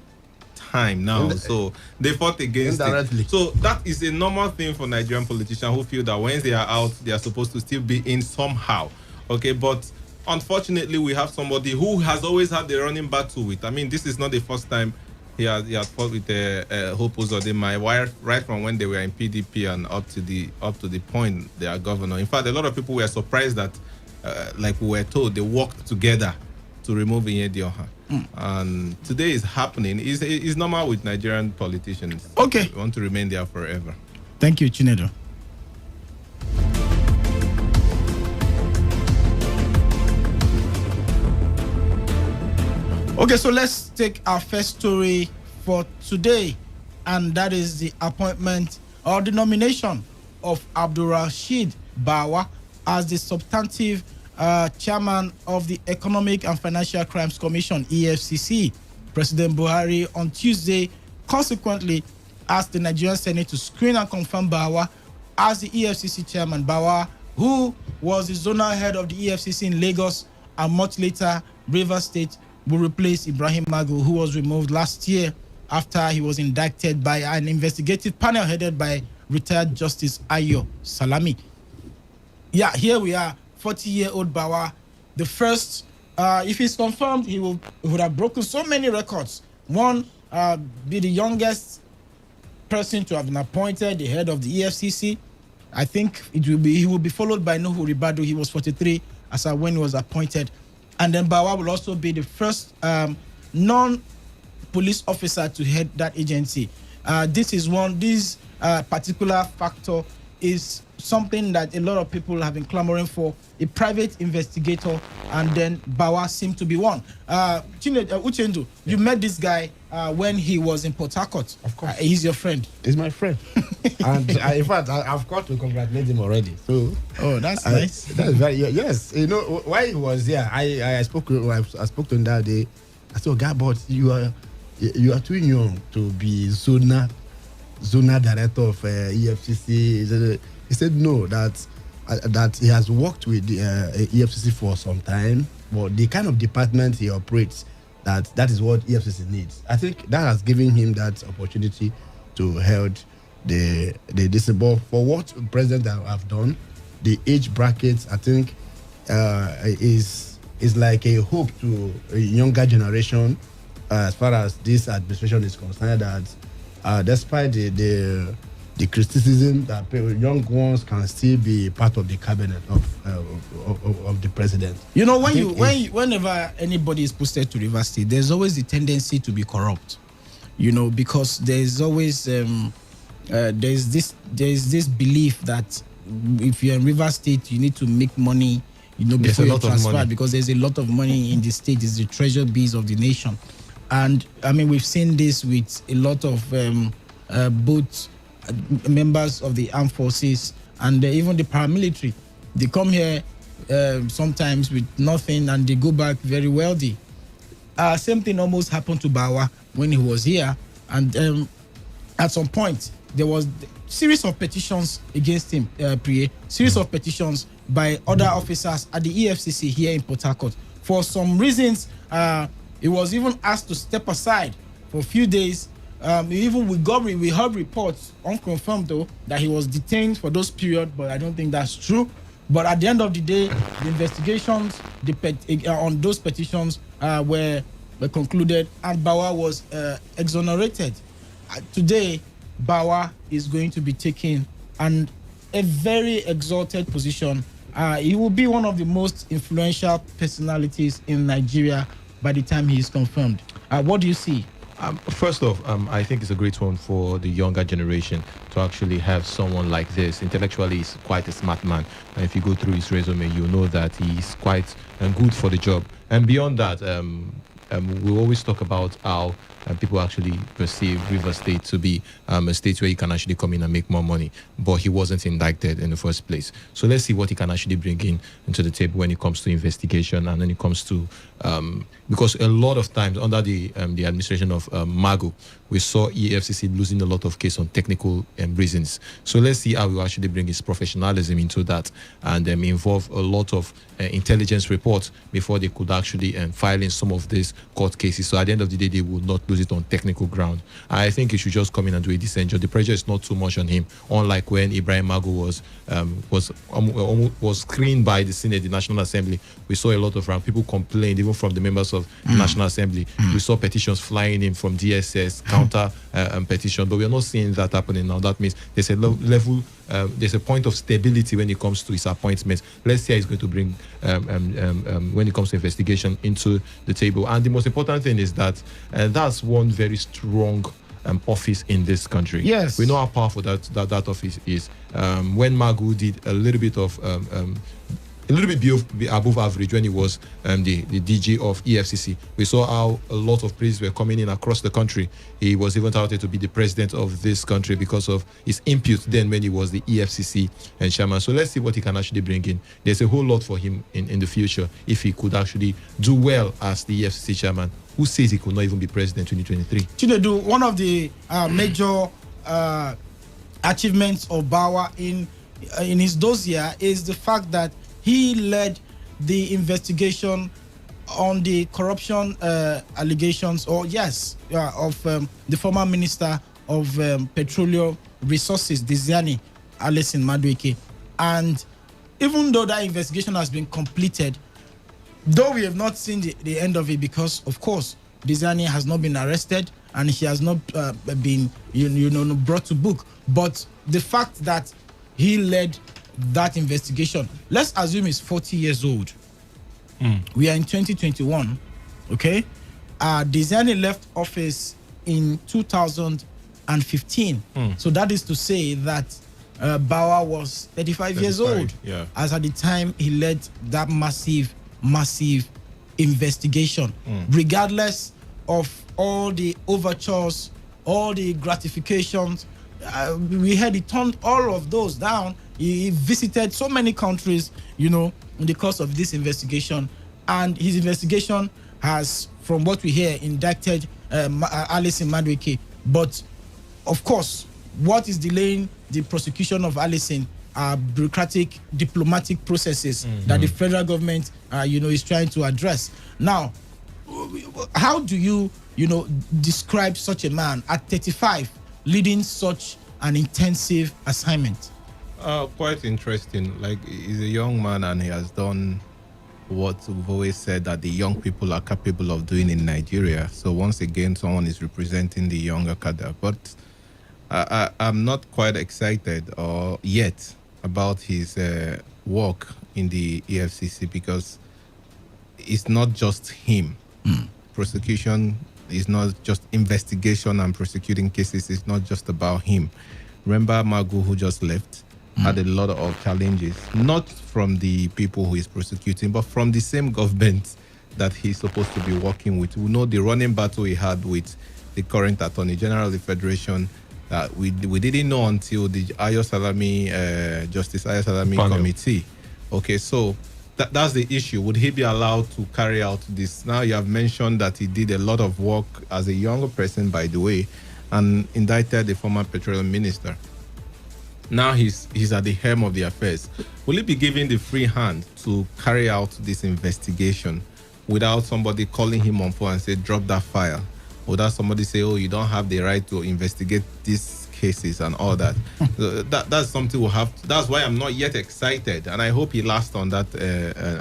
time now. So they fought against it. So that is a normal thing for Nigerian politicians who feel that when they are out, they are supposed to still be in somehow. Okay, but unfortunately, we have somebody who has always had the running battle with. I mean, this is not the first time he has fought with Hope Uzodinma, right from when they were in PDP and up to the point they are governor. In fact, a lot of people were surprised that, like we were told, they worked together to remove Inyedioha. And today is happening. It's normal with Nigerian politicians. Okay. They want to remain there forever. Thank you, Chinedu. Okay, so let's take our first story for today, and that is the appointment or the nomination of Abdulrasheed Bawa as the substantive chairman of the Economic and Financial Crimes Commission, EFCC. President Buhari on Tuesday consequently asked the Nigerian Senate to screen and confirm Bawa as the EFCC chairman. Bawa, who was the zonal head of the EFCC in Lagos and much later Rivers State, will replace Ibrahim Magu, who was removed last year after he was indicted by an investigative panel headed by retired Justice Ayo Salami. Yeah, here we are, 40-year-old Bawa, the first, if he's confirmed, he would have broken so many records. One, be the youngest person to have been appointed the head of the EFCC. I think he will be followed by Nuhu Ribadu. He was 43 as when he was appointed. And then Bawa will also be the first non-police officer to head that agency. This particular factor is something that a lot of people have been clamoring for, a private investigator, and then Bawa seemed to be one. Uchendu, you met this guy when he was in Port Harcourt. Of course. He's your friend. He's my friend. And in fact, I've got to congratulate him already. So, that's nice. That's very, yes. You know, while he was there, I spoke to him that day. I said, God, but you are too young to be zona director of EFCC. He said no, that he has worked with the EFCC for some time, but the kind of department he operates, that is what EFCC needs. I think that has given him that opportunity to hold the disable. For what president have done, the age brackets, I think, is like a hope to a younger generation as far as this administration is concerned, that despite the criticism that young ones can still be part of the cabinet of the president. You know, whenever anybody is posted to Rivers State, there's always the tendency to be corrupt. You know, because there's always there's this belief that if you're in Rivers State, you need to make money, you know, before you're transferred, because there's a lot of money in the state. It's the treasure bees of the nation. And I mean, we've seen this with a lot of both members of the armed forces and even the paramilitary. They come here sometimes with nothing and they go back very wealthy. Same thing almost happened to Bawa when he was here, and at some point there was series of petitions against him, series of petitions by other officers at the EFCC here in Port Harcourt. For some reasons, he was even asked to step aside for a few days. We heard reports, unconfirmed though, that he was detained for those periods, but I don't think that's true. But at the end of the day, the investigations on those petitions were concluded, and Bawa was exonerated. Today, Bawa is going to be taking a very exalted position. He will be one of the most influential personalities in Nigeria by the time he is confirmed. What do you see? First off, I think it's a great one for the younger generation to actually have someone like this. Intellectually, he's quite a smart man. And if you go through his resume, you know that he's quite good for the job. And beyond that, we always talk about how people actually perceive Rivers State to be a state where you can actually come in and make more money. But he wasn't indicted in the first place. So let's see what he can actually bring into the table when it comes to investigation and when it comes to... because a lot of times under the administration of Magu, we saw EFCC losing a lot of cases on technical reasons. So let's see how he will actually bring his professionalism into that and involve a lot of intelligence reports before they could actually file in some of these court cases. So at the end of the day, they will not lose it on technical ground. I think he should just come in and do a decent job. The pressure is not too much on him, unlike when Ibrahim Magu was screened by the Senate, the National Assembly. We saw a lot of people complained, even from the members of the National Assembly. We saw petitions flying in from DSS, counter petition, but we are not seeing that happening now. That means there's a level, there's a point of stability when it comes to his appointments. Let's see how he's going to bring, when it comes to investigation, into the table. And the most important thing is that that's one very strong office in this country. Yes, we know how powerful that office is. When Magu did a little bit above average when he was the DG of EFCC. We saw how a lot of priests were coming in across the country. He was even touted to be the president of this country because of his input then when he was the EFCC and chairman. So let's see what he can actually bring in. There's a whole lot for him in the future if he could actually do well as the EFCC chairman. Who says he could not even be president in 2023? Chinedu, one of the major achievements of Bawa in his dossier is the fact that he led the investigation on the corruption allegations, of the former Minister of Petroleum Resources, Diziani Alison Madueke. And even though that investigation has been completed, though we have not seen the end of it, because, of course, Diziani has not been arrested and he has not been brought to book. But the fact that he led that investigation, let's assume he's 40 years old. We are in 2021, okay? Diziani left office in 2015. So that is to say that Bawa was 35 years old, as at the time he led that massive investigation. Regardless of all the overtures, all the gratifications, we heard he turned all of those down. He visited so many countries, in the course of this investigation. And his investigation has, from what we hear, indicted Alison Madueke. But, of course, what is delaying the prosecution of Alison are bureaucratic, diplomatic processes that the federal government, is trying to address. Now, how do you, describe such a man at 35 leading such an intensive assignment? Quite interesting. Like, he's a young man and he has done what we've always said that the young people are capable of doing in Nigeria. So once again, someone is representing the younger cadre. But I'm not quite excited yet about his work in the EFCC, because it's not just him. Prosecution is not just investigation and prosecuting cases. It's not just about him. Remember Magu, who just left, had a lot of challenges, not from the people who is prosecuting, but from the same government that he's supposed to be working with. We know the running battle he had with the current Attorney General of the Federation, that we didn't know until the Justice Ayo Salami committee. Okay, so that's the issue. Would he be allowed to carry out this? Now you have mentioned that he did a lot of work as a younger person, by the way, and indicted the former petroleum minister. Now he's at the helm of the affairs. Will he be given the free hand to carry out this investigation without somebody calling him on phone and say, drop that file? Without somebody say, oh, you don't have the right to investigate these cases and all that? That's something we'll have to, that's why I'm not yet excited, and I hope he lasts on that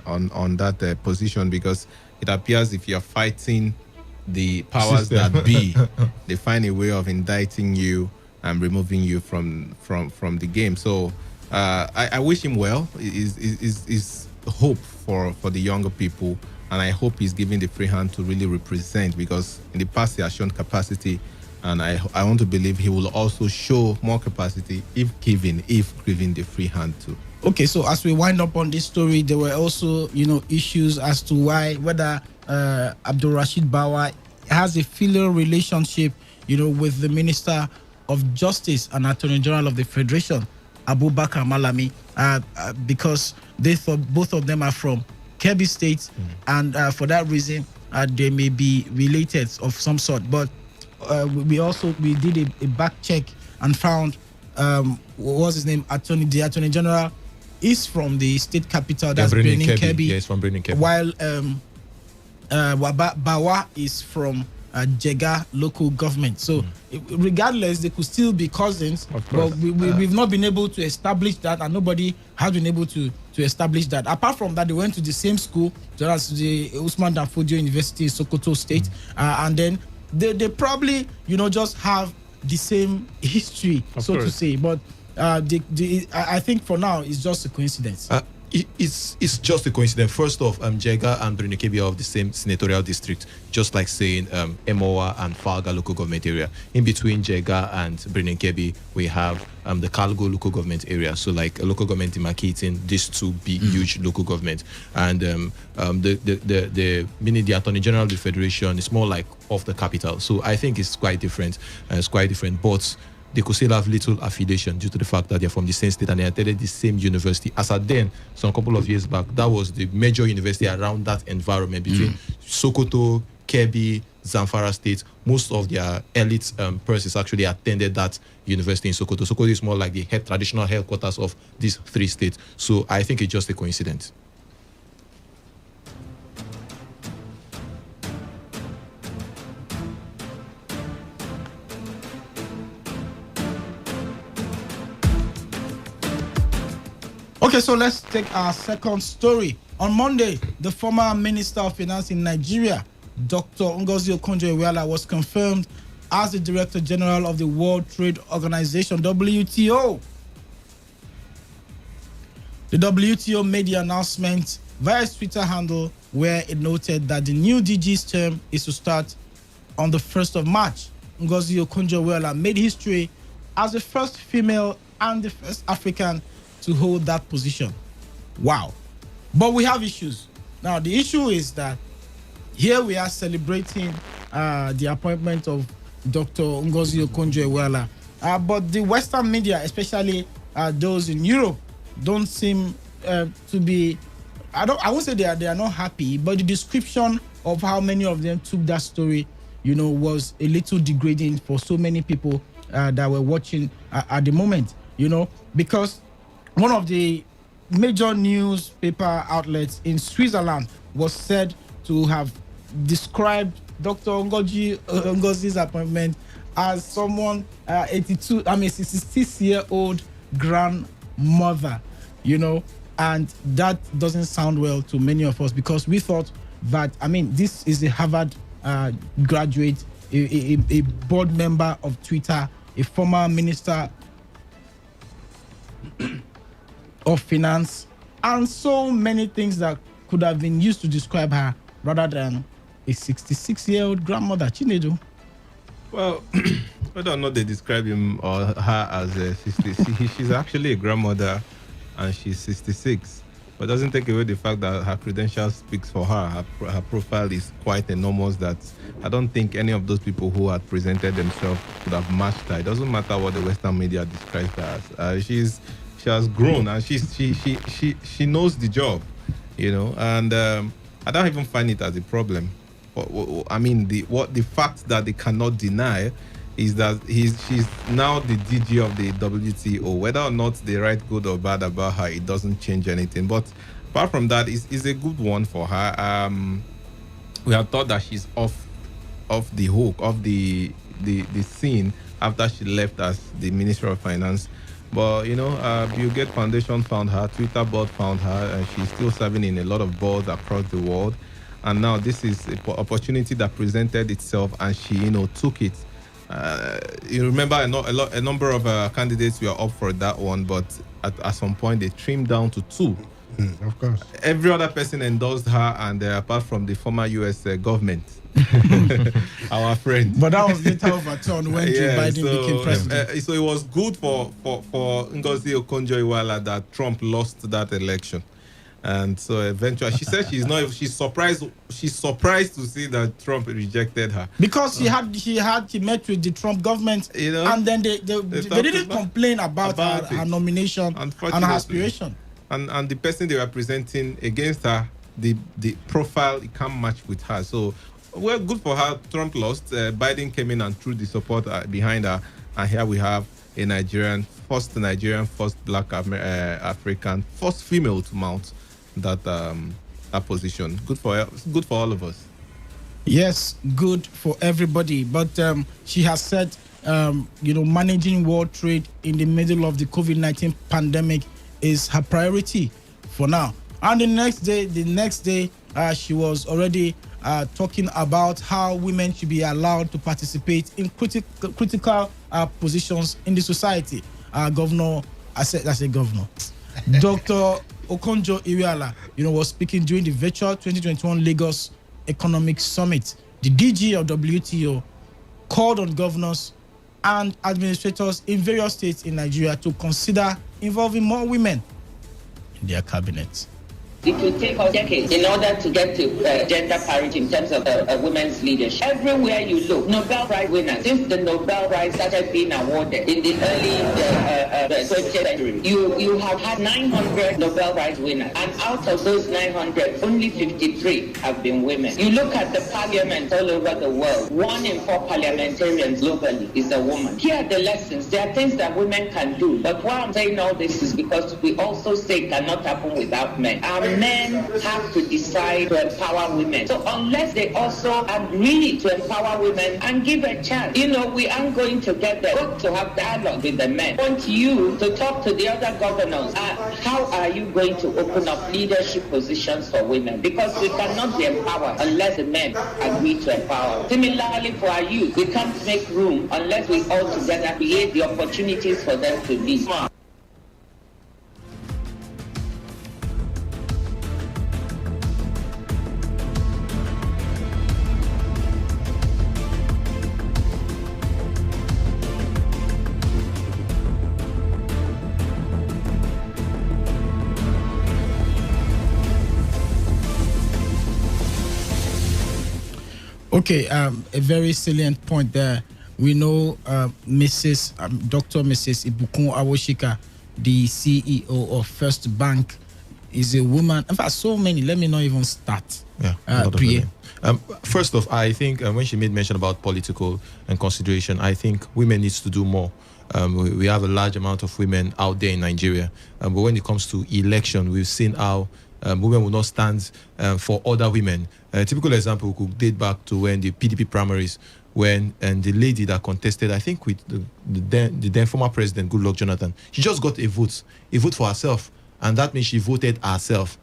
on that position, because it appears if you're fighting the powers that be, they find a way of indicting you and removing you from the game. So I wish him well. Is hope for the younger people, and I hope he's given the free hand to really represent, because in the past he has shown capacity, and I want to believe he will also show more capacity if given the free hand too. Okay, so as we wind up on this story, there were also issues as to whether Abdul Rashid Bawa has a filial relationship with the Minister of Justice and Attorney General of the Federation, Abubakar Malami, because they thought both of them are from Kebbi State, and for that reason they may be related of some sort. But we did a back check and found what was his name? The Attorney General is from the state capital, that's Birnin Kebbi. Yeah, it's from Birnin Kebbi. While Bawa is from Jega local government. So regardless, they could still be cousins, but we've not been able to establish that, and nobody has been able to establish that. Apart from that, they went to the same school, that's the Usman Danfodio University, Sokoto State, and then they probably, just have the same history, to say. But I think for now, it's just a coincidence. It's just a coincidence. First off, Jega and Brunikebi are of the same senatorial district, just like saying Emoa and Falga local government area. In between Jega and Brunikebi, we have the Kalgo local government area. So like a local government demarcating these two big, huge local government. And the Attorney General of the Federation is more like of the capital. So I think it's quite different. But they could still have little affiliation due to the fact that they're from the same state and they attended the same university. As at then, some couple of years back, that was the major university around that environment between Sokoto, Kebbi, Zamfara State. Most of their elite persons actually attended that university in Sokoto. Sokoto is more like the traditional headquarters of these three states. So I think it's just a coincidence. Okay, so let's take our second story. On Monday, the former Minister of Finance in Nigeria, Dr. Ngozi Okonjo-Iweala, was confirmed as the Director General of the World Trade Organization, WTO. The WTO made the announcement via its Twitter handle, where it noted that the new DG's term is to start on the 1st of March. Ngozi Okonjo-Iweala made history as the first female and the first African to hold that position. Wow. But we have issues. Now, the issue is that here we are celebrating the appointment of Dr. Ngozi Okonjo-Iweala. But the Western media, especially those in Europe, don't seem to be, I won't say they are not happy, but the description of how many of them took that story, was a little degrading for so many people that were watching at the moment, because one of the major newspaper outlets in Switzerland was said to have described Dr. Ngozi's appointment as someone 66-year-old grandmother, and that doesn't sound well to many of us, because we thought that, this is a Harvard graduate, a board member of Twitter, a former minister of finance, and so many things that could have been used to describe her, rather than a 66-year-old grandmother. Chinedu. Well, whether or not they describe him or her as a 66, she's actually a grandmother, and she's 66. But it doesn't take away the fact that her credentials speaks for her. Her profile is quite enormous, that I don't think any of those people who had presented themselves could have matched her. It doesn't matter what the Western media describes her as. She has grown, and she knows the job, and I don't even find it as a problem. The fact that they cannot deny is that she's now the DG of the WTO. Whether or not they write good or bad about her, it doesn't change anything. But apart from that, it's a good one for her. We have thought that she's off the hook, off the scene after she left as the Minister of Finance. But, Bill Gates Foundation found her, Twitter board found her, and she's still serving in a lot of boards across the world. And now this is an opportunity that presented itself, and she, took it. You remember a number of candidates were up for that one, but at some point they trimmed down to two. Of course. Every other person endorsed her, and apart from the former U.S. government. Our friend. But that was later overturned when Joe Biden became president. So it was good for Ngozi Okonjo-Iweala that Trump lost that election. And so eventually, she said she's surprised to see that Trump rejected her. Because she met with the Trump government, and then they didn't complain about her nomination and her aspiration. And the person they were presenting against her, the profile, it can't match with her. So, well, good for her. Trump lost. Biden came in and threw the support behind her. And here we have a first Black African, first female to mount that position. Good for all of us. Yes, good for everybody. But she has said, managing world trade in the middle of the COVID-19 pandemic is her priority for now. And the next day, she was already talking about how women should be allowed to participate in critical positions in the society. Governor, Dr. Okonjo Iweala, was speaking during the virtual 2021 Lagos Economic Summit. The DG of WTO called on governors and administrators in various states in Nigeria to consider involving more women in their cabinets. It will take us decades in order to get to gender parity in terms of women's leadership. Everywhere you look, Nobel Prize winners, since the Nobel Prize started being awarded in the early 20th century, you have had 900 Nobel Prize winners, and out of those 900, only 53 have been women. You look at the parliaments all over the world, 1 in 4 parliamentarians globally is a woman. Here are the lessons. There are things that women can do, but why I'm saying all this is because we also say it cannot happen without men. Men have to decide to empower women. So unless they also agree to empower women and give a chance, we aren't going to get there. We have to have dialogue with the men. I want you to talk to the other governors. How are you going to open up leadership positions for women? Because we cannot be empowered unless the men agree to empower. Similarly for our youth, we can't make room unless we all together create the opportunities for them to lead. Okay, a very salient point there. We know Dr. Mrs. Ibukun Awoshika, the CEO of First Bank, is a woman. In fact, so many. Let me not even start. Yeah. First off, I think when she made mention about political and consideration, I think women needs to do more. We have a large amount of women out there in Nigeria, but when it comes to election, we've seen how women will not stand for other women. A typical example could date back to when the PDP primaries, when the lady that contested, I think with the then former president, Goodluck Jonathan, she just got a vote for herself, and that means she voted herself.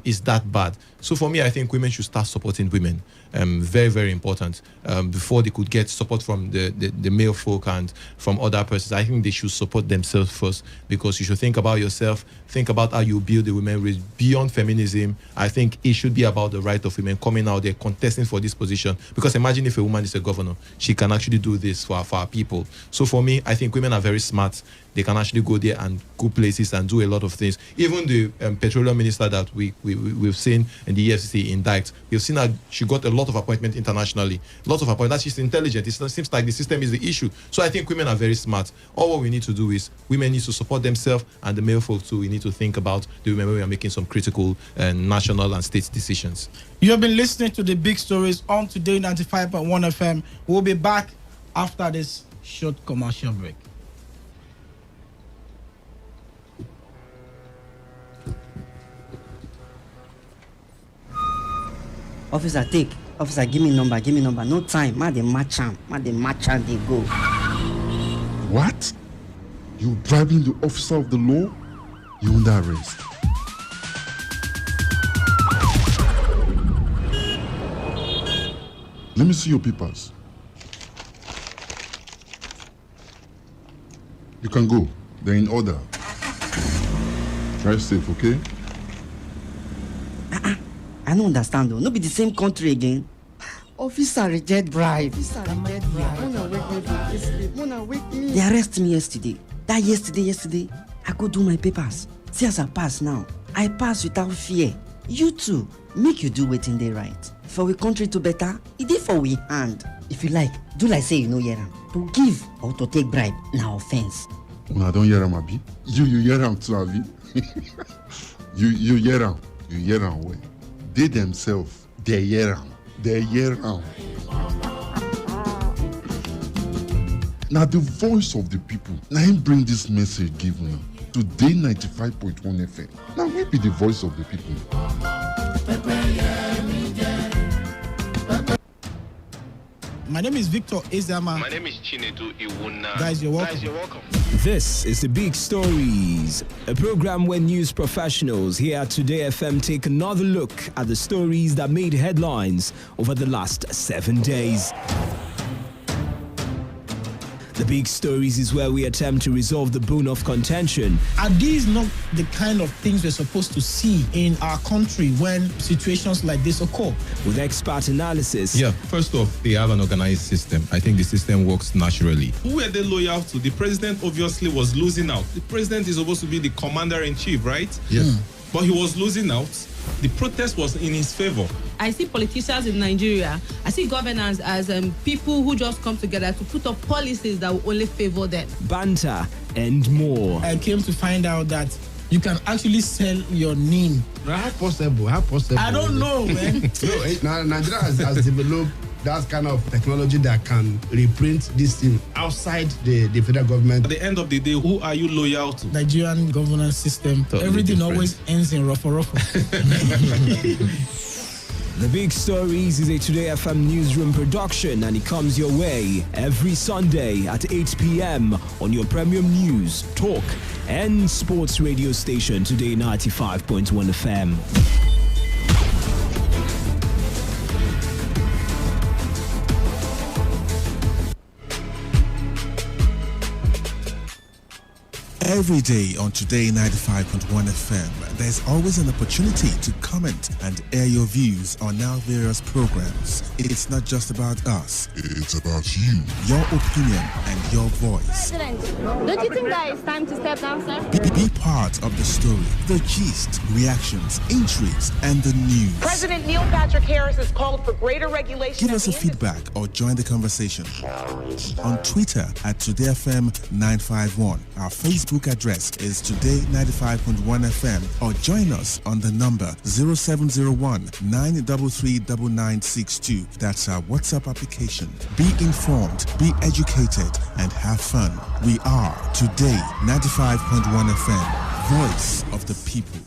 Is that bad? So for me, I think women should start supporting women. Very, very important. Before they could get support from the male folk and from other persons, I think they should support themselves first, because you should think about yourself, think about how you build the women race beyond feminism. I think it should be about the right of women coming out there, contesting for this position. Because imagine if a woman is a governor, she can actually do this for our people. So for me, I think women are very smart. They can actually go there and go places and do a lot of things. Even the petroleum minister that we've seen in the EFCC indict, we've seen that she got a lot of appointments internationally. Lots of appointments. She's intelligent. It seems like the system is the issue. So I think women are very smart. All what we need to do is women need to support themselves, and the male folk too. We need to think about the women when we are making some critical national and state decisions. You have been listening to the big stories on Today 95.1 FM. We'll be back after this short commercial break. Officer, take. Officer, give me number. No time. Ma, they match am, they go. What? You bribing the officer of the law? You under arrest. Let me see your papers. You can go. They're in order. Drive safe, okay? I don't understand though. No be the same country again. Officer reject bribe. Mona wake me. They arrested me yesterday. That yesterday, I go do my papers. See as I pass now. I pass without fear. You too, make you do wetin dey right. For we country to better, it dey for we hand. If you like, do like say you no hear am. To give or to take bribe, na offense. Una don hear am, abi? You hear am too, abi? You hear am. You hear am well. They themselves, they hear am. Now the voice of the people. Now him bring this message give me. Today 95.1 FM. Now we be the voice of the people. My name is Victor Ezama. My name is Chinedu Iwuna. Guys, you're welcome. This is The Big Stories, a program where news professionals here at Today FM take another look at the stories that made headlines over the last 7 days. The Big Stories is where we attempt to resolve the bone of contention. Are these not the kind of things we're supposed to see in our country when situations like this occur? With expert analysis. Yeah, first off, they have an organized system. I think the system works naturally. Who were they loyal to? The president obviously was losing out. The president is supposed to be the commander-in-chief, right? Yes. But he was losing out. The protest was in his favor. I see politicians in Nigeria, I see governance as people who just come together to put up policies that will only favor them. Banter and more. I came to find out that you can actually sell your name. How possible? How possible? I don't know, man. No, Nigeria has developed that kind of technology that can reprint this thing outside the federal government. At the end of the day, who are you loyal to? Nigerian governance system. Totally Everything different. always ends in ruffle. The Big Stories is a Today FM newsroom production, and it comes your way every Sunday at 8 p.m. on your premium news, talk, and sports radio station, Today95.1 FM. Every day on Today 95.1 FM, there's always an opportunity to comment and air your views on our various programs. It's not just about us, it's about you, your opinion, and your voice. President, don't you think that it's time to step down, sir? Be part of the story, the gist, reactions, intrigues, and the news. President Neil Patrick Harris has called for greater regulation. Give us a feedback or join the conversation on Twitter at TodayFM951. Our Facebook address is Today95.1 FM, or join us on the number 0701-933-9962. That's our WhatsApp application. Be informed, be educated, and have fun. We are Today 95.1 FM, voice of the people.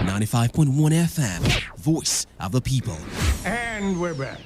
95.1 FM, voice of the people. And we're back.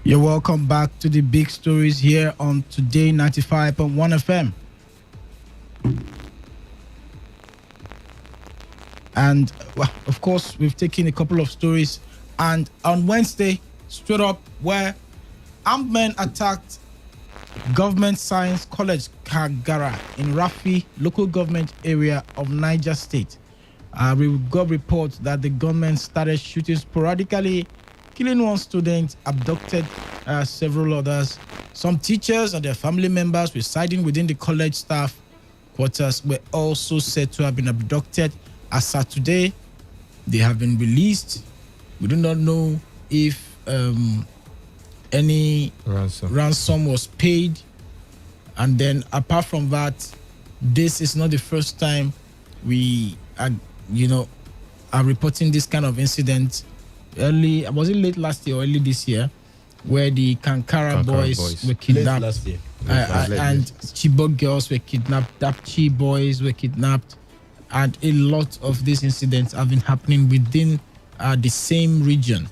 You're welcome back to the Big Stories here on Today 95.1 FM. And well, of course, we've taken a couple of stories. And on Wednesday, straight up, where armed men attacked Government Science College Kagara in Rafi local government area of Niger State. We got reports that the gunmen started shooting sporadically, killing one student, abducted several others. Some teachers and their family members residing within the college staff quarters were also said to have been abducted. As of today, they have been released. We do not know if any ransom was paid. And then apart from that, this is not the first time we are reporting this kind of incident. Was it late last year or early this year, where the Kankara boys were kidnapped? Last year. And Chibok girls were kidnapped, Dapchi boys were kidnapped, and a lot of these incidents have been happening within the same region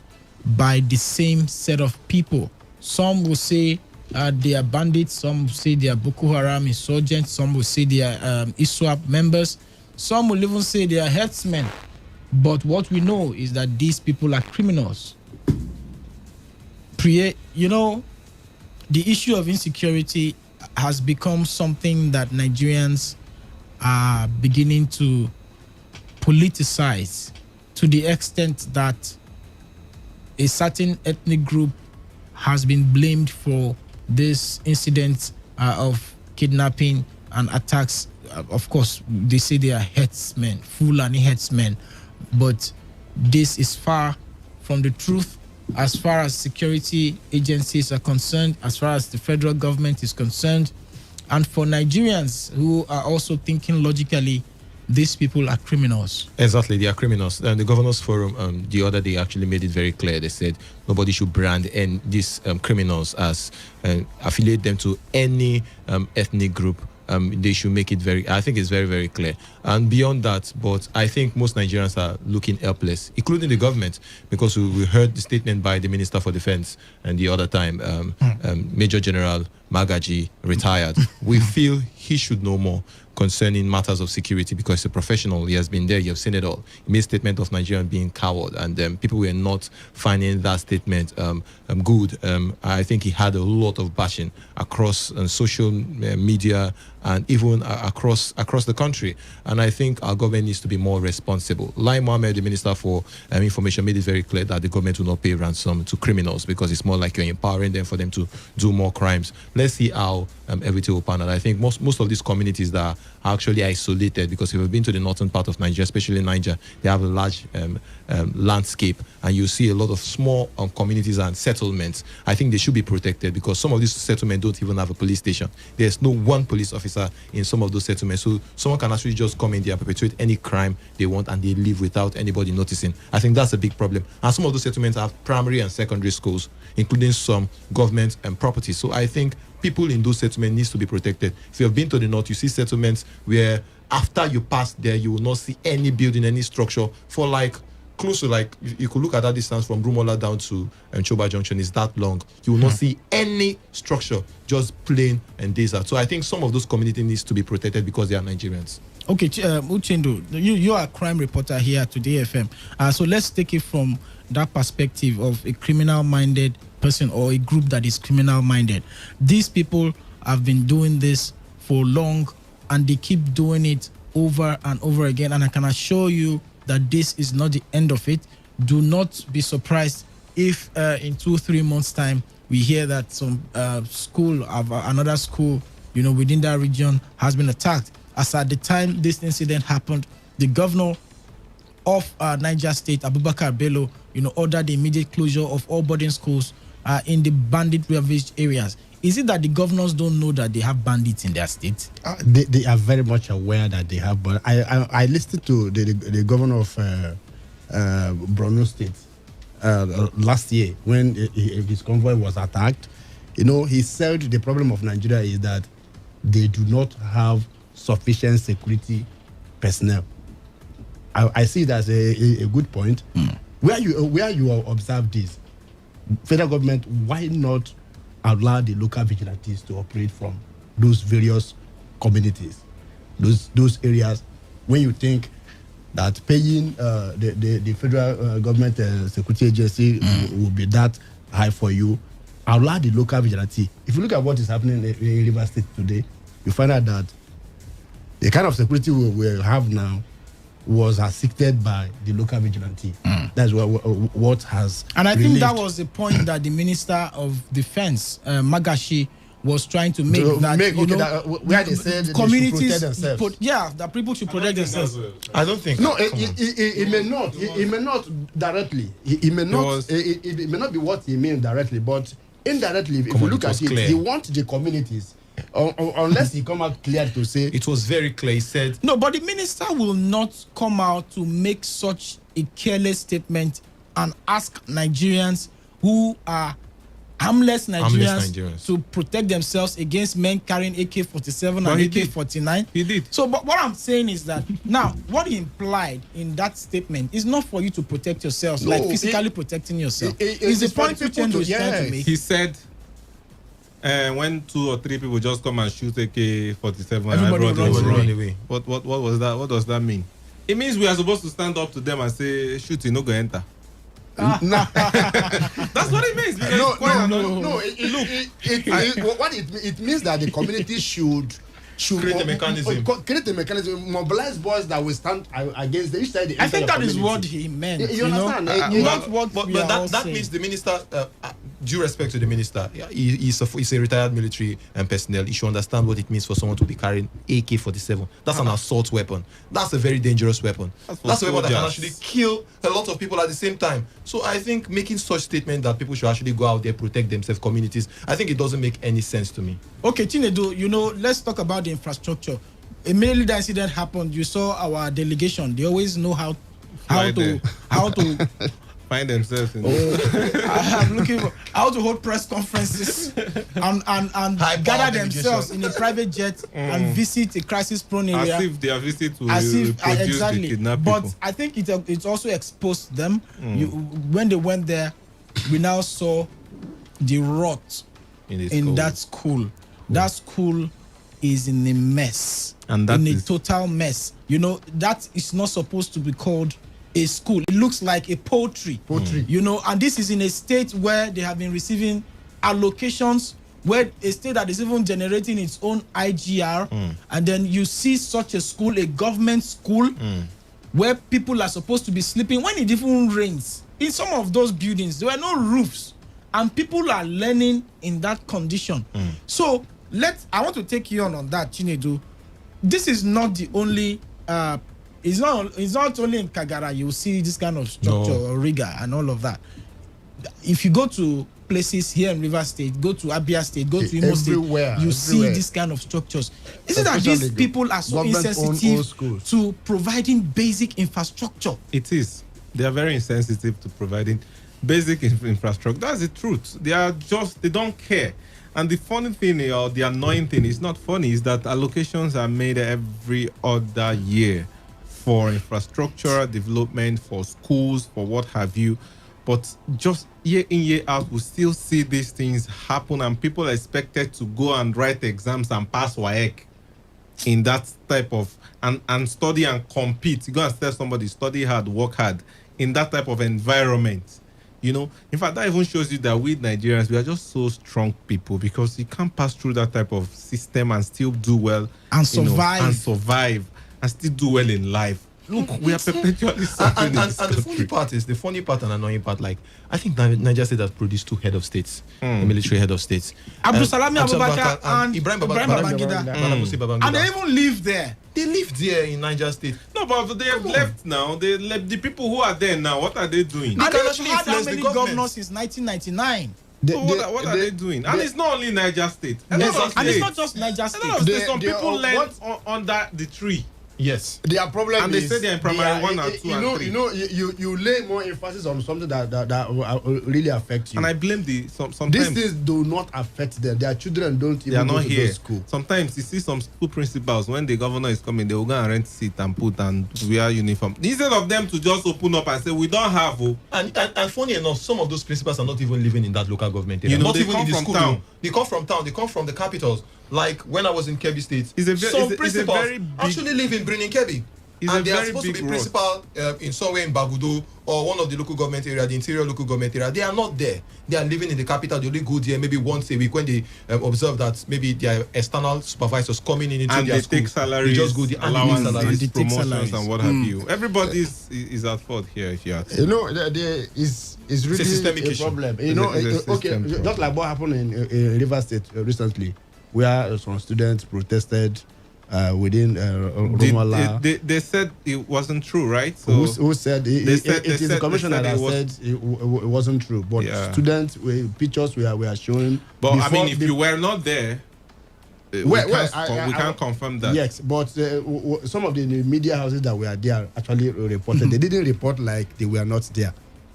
by the same set of people. Some will say they are bandits, some will say they are Boko Haram insurgents, some will say they are ISWAP members, some will even say they are herdsmen. But what we know is that these people are criminals. The issue of insecurity has become something that Nigerians are beginning to politicize to the extent that a certain ethnic group has been blamed for this incident of kidnapping and attacks of course, they say they are headsmen, Fulani headsmen, but this is far from the truth as far as security agencies are concerned, as far as the federal government is concerned. And for Nigerians who are also thinking logically, these people are criminals. Exactly, they are criminals. And the Governors Forum the other day actually made it very clear. They said nobody should brand these criminals as affiliate them to any ethnic group. They should make it I think it's very, very clear. And beyond that, but I think most Nigerians are looking helpless, including the government, because we heard the statement by the Minister for Defense and the other time, Major General Magaji, retired. We feel he should know more concerning matters of security because he's a professional. He has been there. You have seen it all. He made a statement of Nigeria being coward, and people were not finding that statement good. I think he had a lot of bashing across social media and even across the country. And I think our government needs to be more responsible. Lai Mohammed, the Minister for Information, made it very clear that the government will not pay ransom to criminals because it's more like you're empowering them for them to do more crimes. Let's see how everything will pan out. I think most of these communities that are actually isolated, because if you've been to the northern part of Nigeria, especially Niger, they have a large landscape, and you see a lot of small communities and settlements. I think they should be protected because some of these settlements don't even have a police station. There's no one police officer in some of those settlements, so someone can actually just come in there, perpetuate any crime they want, and they live without anybody noticing. I think that's a big problem. And some of those settlements have primary and secondary schools, including some government and property. So I think people in those settlements needs to be protected. If you have been to the north, you see settlements where after you pass there, you will not see any building, any structure for close to you could look at that distance from Brumola down to Choba Junction is that long. You will not see any structure, just plain and desert. So I think some of those communities needs to be protected because they are Nigerians. Okay, Uchendu, you are a crime reporter here at Today FM. So let's take it from that perspective of a criminal-minded person or a group that is criminal-minded. These people have been doing this for long, and they keep doing it over and over again. And I can assure you that this is not the end of it. Do not be surprised if in 2-3 months' time we hear that some another school, within that region has been attacked. As at the time this incident happened, the governor of Niger State, Abubakar Bello, ordered the immediate closure of all boarding schools in the bandit-ravaged areas. Is it that the governors don't know that they have bandits in their state? They are very much aware that they have. But I listened to the governor of Borno State last year when his convoy was attacked. He said the problem of Nigeria is that they do not have sufficient security personnel. I see that as a good point. Where you observe this, federal government, why not allow the local vigilantes to operate from those various communities, those areas? When you think that paying the federal government security agency will be that high for you, allow the local vigilante. If you look at what is happening in River State today, you find out that the kind of security we have now was assisted by the local vigilante. That's what has. And I think that was the point that the Minister of Defense, Magashi, was trying to make. Where they said communities should protect themselves. That people should protect themselves. I don't think. No, it may not. It may not directly. It may not. It may not be what he means directly, but indirectly, if you look at it, he wants the communities. Unless he come out clear to say it was very clear. He said no, but the minister will not come out to make such a careless statement and ask Nigerians who are harmless Nigerians to protect themselves against men carrying AK-47 and AK-49. He did. So, but what I'm saying is that now what he implied in that statement is not for you to protect yourselves, like physically protecting yourself. It's the point which Endo is trying to make. He said. When 2 or 3 people just come and shoot AK-47, everybody run away. What was that? What does that mean? It means we are supposed to stand up to them and say, "Shooting, no go enter." That's what it means. No. It means that the community should should create a mechanism. Create a mechanism, mobilize boys that will stand against the each side. I think that is what he meant. You understand? That means the minister, due respect to the minister, he's a retired military personnel. He should understand what it means for someone to be carrying AK-47. That's an assault weapon. That's a very dangerous weapon. That's a weapon that can actually kill a lot of people at the same time. So I think making such statement that people should actually go out there, protect themselves, communities, I think it doesn't make any sense to me. Okay, Chinedu, let's talk about the infrastructure. Immediately the incident happened, you saw our delegation. They always know how to find themselves in I'm looking for how to hold press conferences and gather themselves in a private jet and visit a crisis-prone area. As if their visit will produce the kidnapped But people. I think it also exposed them. When they went there, we now saw the rot in that school. That school is in a mess, and in a total mess. That is not supposed to be called a school. It looks like a poultry. And this is in a state where they have been receiving allocations, where a state that is even generating its own IGR, and then you see such a school, a government school, where people are supposed to be sleeping when it even rains. In some of those buildings, there were no roofs, and people are learning in that condition. So I want to take you on that, Chinedu. This is not the only it's not only in Kagara you see this kind of structure or Riga and all of that. If you go to places here in River State, go to Abia State, go to Imo State, you see this kind of structures. Is it that these people are so insensitive to providing basic infrastructure? It is. They are very insensitive to providing basic infrastructure. That's the truth. They don't care. And the funny thing, or the annoying thing, is not funny, is that allocations are made every other year for infrastructure development, for schools, for what have you. But just year in, year out, we still see these things happen, and people are expected to go and write exams and pass WAEC in that type of, and study and compete. You go and tell somebody, study hard, work hard, in that type of environment. In fact, that even shows you that we Nigerians, we are just so strong people, because you can't pass through that type of system and still do well and survive and still do well in life. Look, we are perpetually suffering. And the funny part and annoying part, like, I think Niger State has produced 2 head of states, the military head of states. Abdusalami Abubakar and Ibrahim Babangida. And they even live there. They live there in Niger State. No, but they have left now. They left. The people who are there now, what are they doing? And they've had how many governors since 1999? What are they doing? And it's not only Niger State. And it's not just Niger State. Some people learn under the tree. Yes, their problem and is, they say they're in primary 1 and 2 and 3. You lay more emphasis on something that really affects you. And I blame sometimes these things do not affect them. Their children don't even go to those school. Sometimes you see some school principals, when the governor is coming, they will go and rent seat and put and wear uniform, instead of them to just open up and say, we don't have. And funny enough, some of those principals are not even living in that local government area. Not they even come in the from school. town. They come from town. They come from the capitals. Like when I was in Kebbi State, some principals actually live in Birnin Kebbi. And they are supposed to be principal in somewhere in Bagudo or one of the local government area, the interior local government area. They are not there. They are living in the capital. They only go there maybe once a week when they observe that maybe their external supervisors coming in into and their they school. take salaries, they just go there allowances, promotions, and what have you. Everybody is at fault here. If you ask. There is really a systemic issue. Problem. Just like what happened in River State recently, where some students protested within Romala. They said it wasn't true, right? So who said it is the commissioner that said it wasn't true, but students pictures were showing. But I mean, if you were not there, we can't confirm that. Yes, but some of the media houses that were there actually reported. They didn't report like they were not there.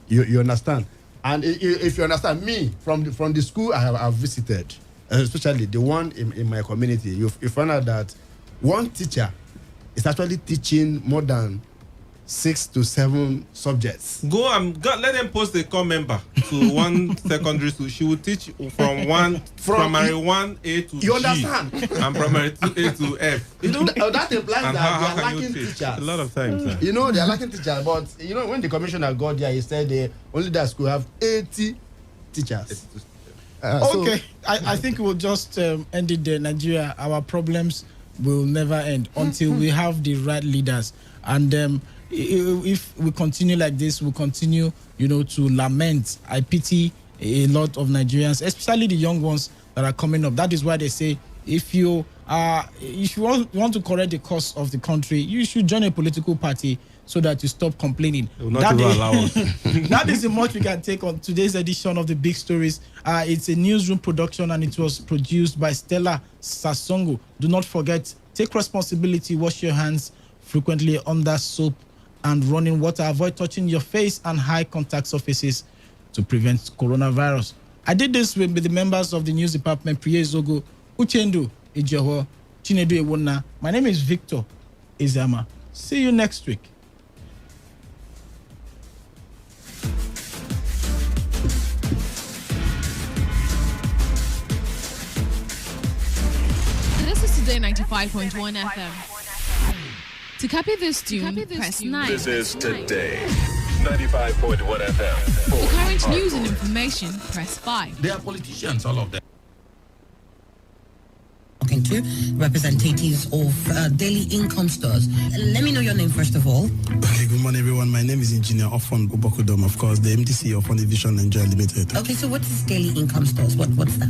You understand? And if you understand me from the school I have visited, especially the one in my community, you find out that one teacher is actually teaching more than 6 to 7 subjects. Let them post a core member to one secondary school. She will teach from primary 1A to G. You understand? And primary 2A to F. That implies that they are lacking teachers. A lot of times. They are lacking teachers. But when the commissioner got there, he said only that school have 80 teachers. Okay, I think we'll just end it there. Nigeria, our problems will never end until we have the right leaders. And if we continue like this, we'll continue, to lament. I pity a lot of Nigerians, especially the young ones that are coming up. That is why they say, if you want to correct the course of the country, you should join a political party so that you stop complaining. That is the much we can take on today's edition of the Big Stories. It's a newsroom production and it was produced by Stella Sasongo. Do not forget, take responsibility, wash your hands frequently under soap and running water. Avoid touching your face and high contact surfaces to prevent coronavirus. I did this with the members of the news department, Priye Zogo, Uchendu Ijeho, Chinedu Ewona. My name is Victor Izama. See you next week. This is Today 95.1 FM. To copy this tune, press 9. This is Today 95.1 FM. For current news and information, press 5. They are politicians, all of them. Talking to representatives of daily income stores. Let me know your name first of all. Okay, good morning everyone. My name is Engineer Ofon Ubokodom, of course, the MDC of Division Nigeria Limited. Okay, so what is daily income stores? What's that?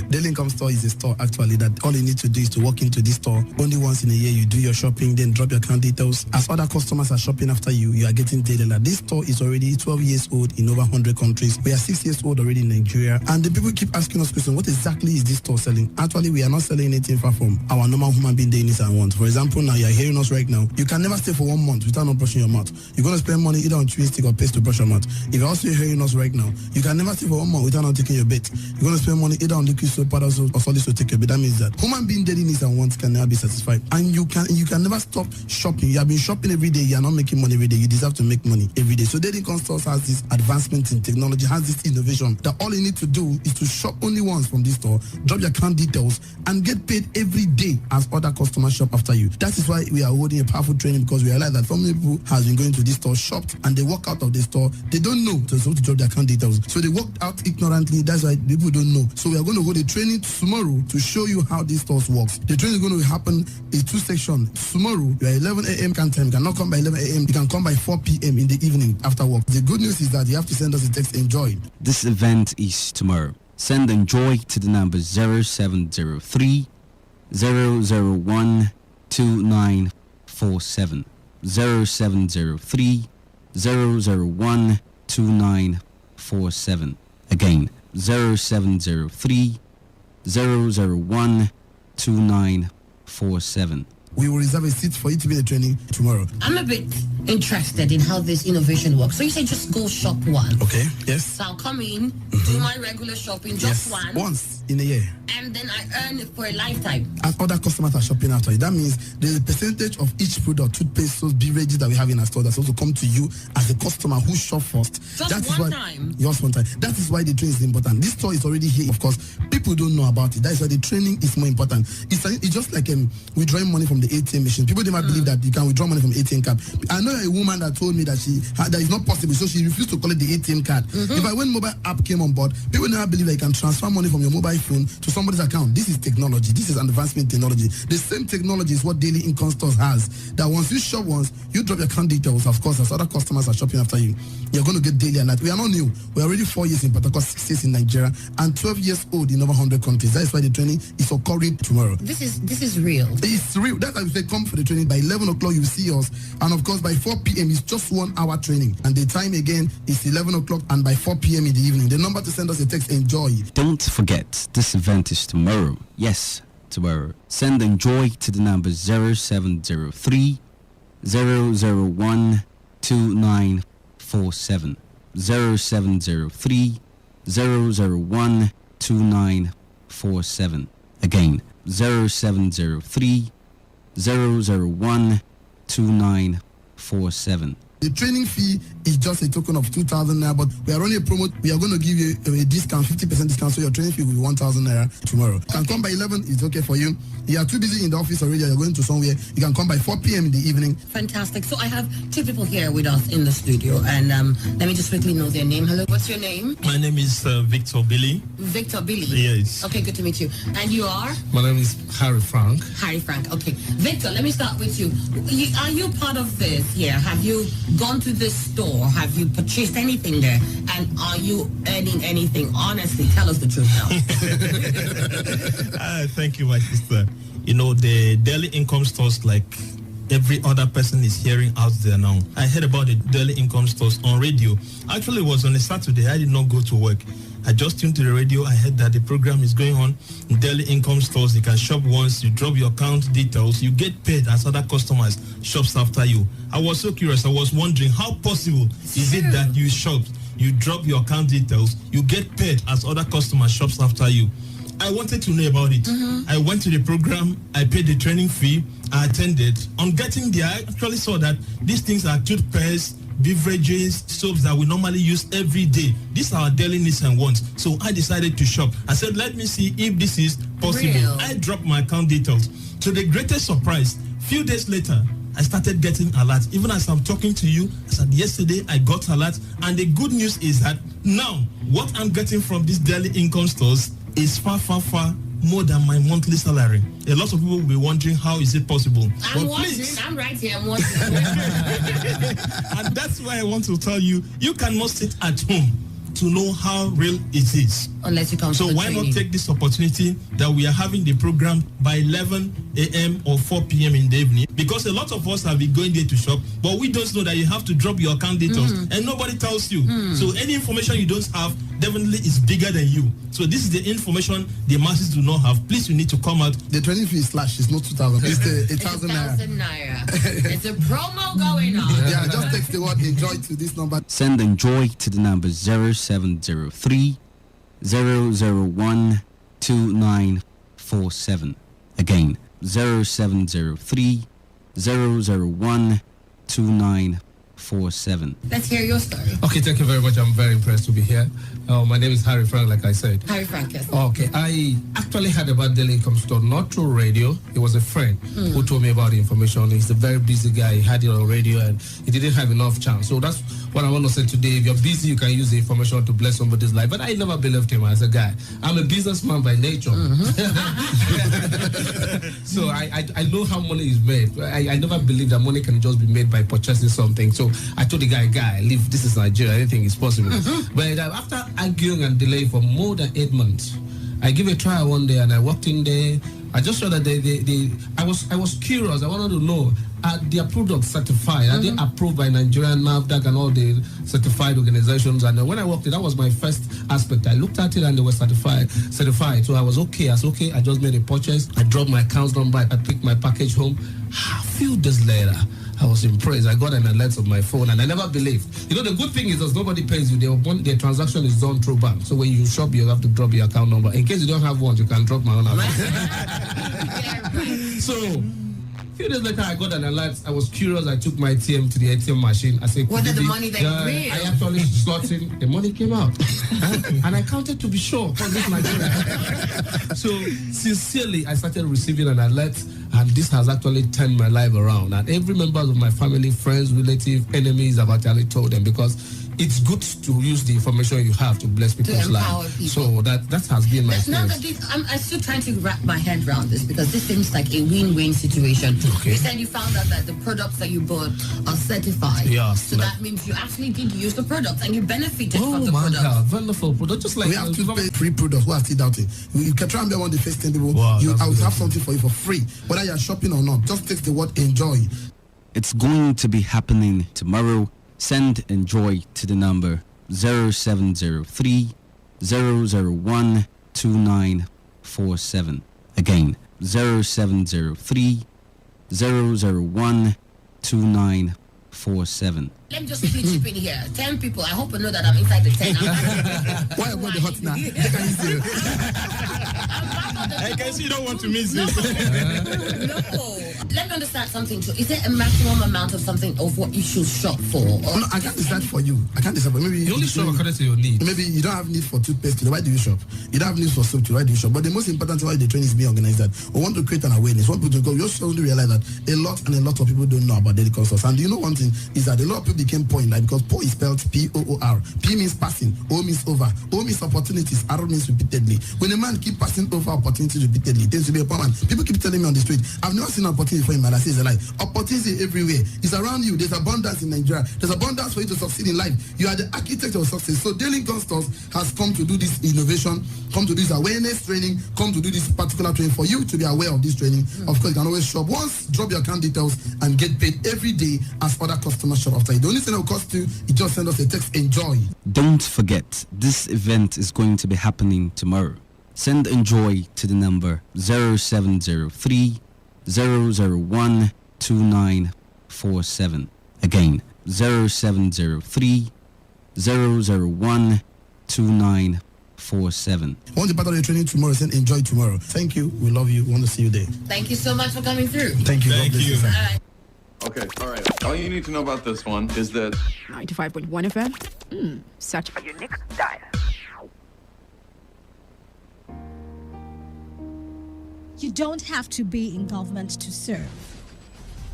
Daily income store is a store actually that all you need to do is to walk into this store. Only once in a year you do your shopping, then drop your account details. As other customers are shopping after you, you are getting daily. This store is already 12 years old in over 100 countries. We are 6 years old already in Nigeria. And the people keep asking us questions, what exactly is this store selling? Actually, we are not selling anything far from our normal human being daily needs and wants. For example, now you are hearing us right now. You can never stay for 1 month without not brushing your mouth. You're going to spend money either on chewing stick or paste to brush your mouth. If you're also hearing us right now, you can never stay for 1 month without not taking your bath. You're going to spend money either on liquid soap, powder soap, or solids to take your bath. That means that human being daily needs and wants can never be satisfied. And you can never stop shopping. You have been shopping every day. You are not making money every day. You deserve to make money every day. So Daily Income Stores has this advancement in technology, has this innovation that all you need to do is to shop only once from this store, drop your account details, and get paid every day as other customers shop after you. That is why we are holding a powerful training, because we realize that so many people has been going to this store, shopped, and they walk out of the store. They don't know to drop their account details. So they walked out ignorantly. That's why people don't know. So we are going to hold a training tomorrow to show you how this store works. The training is going to happen in 2 sections. Tomorrow, you are 11 a.m. time. You cannot come by 11 a.m. You can come by 4 p.m. in the evening after work. The good news is that you have to send us a text, enjoy. This event is tomorrow. Send enjoy to the number 0703 001 2947. 0703 001 2947. Again, 0703 001 2947. We will reserve a seat for you to be in the training tomorrow. I'm a bit interested in how this innovation works. So you say just go shop one. Okay, yes. So I'll come in, do my regular shopping, just once in a year. And then I earn it for a lifetime. As other customers are shopping after you, that means there's a percentage of each product, toothpaste, soaps, beverages that we have in our store that's also come to you as a customer who shop first. Just one time? Just one time. That is why the training is important. This store is already here, of course. People don't know about it. That is why the training is more important. It's just like withdrawing money from the ATM machine. People, they might believe that you can withdraw money from ATM card. I know a woman that told me that that is not possible, so she refused to collect the ATM card. If when mobile app came on board, people never believe that you can transfer money from your mobile phone to somebody's account. This is technology. This is an advancement technology. The same technology is what Daily Income Stores has. That once you shop once, you drop your account details. Of course, as other customers are shopping after you, you're going to get daily and night. We are not new. We're already 4 years in Port Harcourt, 6 years in Nigeria, and 12 years old in over 100 countries. That is why the training is occurring tomorrow. This is real. It's real. That's why we say come for the training. By 11 o'clock, you will see us. And of course, by 4 p.m., it's just 1 hour training. And the time again is 11 o'clock and by 4 p.m. in the evening. The number to send us a text, enjoy. Don't forget, this event is tomorrow. Yes, tomorrow. Send enjoy to the number 0703 001 2947. 0703 001 2947. Again, 0703 001 2947. The training fee is just a token of 2,000 naira, but we are running a promo. We are going to give you a discount, 50% discount, so your training fee will be 1,000 naira tomorrow. You can come by 11, it's okay for you. You are too busy in the office already, you're going to somewhere. You can come by 4 p.m. in the evening. Fantastic. So I have two people here with us in the studio, and let me just quickly know their name. Hello, what's your name? My name is Victor Billy. Victor Billy? Yes. Okay, good to meet you. And you are? My name is Harry Frank. Harry Frank, okay. Victor, let me start with you. Are you part of this here? Have you gone to this store? Have you purchased anything there? And are you earning anything? Honestly, tell us the truth now. Thank you, my sister. You know, the daily income stores, like every other person is hearing out there now. I heard about the daily income stores on radio. Actually, it was on a Saturday. I did not go to work. I just tuned to the radio. I heard that the program is going on. Daily income stores, you can shop once, you drop your account details, you get paid as other customers shops after you. I was so curious. I was wondering how possible is it that you shop, you drop your account details, you get paid as other customers shops after you. I wanted to know about it. I went to the program, I paid the training fee, I attended. On getting there, I actually saw that these things are toothpaste, beverages, soaps that we normally use every day. These are our daily needs and wants. So I decided to shop. I said, let me see if this is possible. Real. I dropped my account details. To the greatest surprise, few days later, I started getting alerts. Even as I'm talking to you, I said yesterday I got alerts. And the good news is that now what I'm getting from these daily income stores is far more than my monthly salary. A lot of people will be wondering how is it possible. I'm watching. I'm right here. I'm watching. And that's why I want to tell you, you cannot sit at home to know how real it is. Unless you come So to the why training. not take this opportunity that we are having the program by 11 a.m. or 4 p.m. in the evening? Because a lot of us have been going there to shop, but we don't know that you have to drop your account details and nobody tells you. So any information you don't have definitely is bigger than you. So this is the information the masses do not have. Please, you need to come out. The training fee is slashed. It's not 2,000. It's the 1,000 naira. 1,000 naira. It's a promo going on. Yeah, just text the word enjoy to this number. Send enjoy to the number 0703 001 2947. Again, 0703 001 2947. Let's hear your story. Okay, thank you very much. I'm very impressed to be here. My name is Harry Frank, like I said. Harry Frank, yes. Okay, I actually heard about Daily Income Store, not through radio. It was a friend who told me about the information. He's a very busy guy. He had it on radio and he didn't have enough chance. So that's what I want to say today. If you're busy, you can use the information to bless somebody's life. But I never believed him as a guy. I'm a businessman by nature. So I know how money is made. I never believed that money can just be made by purchasing something. So I told the guy, leave, this is Nigeria, anything is possible. But after arguing and delay for more than 8 months, I gave a try one day and I walked in there. I just saw that I was curious. I wanted to know, are their products certified? Are they approved by Nigerian NAFDAC and all the certified organizations? And when I walked in, that was my first aspect. I looked at it and they were certified. So I was okay. I just made a purchase. I dropped my account number. I picked my package home. A few days later, I was impressed. I got an alert on my phone and I never believed. You know, the good thing is that nobody pays you. The transaction is done through bank. So when you shop, you have to drop your account number. In case you don't have one, you can drop my own account. So a few days later, I got an alert. I was curious. I took my ATM to the ATM machine. I said, what are the money that you bring? I actually slot in. The money came out. And I counted to be sure. So sincerely, I started receiving an alert. And this has actually turned my life around. And every member of my family, friends, relatives, enemies, I've actually told them because it's good to use the information you have to bless people's lives. So that has been my experience. I'm still trying to wrap my head around this because this seems like a win-win situation. Okay. You said you found out that the products that you bought are certified. Yeah. So that means you actually did use the products and you benefited from the products. Oh my God, wonderful product. Just like we have to pay free products. Who are still doubting? You can try and be one of the first 10 people. Wow, I will have something for you for free. Whether you're shopping or not, just text the word enjoy. It's going to be happening tomorrow. Send enjoy to the number 0703 001 2947. Again, 0703 001 2947. Let me just quickly chip in here. 10 people. I hope you know that I'm inside the 10. Why about the hot now? I'm part I can see you don't want to miss this. No. Let me understand something too. Is there a maximum amount of something of what you should shop for? Or? No, I can't decide for you. I can't decide. But maybe you only shop according to your needs. Maybe you don't have need for toothpaste. Why do you shop? You don't have need for soap. Why do you shop? But the most important thing why the training is being organized that we want to create an awareness. Want people to go. You also realize that a lot of people don't know about daily consults. And you know one thing is that a lot of people became poor in life because poor is spelled P-O-O-R. P means passing. O means over. O means opportunities. R means repeatedly. When a man keep passing over opportunities repeatedly, it tends to be a poor man. People keep telling me on the street, I've never seen an opportunity for him, and I say it's a lie. Opportunity everywhere. It's around you. There's abundance in Nigeria. There's abundance for you to succeed in life. You are the architect of success. So Daily Income Stores has come to do this innovation, come to do this awareness training, come to do this particular training for you to be aware of this training. Of course, you can always shop once, drop your account details, and get paid every day as other customers shop after you. The only thing that will cost you is just send us a text, enjoy. Don't forget, this event is going to be happening tomorrow. Send enjoy to the number 0703 001 2947. Again, 0703 001 2947. Want to part of the training tomorrow? Send enjoy tomorrow. Thank you. We love you. We want to see you there. Thank you so much for coming through. Thank you. Thank you. All right. Okay, all right. All you need to know about this one is that 95.1 FM. Search for unique dial. You don't have to be in government to serve.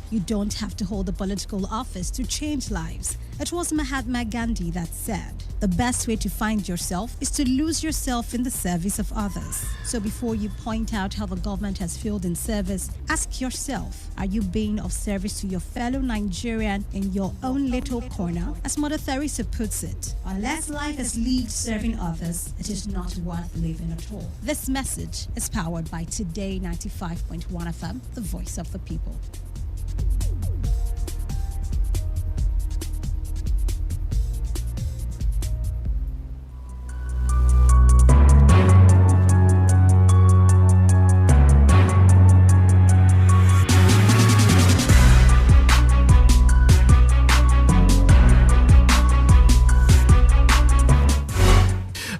You don't have to hold a political office to change lives. It was Mahatma Gandhi that said, the best way to find yourself is to lose yourself in the service of others. So before you point out how the government has failed in service, ask yourself, are you being of service to your fellow Nigerian in your own little corner? As Mother Teresa puts it, unless life is lived serving others, it is not worth living at all. This message is powered by Today 95.1 FM, the voice of the people.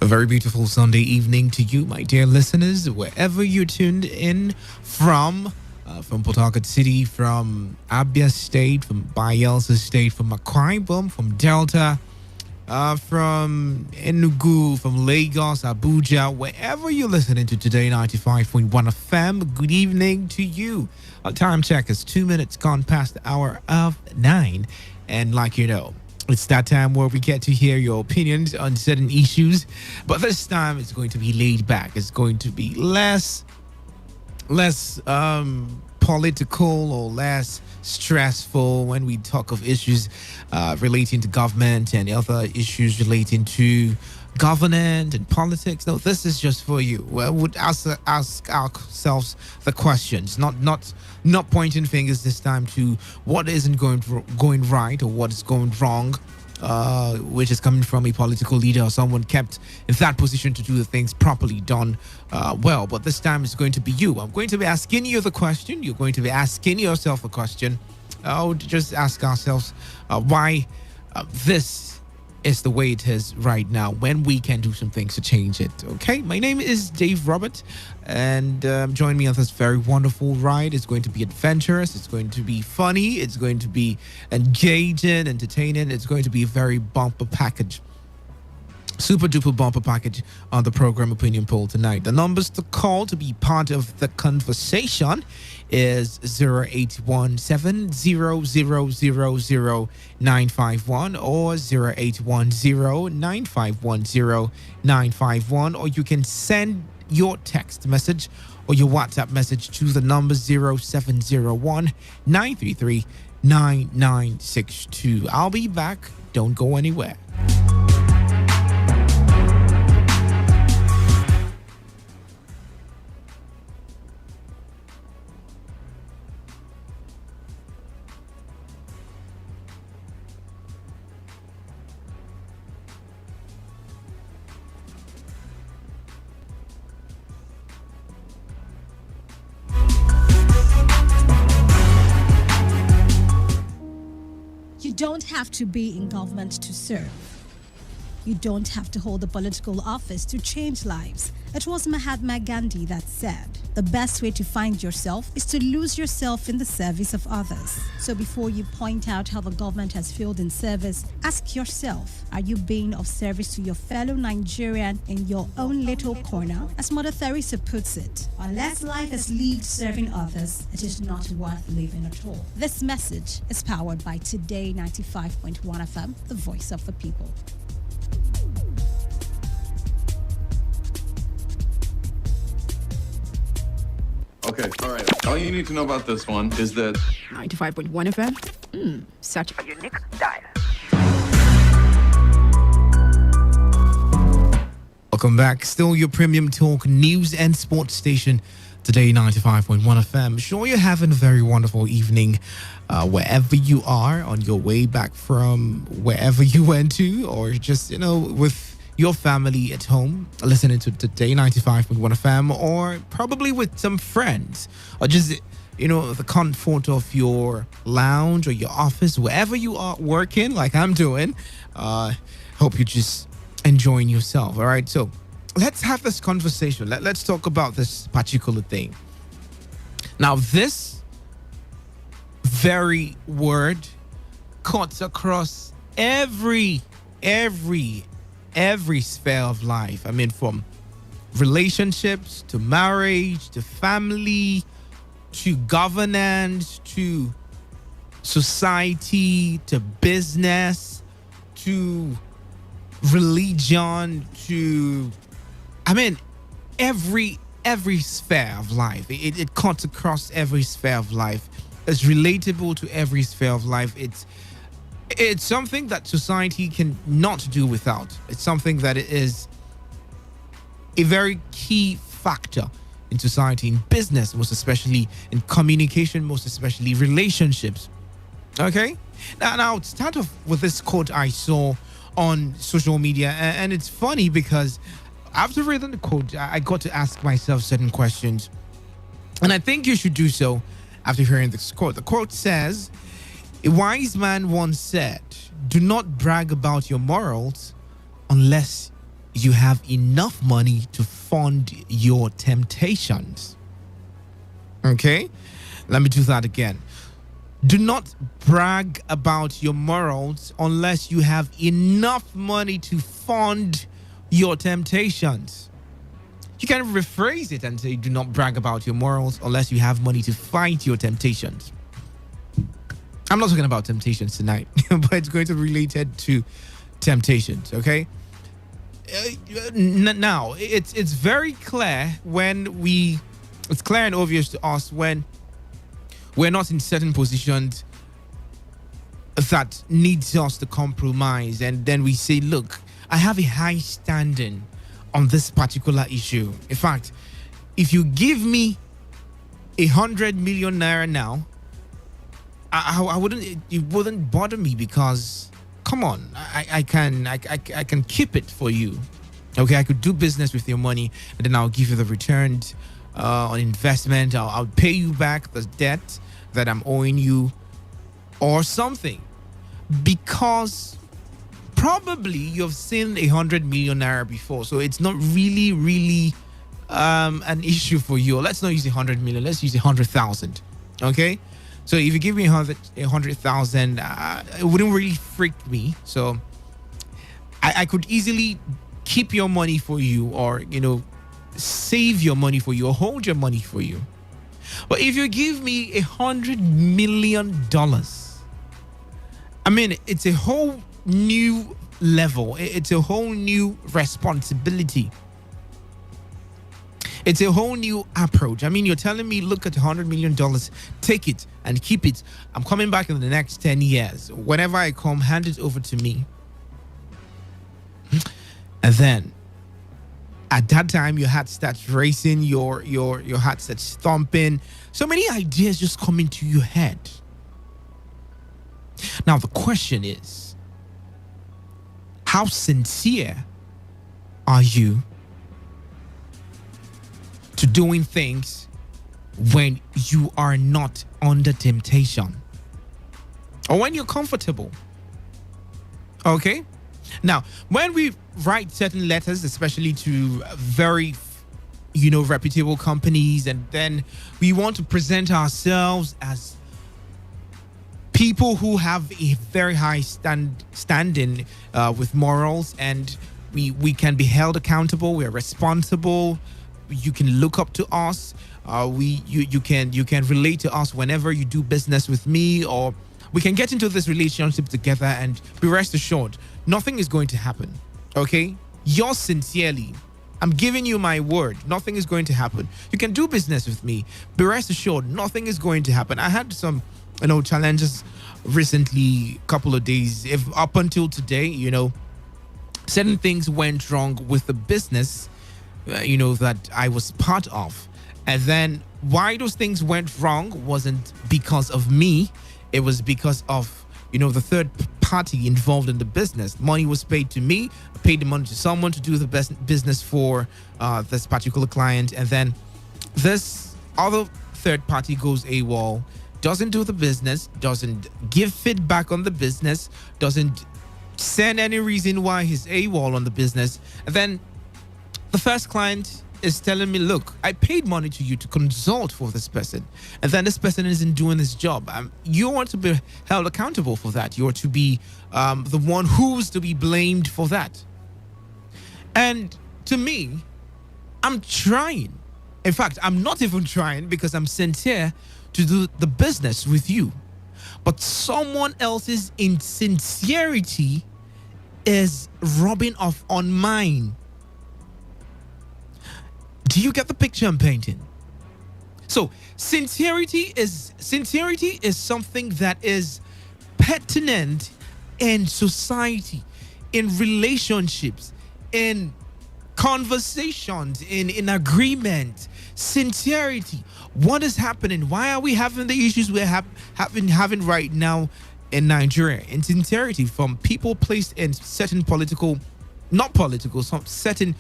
A very beautiful Sunday evening to you, my dear listeners, wherever you're tuned in from Port Harcourt City, from Abia State, from Bayelsa State, from Akwa Ibom, from Delta, from Enugu, from Lagos, Abuja, wherever you're listening to Today 95.1 FM, good evening to you. Our time check is 2 minutes gone past the hour of 9, and like you know, it's that time where we get to hear your opinions on certain issues, but this time it's going to be laid back. It's going to be less political or less stressful when we talk of issues relating to government and other issues relating to governance and politics. No, this is just for you. We would ask ourselves the questions, not pointing fingers this time to what isn't going right or what is going wrong, which is coming from a political leader or someone kept in that position to do the things properly done well. But this time it's going to be you. I'm going to be asking you the question. You're going to be asking yourself a question. I would just ask ourselves why this is the way it is right now, when we can do some things to change it. Okay, my name is Dave Robert, and join me on this very wonderful ride. It's going to be adventurous, it's going to be funny, it's going to be engaging, entertaining. It's going to be a very bumper package, super duper bumper package on the program opinion poll tonight. The numbers to call to be part of the conversation is 0817-0000951 or 0810-951-0951, or you can send your text message or your WhatsApp message to the number 0701-933-9962. I'll be back. Don't go anywhere. You don't have to be in government to serve. You don't have to hold a political office to change lives. It was Mahatma Gandhi that said, the best way to find yourself is to lose yourself in the service of others. So before you point out how the government has failed in service, ask yourself, are you being of service to your fellow Nigerian in your own little corner? As Mother Teresa puts it, unless life is lived serving others, it is not worth living at all. This message is powered by Today 95.1 FM, the voice of the people. Okay, all right. All you need to know about this one is that 95.1 FM. Such a unique style. Welcome back. Still your premium talk news and sports station. Today 95.1 FM. Sure, you're having a very wonderful evening wherever you are on your way back from wherever you went to, or just, with your family at home, listening to Today 95.1 FM, or probably with some friends, or just, the comfort of your lounge or your office, wherever you are working, like I'm doing. Hope you're just enjoying yourself. All right. So let's have this conversation. Let's talk about this particular thing. Now, this very word cuts across every sphere of life. I mean, from relationships to marriage to family to governance to society to business to religion to, every sphere of life. It cuts across every sphere of life. It's relatable to every sphere of life. It's something that society can not do without. It's something that is a very key factor in society, in business, most especially in communication, most especially relationships. Okay? Now to start off with this quote I saw on social media, and it's funny because after reading the quote, I got to ask myself certain questions, and I think you should do so after hearing this quote. The quote says, a wise man once said, do not brag about your morals unless you have enough money to fund your temptations. Okay? Let me do that again. Do not brag about your morals unless you have enough money to fund your temptations. You can rephrase it and say, do not brag about your morals unless you have money to fight your temptations. I'm not talking about temptations tonight, but it's going to be related to temptations, okay? Now, it's very clear it's clear and obvious to us when we're not in certain positions that needs us to compromise, and then we say, look, I have a high standing on this particular issue. In fact, if you give me 100 million naira now, I wouldn't, it wouldn't bother me, because come on, I can keep it for you. Okay, I could do business with your money, and then I'll give you the returns on investment. I'll pay you back the debt that I'm owing you or something, because probably you've seen 100 million naira before, so it's not really an issue for you. Let's not use 100 million, let's use 100,000. Okay, so if you give me 100,000, it wouldn't really freak me. So I could easily keep your money for you, or save your money for you, or hold your money for you. But if you give me $100 million, it's a whole new level. It's a whole new responsibility. It's a whole new approach. You're telling me, look at $100 million, take it and keep it. I'm coming back in the next 10 years. Whenever I come, hand it over to me. And then at that time, your heart starts racing, your heart starts thumping. So many ideas just come into your head. Now, the question is, how sincere are you to doing things when you are not under temptation, or when you're comfortable? Okay? Now, when we write certain letters, especially to very, reputable companies, and then we want to present ourselves as people who have a very high standing with morals, and we can be held accountable. We're responsible. You can look up to us. You can relate to us whenever you do business with me, or we can get into this relationship together, and be rest assured, nothing is going to happen. Okay? Yours sincerely. I'm giving you my word. Nothing is going to happen. You can do business with me. Be rest assured, nothing is going to happen. I had some, challenges recently, couple of days. If up until today, certain things went wrong with the business, that I was part of. And then why those things went wrong wasn't because of me. It was because of, the third party involved in the business. Money was paid to me. I paid the money to someone to do the best business for this particular client. And then this other third party goes AWOL, doesn't do the business, doesn't give feedback on the business, doesn't send any reason why he's AWOL on the business. And then the first client is telling me, look, I paid money to you to consult for this person, and then this person isn't doing his job. You want to be held accountable for that. You're to be the one who's to be blamed for that. And to me, I'm trying. In fact, I'm not even trying, because I'm sincere to do the business with you. But someone else's insincerity is rubbing off on mine. Do you get the picture I'm painting? So sincerity is something that is pertinent in society, in relationships, in conversations, in agreement. Sincerity. What is happening? Why are we having the issues we're having right now in Nigeria? Insincerity from people placed in certain some certain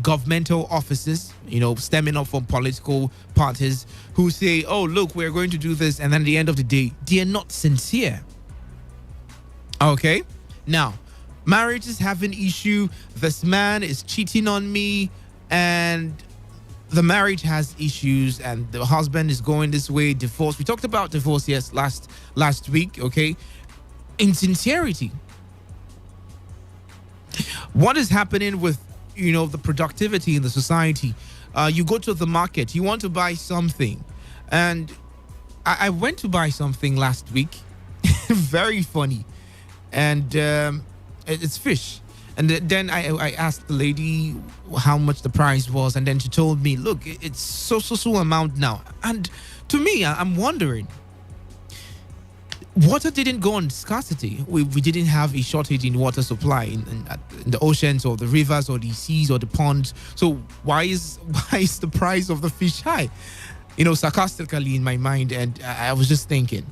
governmental offices, stemming up from political parties, who say, oh, look, we're going to do this. And then at the end of the day, they are not sincere. Okay? Now, marriage is having issue. This man is cheating on me, and the marriage has issues, and the husband is going this way, divorce. We talked about divorce, yes, last week, okay? Insincerity. What is happening with, the productivity in the society? You go to the market, you want to buy something, and I went to buy something last week. Very funny. And it's fish. And then I asked the lady how much the price was, and then she told me, look, it's so amount now. And to me, I'm wondering, water didn't go on scarcity. We didn't have a shortage in water supply in the oceans or the rivers or the seas or the ponds. So why is the price of the fish high? Sarcastically in my mind, and I was just thinking.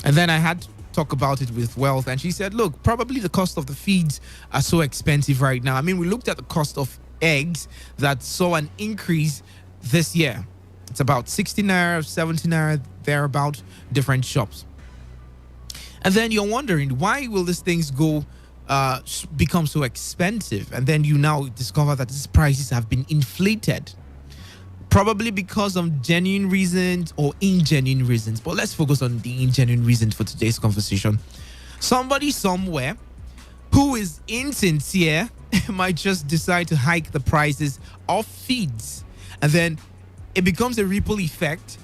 And then I had to talk about it with Wealth, and she said, look, probably the cost of the feeds are so expensive right now. I mean, we looked at the cost of eggs that saw an increase this year. It's about 60 naira, 70 naira, thereabout, different shops. And then you're wondering, why will these things become so expensive? And then you now discover that these prices have been inflated. Probably because of genuine reasons or ingenuine reasons. But let's focus on the ingenuine reasons for today's conversation. Somebody somewhere who is insincere might just decide to hike the prices of feeds. And then it becomes a ripple effect.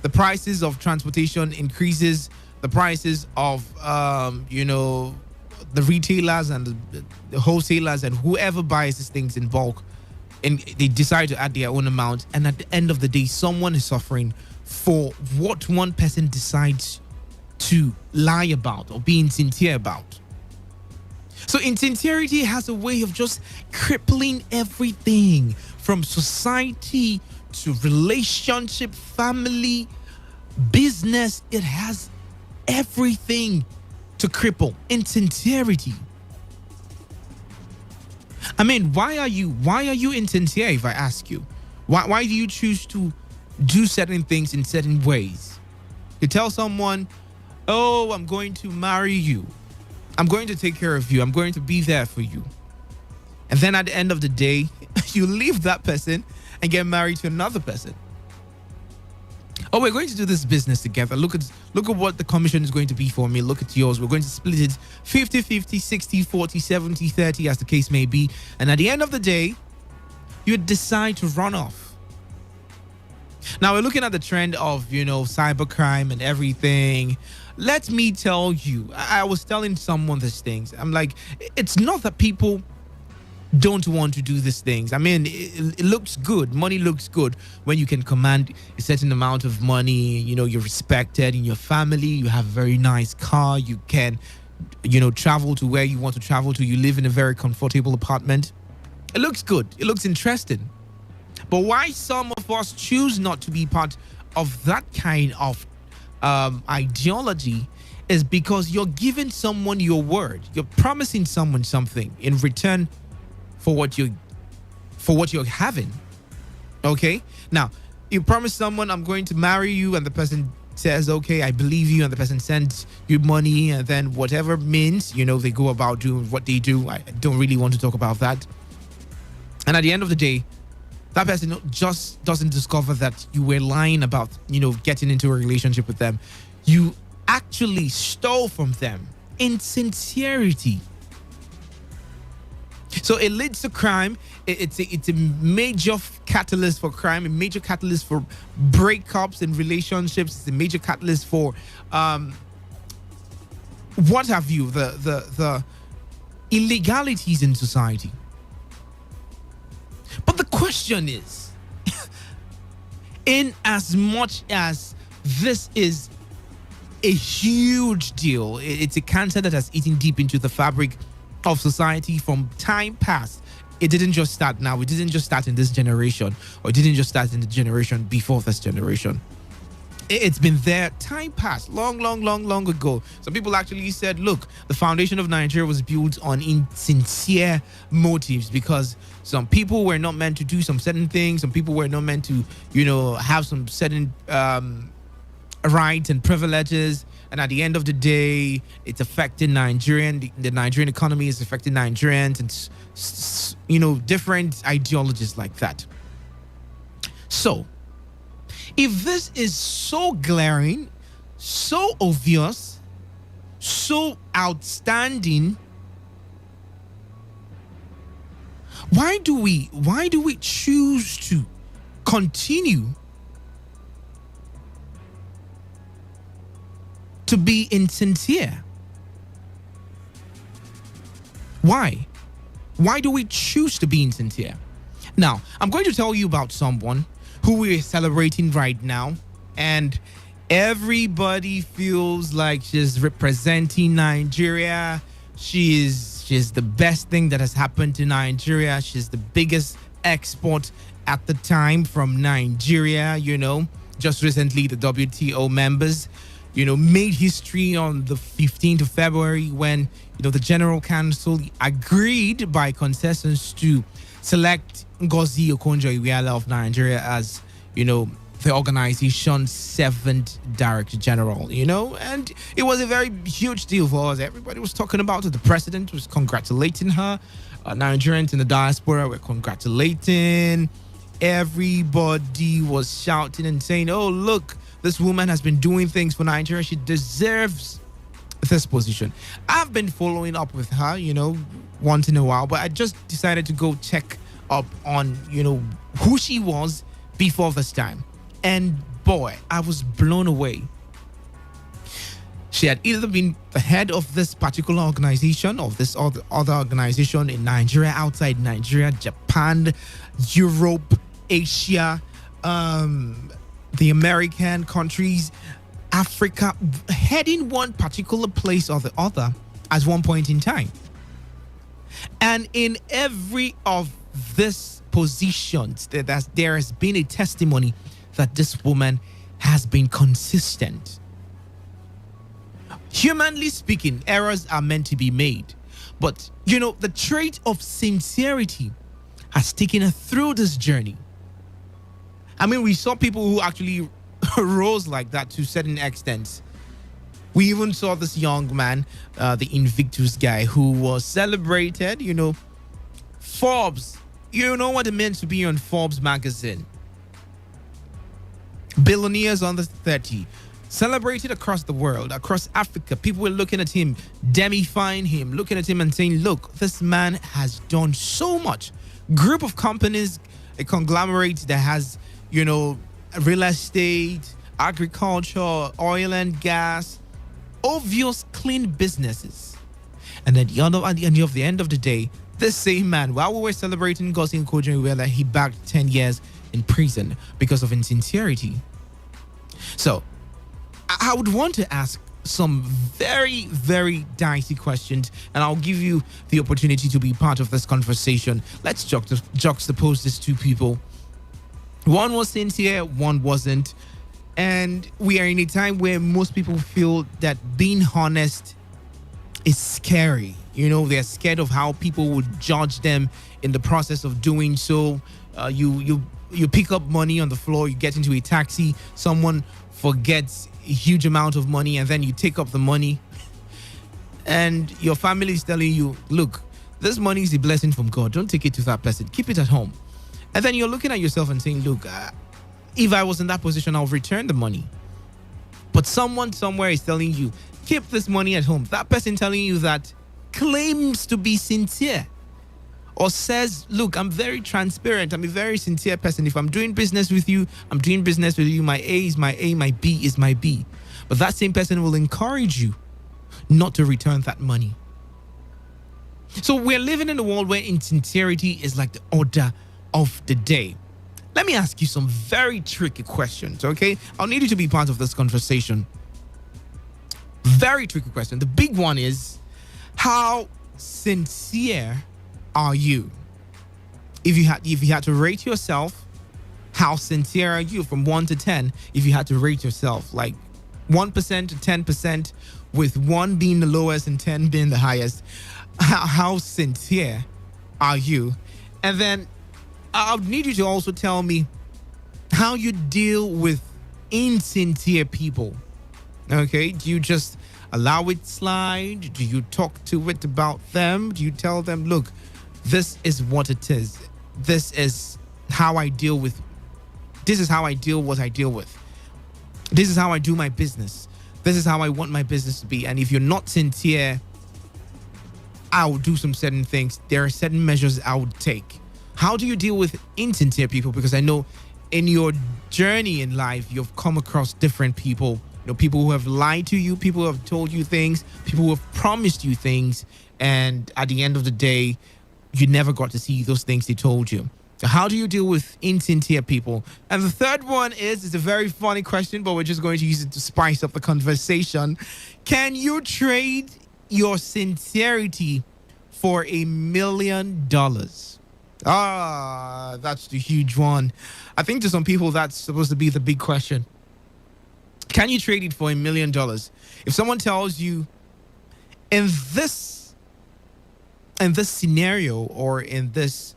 The prices of transportation increases. The prices of, the retailers and the wholesalers and whoever buys these things in bulk, and they decide to add their own amount. And at the end of the day, someone is suffering for what one person decides to lie about or be insincere about. So insincerity has a way of just crippling everything from society to relationship, family, business. It has everything to cripple. Insincerity. I mean, why are you insincere, if I ask you? Why do you choose to do certain things in certain ways? You tell someone, oh, I'm going to marry you. I'm going to take care of you. I'm going to be there for you. And then at the end of the day, you leave that person and get married to another person. Oh, we're going to do this business together. Look at what the commission is going to be for me. Look at yours. We're going to split it 50-50, 60-40, 70-30 as the case may be. And at the end of the day, you decide to run off. Now we're looking at the trend of, cybercrime and everything. Let me tell you, I was telling someone these things. I'm like, it's not that people don't want to do these things. I mean, it looks good. Money looks good when you can command a certain amount of money. You're respected in your family. You have a very nice car. You can, travel to where you want to travel to. You live in a very comfortable apartment. It looks good. It looks interesting. But why some of us choose not to be part of that kind of ideology is because you're giving someone your word. You're promising someone something in return for what you're having. Okay? Now, you promise someone, I'm going to marry you, and the person says, okay, I believe you, and the person sends you money, and then whatever means, they go about doing what they do. I don't really want to talk about that. And at the end of the day, that person just doesn't discover that you were lying about, getting into a relationship with them. You actually stole from them in sincerity. So it leads to crime. It's a major catalyst for crime, a major catalyst for breakups in relationships. It's a major catalyst for what have you, the illegalities in society. But the question is, in as much as this is a huge deal, it's a cancer that has eaten deep into the fabric of society from time past. It didn't just start now. It didn't just start in this generation, or it didn't just start in the generation before this generation. It's been there time past, long ago. Some people actually said, look, the foundation of Nigeria was built on insincere motives because some people were not meant to do some certain things. Some people were not meant to, have some certain rights and privileges. And at the end of the day, it's affecting the Nigerian economy is affecting Nigerians and, different ideologies like that. So, if this is so glaring, so obvious, so outstanding, why do we choose to continue to be insincere? Why do we choose to be insincere? Now, I'm going to tell you about someone who we're celebrating right now, and everybody feels like she's representing Nigeria. She's the best thing that has happened to Nigeria. She's the biggest export at the time from Nigeria. Just recently the WTO members made history on the 15th of February when the General Council agreed by consensus to select Ngozi Okonjo-Iweala of Nigeria as, the organization's 7th Director General, and it was a very huge deal for us. Everybody was talking about it. The president was congratulating her. Nigerians in the diaspora were congratulating. Everybody was shouting and saying, oh, look, this woman has been doing things for Nigeria. She deserves this position. I've been following up with her, once in a while, but I just decided to go check up on, who she was before this time. And boy, I was blown away. She had either been the head of this particular organization or this other organization in Nigeria, outside Nigeria, Japan, Europe, Asia, the American countries, Africa, heading one particular place or the other at one point in time. And in every of these positions, there has been a testimony that this woman has been consistent. Humanly speaking, errors are meant to be made. But, the trait of sincerity has taken her through this journey. I mean, we saw people who actually rose like that to certain extents. We even saw this young man, the Invictus guy, who was celebrated. Forbes. You know what it meant to be on Forbes magazine. Billionaires under 30. Celebrated across the world, across Africa. People were looking at him, demifying him, looking at him and saying, look, this man has done so much. Group of companies, a conglomerate that has, real estate, agriculture, oil and gas, obvious clean businesses. And at the end of the day, this same man, while we were celebrating Gosin Kojo, we realized he backed 10 years in prison because of insincerity. So, I would want to ask some very, very dicey questions, and I'll give you the opportunity to be part of this conversation. Let's juxtapose these two people. One was sincere, one wasn't. And we are in a time where most people feel that being honest is scary. They're scared of how people would judge them in the process of doing so. You pick up money on the floor, you get into a taxi, someone forgets a huge amount of money, and then you take up the money. And your family is telling you, look, this money is a blessing from God. Don't take it to that person. Keep it at home. And then you're looking at yourself and saying, look, if I was in that position, I'll return the money. But someone somewhere is telling you, keep this money at home. That person telling you that claims to be sincere or says, look, I'm very transparent. I'm a very sincere person. If I'm doing business with you, I'm doing business with you. My A is my A, my B is my B. But that same person will encourage you not to return that money. So we're living in a world where insincerity is like the order of the day. Let me ask you some very tricky questions, okay? I'll need you to be part of this conversation. Very tricky question. The big one is, how sincere are you? If you had to rate yourself, how sincere are you from 1 to 10? If you had to rate yourself, like 1% to 10%, with 1 being the lowest and 10 being the highest, how sincere are you? And then I'll need you to also tell me how you deal with insincere people. Okay? Do you just allow it slide? Do you talk to it about them? Do you tell them, look, this is what it is. This is how I deal with. This is how I deal what I deal with. This is how I do my business. This is how I want my business to be. And if you're not sincere, I will do some certain things. There are certain measures I would take. How do you deal with insincere people? Because I know in your journey in life, you've come across different people. People who have lied to you, people who have told you things, people who have promised you things, and at the end of the day, you never got to see those things they told you. So how do you deal with insincere people? And the third one it's a very funny question, but we're just going to use it to spice up the conversation. Can you trade your sincerity for $1 million? That's the huge one. I think to some people that's supposed to be the big question. Can you trade it for $1 million? If someone tells you in this scenario, or in this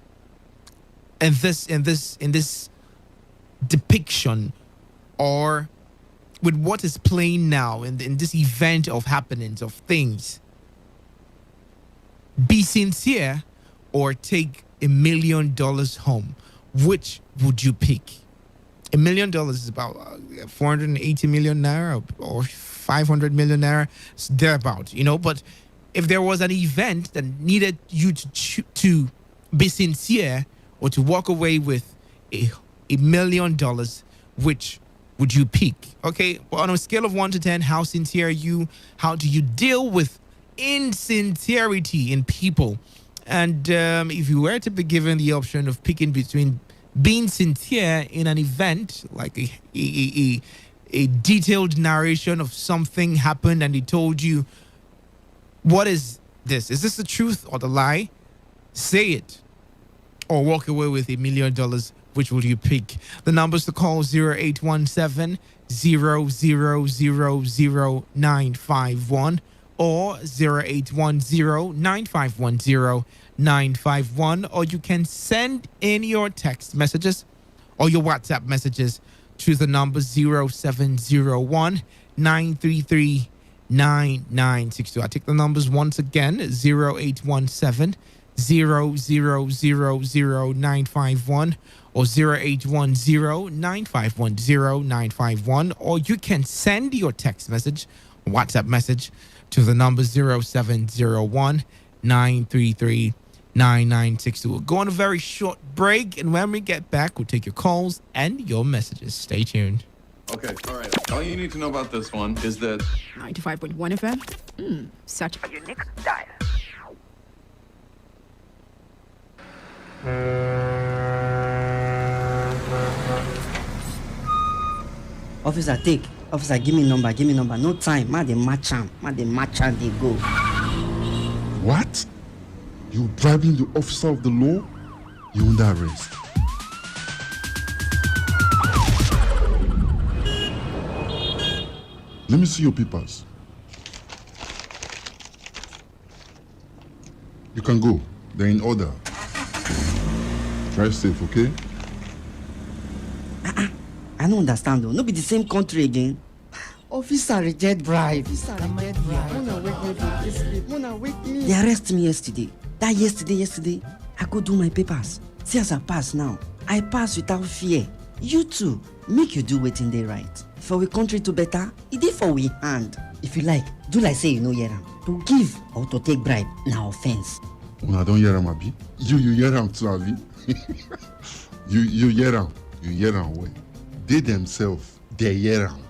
depiction, or with what is playing now in this event of happenings of things, be sincere or take $1 million home, which would you pick? $1 million is about 480 million naira or 500 million naira, thereabout, But if there was an event that needed you to be sincere or to walk away with $1 million, which would you pick? Okay, well, on a scale of 1 to 10, how sincere are you? How do you deal with insincerity in people? And if you were to be given the option of picking between being sincere in an event, like a detailed narration of something happened and they told you, what is this? Is this the truth or the lie? Say it. Or walk away with $1 million. Which will you pick? The numbers to call 0817 0000951 or 0810-9510-951, or you can send in your text messages or your WhatsApp messages to the number 0701 933 9962. I take the numbers once again: 0817 0000951 or 0810-951-0951, or you can send your text message, WhatsApp message to the number 0701-933-9962. We'll go on a very short break, and when we get back, we'll take your calls and your messages. Stay tuned. Okay, all right. All you need to know about this one is that 95.1 FM. Such a unique style. Officer, take. Officer, give me number. No time. Ma, they match am. They go. What? You bribing the officer of the law? You under arrest. Let me see your papers. You can go. They're in order. Drive safe, okay? I don't understand though. No be the same country again. Officer reject bribe. They arrest me yesterday. That yesterday, I go do my papers. See as I pass now. I pass without fear. You too, make you do wetin dey right. For we country to better, it dey for we hand. If you like, do like say you no hear am. To give or to take bribe, na offense. Una don hear am, abi? You hear am too, abi? You hear am. You hear am well. They themselves, they hear am.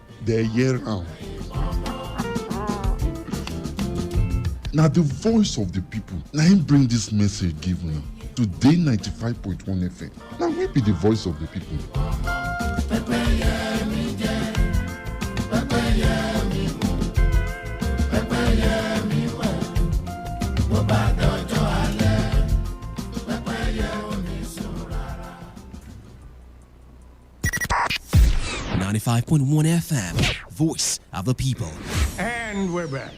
Now the voice of the people. Now him bring this message give una. Today 95.1 FM. Now we be the voice of the people. 95.1 FM, voice of the people. And we're back.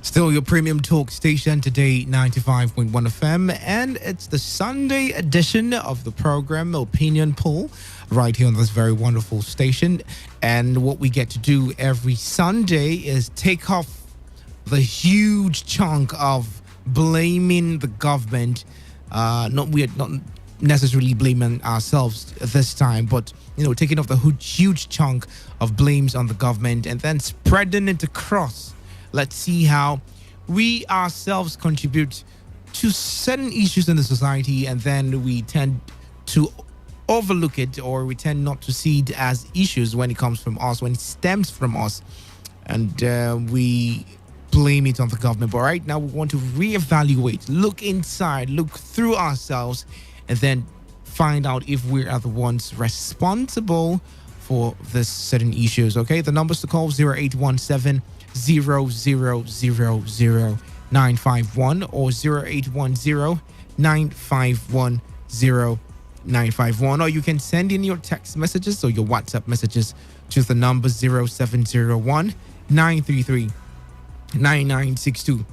Still your premium talk station, Today 95.1 FM, and it's the Sunday edition of the program Opinion Poll right here on this very wonderful station. And what we get to do every Sunday is take off the huge chunk of blaming the government. We're not necessarily blaming ourselves this time, but taking off the huge chunk of blames on the government and then spreading it across. Let's see how we ourselves contribute to certain issues in the society, and then we tend to overlook it, or we tend not to see it as issues when it comes from us, when it stems from us, and we blame it on the government. But right now we want to reevaluate, look inside, look through ourselves, and then find out if we are the ones responsible for this certain issues. Okay, the numbers to call 0817 0000951 or 0810 951 0951, or you can send in your text messages or your WhatsApp messages to the number 0701 933 9962.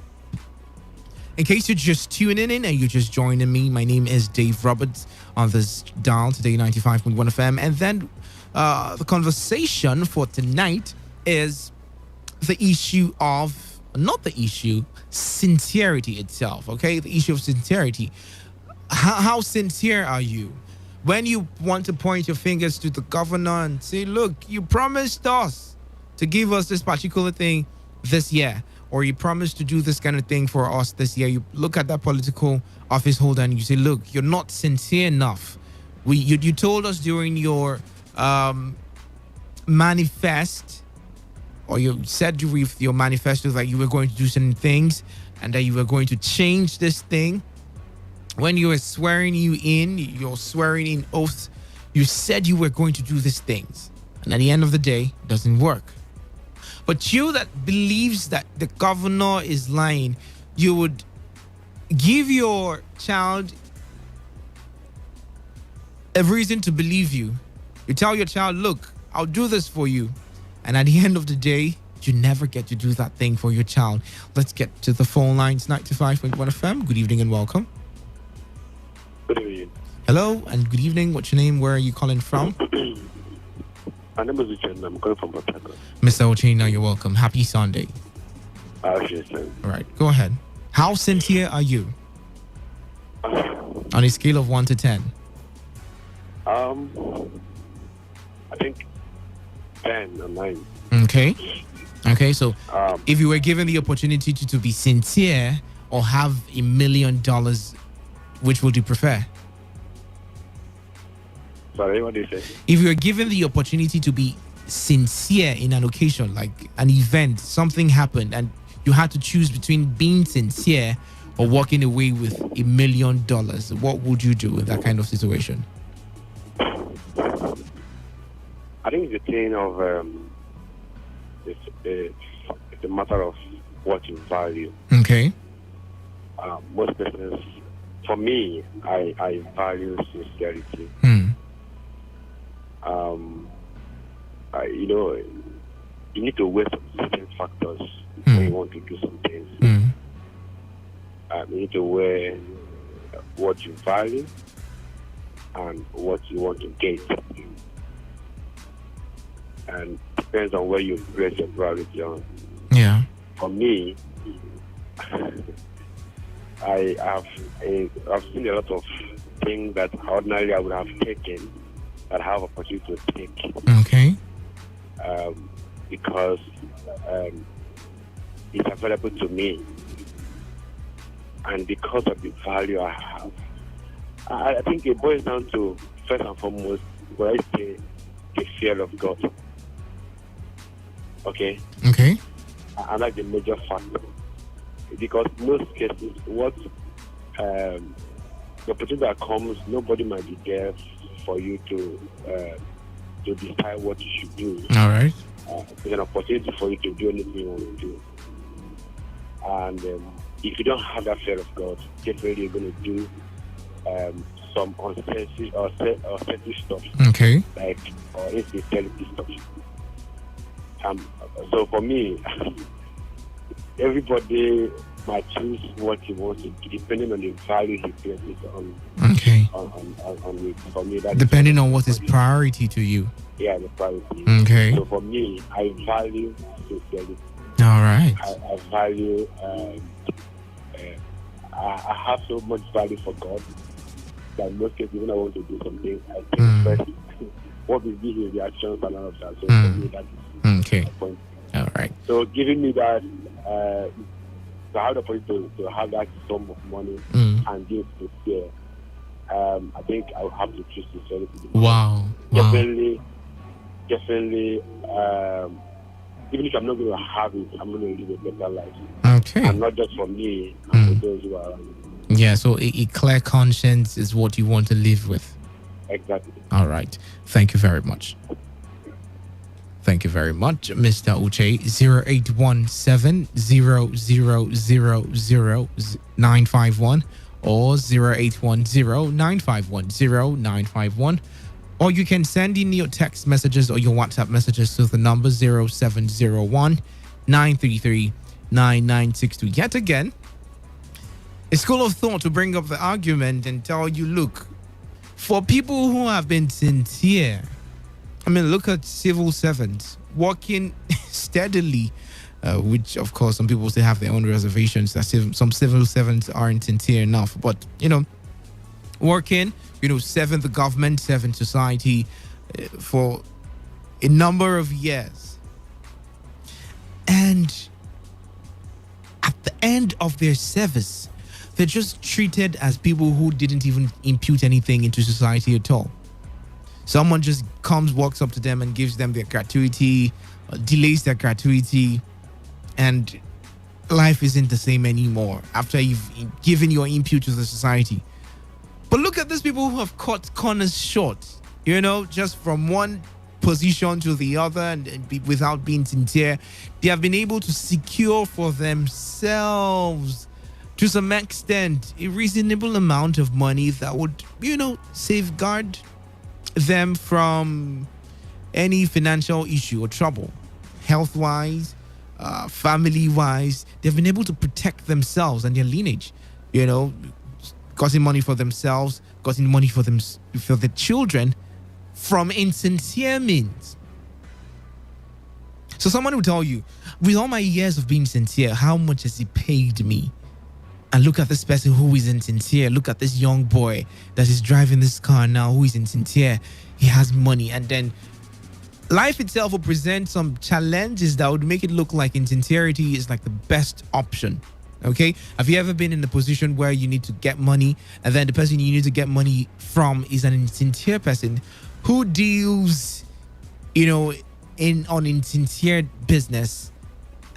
In case you're just tuning in and you're just joining me, my name is Dave Roberts on this dial, Today 95.1 FM. And then the conversation for tonight is the issue of, not the issue, sincerity itself, okay? The issue of sincerity. How sincere are you? When you want to point your fingers to the governor and say, look, you promised us to give us this particular thing this year, or you promised to do this kind of thing for us this year. You look at that political office holder and you say, look, you're not sincere enough. You told us during your manifest, or you said with your manifesto that you were going to do certain things and that you were going to change this thing. When you were swearing your swearing in oath, you said you were going to do these things. And at the end of the day, it doesn't work. But you that believes that the governor is lying, you would give your child a reason to believe you. You tell your child, look, I'll do this for you. And at the end of the day, you never get to do that thing for your child. Let's get to the phone lines. 95.1 FM. Good evening and welcome. Good evening. Hello and good evening. What's your name? Where are you calling from? My name is Uchenna. I'm calling from Port. Mr. Ochena, you're welcome. Happy Sunday. All right, go ahead. How sincere are you? On a scale of 1 to 10. I think 10 or 9. Okay, so if you were given the opportunity to be sincere or have $1 million, which would you prefer? Sorry, what do you say? If you were given the opportunity to be sincere in an occasion, like an event, something happened, and you had to choose between being sincere or walking away with $1 million, what would you do in that kind of situation? I think it's a thing of it's a matter of what you value. Okay. Most persons, for me, I value sincerity. You need to weigh some certain factors when you want to do some things. You need to weigh what you value and what you want to get. And depends on where you place your priority on. Yeah. For me, I've seen a lot of things that ordinarily I would have taken that I have opportunity to take. Okay. Because it's available to me, and because of the value I have, I think it boils down to, first and foremost, what I say, the fear of God. Okay. I like the major factor, because most cases, what the opportunity that comes, nobody might be there for you to decide what you should do. All right. There's an opportunity for you to do anything you want to do. And if you don't have that fear of God, definitely you're going to do some unselfish or selfish stuff. Okay. Like, or insincerity stuff. So for me, everybody might choose what he wants to do, depending on the value he places on. Okay. On it. For me, that depending on what is priority to you. Yeah, the priority. Okay. So for me, I value sincerity. All right. I value. I have so much value for God that in most cases, when I want to do something, I think first what will be his reactions and all of that. So for me, that is okay. the point. All right. So giving me that, to have the opportunity to have that sum of money and give it sincere, I think I will have to choose sincerity. Wow. Definitely, even if I'm not going to have it, I'm going to live a better life. Okay. And not just for me, and for those who are around me. Yeah, so a clear conscience is what you want to live with. Exactly. All right. Thank you very much. Thank you very much, Mr. Uche. 0817-0000951 or 0810-951-0951. Or you can send in your text messages or your WhatsApp messages to the number 0701-933-9962. Yet again, a school of thought to bring up the argument and tell you, look, for people who have been sincere, I mean, look at civil servants working steadily, which, of course, some people still have their own reservations that some civil servants aren't sincere enough. But, working, serving the government, serving society for a number of years. And at the end of their service, they're just treated as people who didn't even impute anything into society at all. Someone just comes, walks up to them and gives them their gratuity, delays their gratuity, and life isn't the same anymore after you've given your input to the society. But look at these people who have cut corners short, just from one position to the other and without being sincere. They have been able to secure for themselves, to some extent, a reasonable amount of money that would, safeguard them from any financial issue or trouble, health-wise, family-wise, they've been able to protect themselves and their lineage. You know, getting money for themselves, getting money for the children from insincere means. So someone will tell you, with all my years of being sincere, how much has he paid me? And look at this person who is insincere. Look at this young boy that is driving this car now who is insincere. He has money. And then life itself will present some challenges that would make it look like insincerity is like the best option. Okay? Have you ever been in a position where you need to get money and then the person you need to get money from is an insincere person who deals, on insincere business,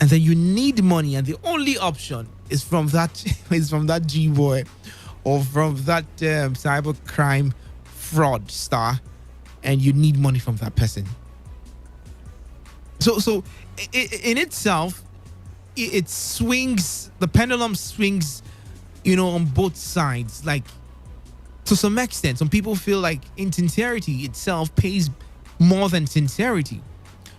and then you need money and the only option is from that G-boy or from that cyber crime fraud star, and you need money from that person. So in itself, it swings, the pendulum swings, on both sides. Like, to some extent, some people feel like insincerity itself pays more than sincerity.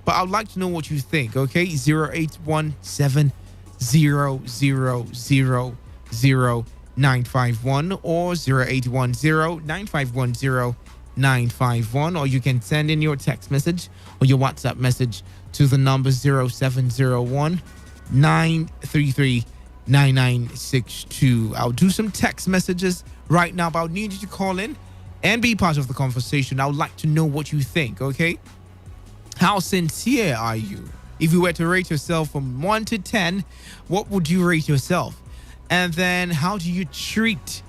But I'd like to know what you think, okay? 0817 0000951 or 0810-951-0951, or you can send in your text message or your WhatsApp message to the number 0701-933-9962. I'll do some text messages right now, but I'll need you to call in and be part of the conversation. I would like to know what you think, okay? How sincere are you? If you were to rate yourself from 1 to 10, what would you rate yourself? And then how do you treat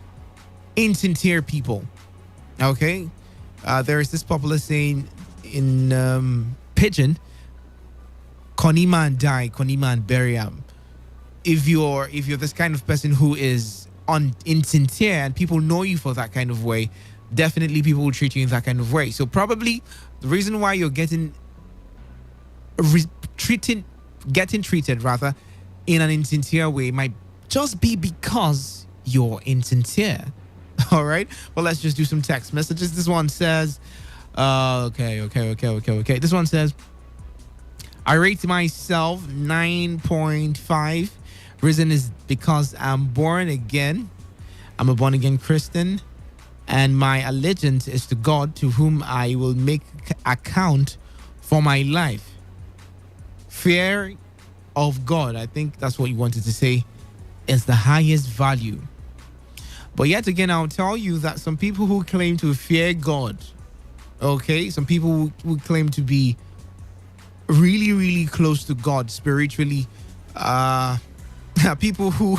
insincere people? Okay? There is this popular saying in Pidgin, Koniman die, Koniman bury am. If you're this kind of person who is insincere and people know you for that kind of way, definitely people will treat you in that kind of way. So probably the reason why you're getting treated rather in an insincere way might just be because you're insincere. All right, well, let's just do some text messages. This one says okay. This one says, I rate myself 9.5. Reason is because I'm born again. I'm a born again Christian, and my allegiance is to God, to whom I will make account for my life. Fear of God, I think that's what you wanted to say, is the highest value. But yet again, I'll tell you that some people who claim to fear God, okay, some people who claim to be really, really close to God spiritually, people who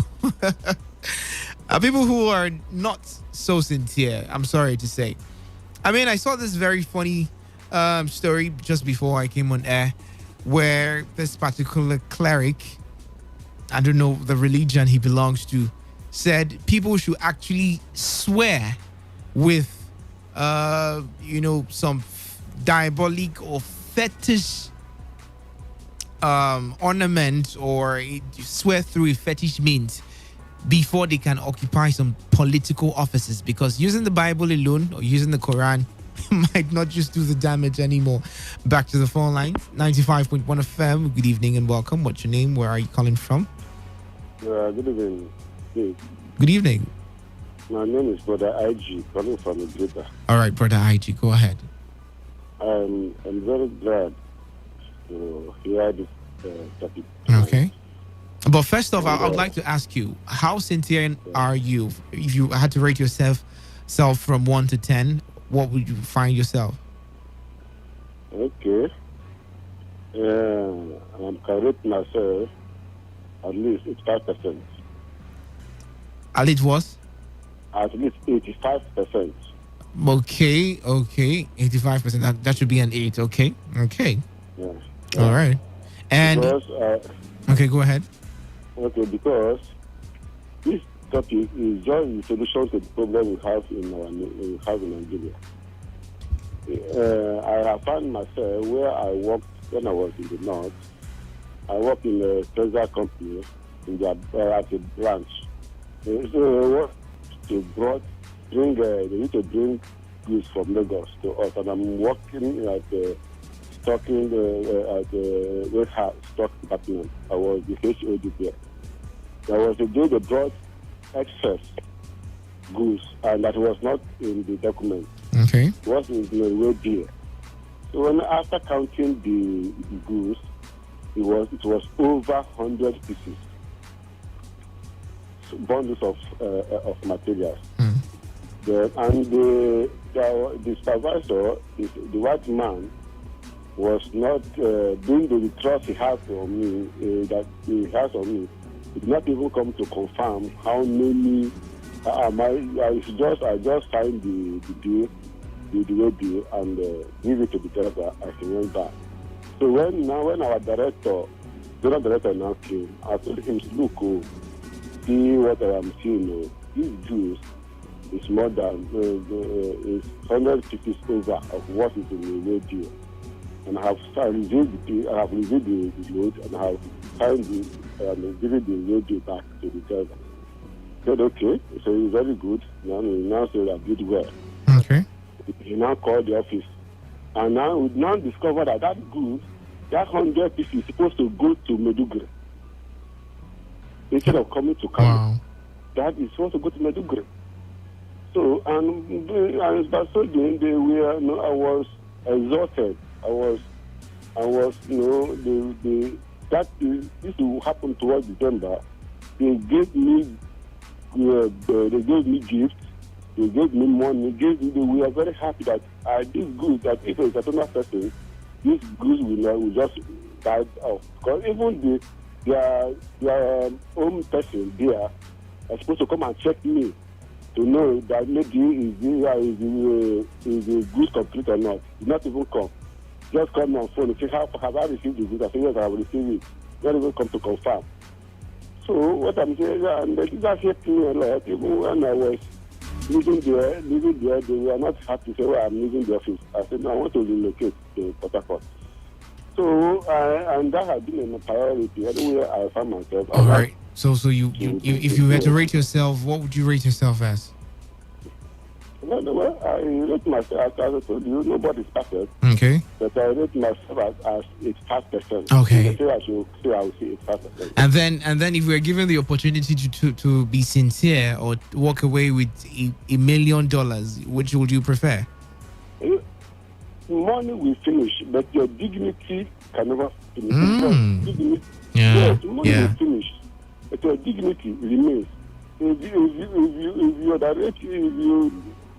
are not so sincere, I'm sorry to say. I mean, I saw this very funny story just before I came on air, where this particular cleric, I don't know the religion he belongs to, said people should actually swear with some diabolic or fetish ornament, or swear through a fetish means before they can occupy some political offices, because using the Bible alone or using the Quran might not just do the damage anymore. Back to the phone line, 95.1 FM. Good evening and welcome. What's your name? Where are you calling from? Good evening. Good evening. My name is Brother IG, calling from Ibrita. All right, Brother IG, go ahead. I'm very glad to hear this topic. Okay. But first off, I would like to ask you, how sincere are you? If you had to rate yourself from 1 to 10, what would you find yourself? Okay. I can rate myself at least 85%. At least what? At least 85%. Okay. 85%. That should be an 8. Okay. Yeah. All right. And because, okay, go ahead. Okay, because this topic is just the solution to the problem we have in Nigeria. I have found myself where I worked when I was in the north. I worked in a treasure company in their at a branch. So they need to bring goods from Lagos to us, and I'm working at the stocking at the warehouse stock department. I was the HOD there. There was a day they brought excess goods, and that was not in the document. Okay. It was in the way there. So when after counting the goods, it was over 100 pieces, so bundles of materials. The supervisor, the white man, was not doing the trust he has on me, that he has on me. He did not even come to confirm how many. I just signed the deal, the way deal, and give it to the driver as he went back. So when our general director now came, I told him, look, see what I am seeing. These Jews is more than is 100 pieces over of what is in the way deal. And I have reviewed the load, and I have signed and given the radio back to the driver. Said okay, so it's very good. Now say I did well. Okay. He now called the office, and now we discover that goods, that 100 pieces is supposed to go to Meduguri instead of coming to Kano. Wow. That is supposed to go to Meduguri. So and by so doing, I was exhausted. I was, this will happen towards December. They gave me gifts. They gave me money. We are very happy that these goods, that if it's a personal person, these goods will just die off. Because even their own person there are supposed to come and check me to know that maybe is the good complete or not. Did not even come. Just come on phone and say, have I received the goods? I say, yes, I have received it. Not even come to confirm. So what I'm saying, and that helped me a lot. Even when I was living there, they were not happy to say, well, I'm leaving the office. I said, no, I want to relocate to Port Harcourt. So, and that had been a priority. Anywhere I found myself. All right. So you if you had to rate yourself, what would you rate yourself as? Well, I rate myself, as I told you, nobody's perfect. Okay. But I rate myself as 85%. Okay. I will say 85%. And then if we are given the opportunity to be sincere or walk away with $1 million, which would you prefer? Money will finish, but your dignity can never finish. Money will finish, but your dignity remains. If you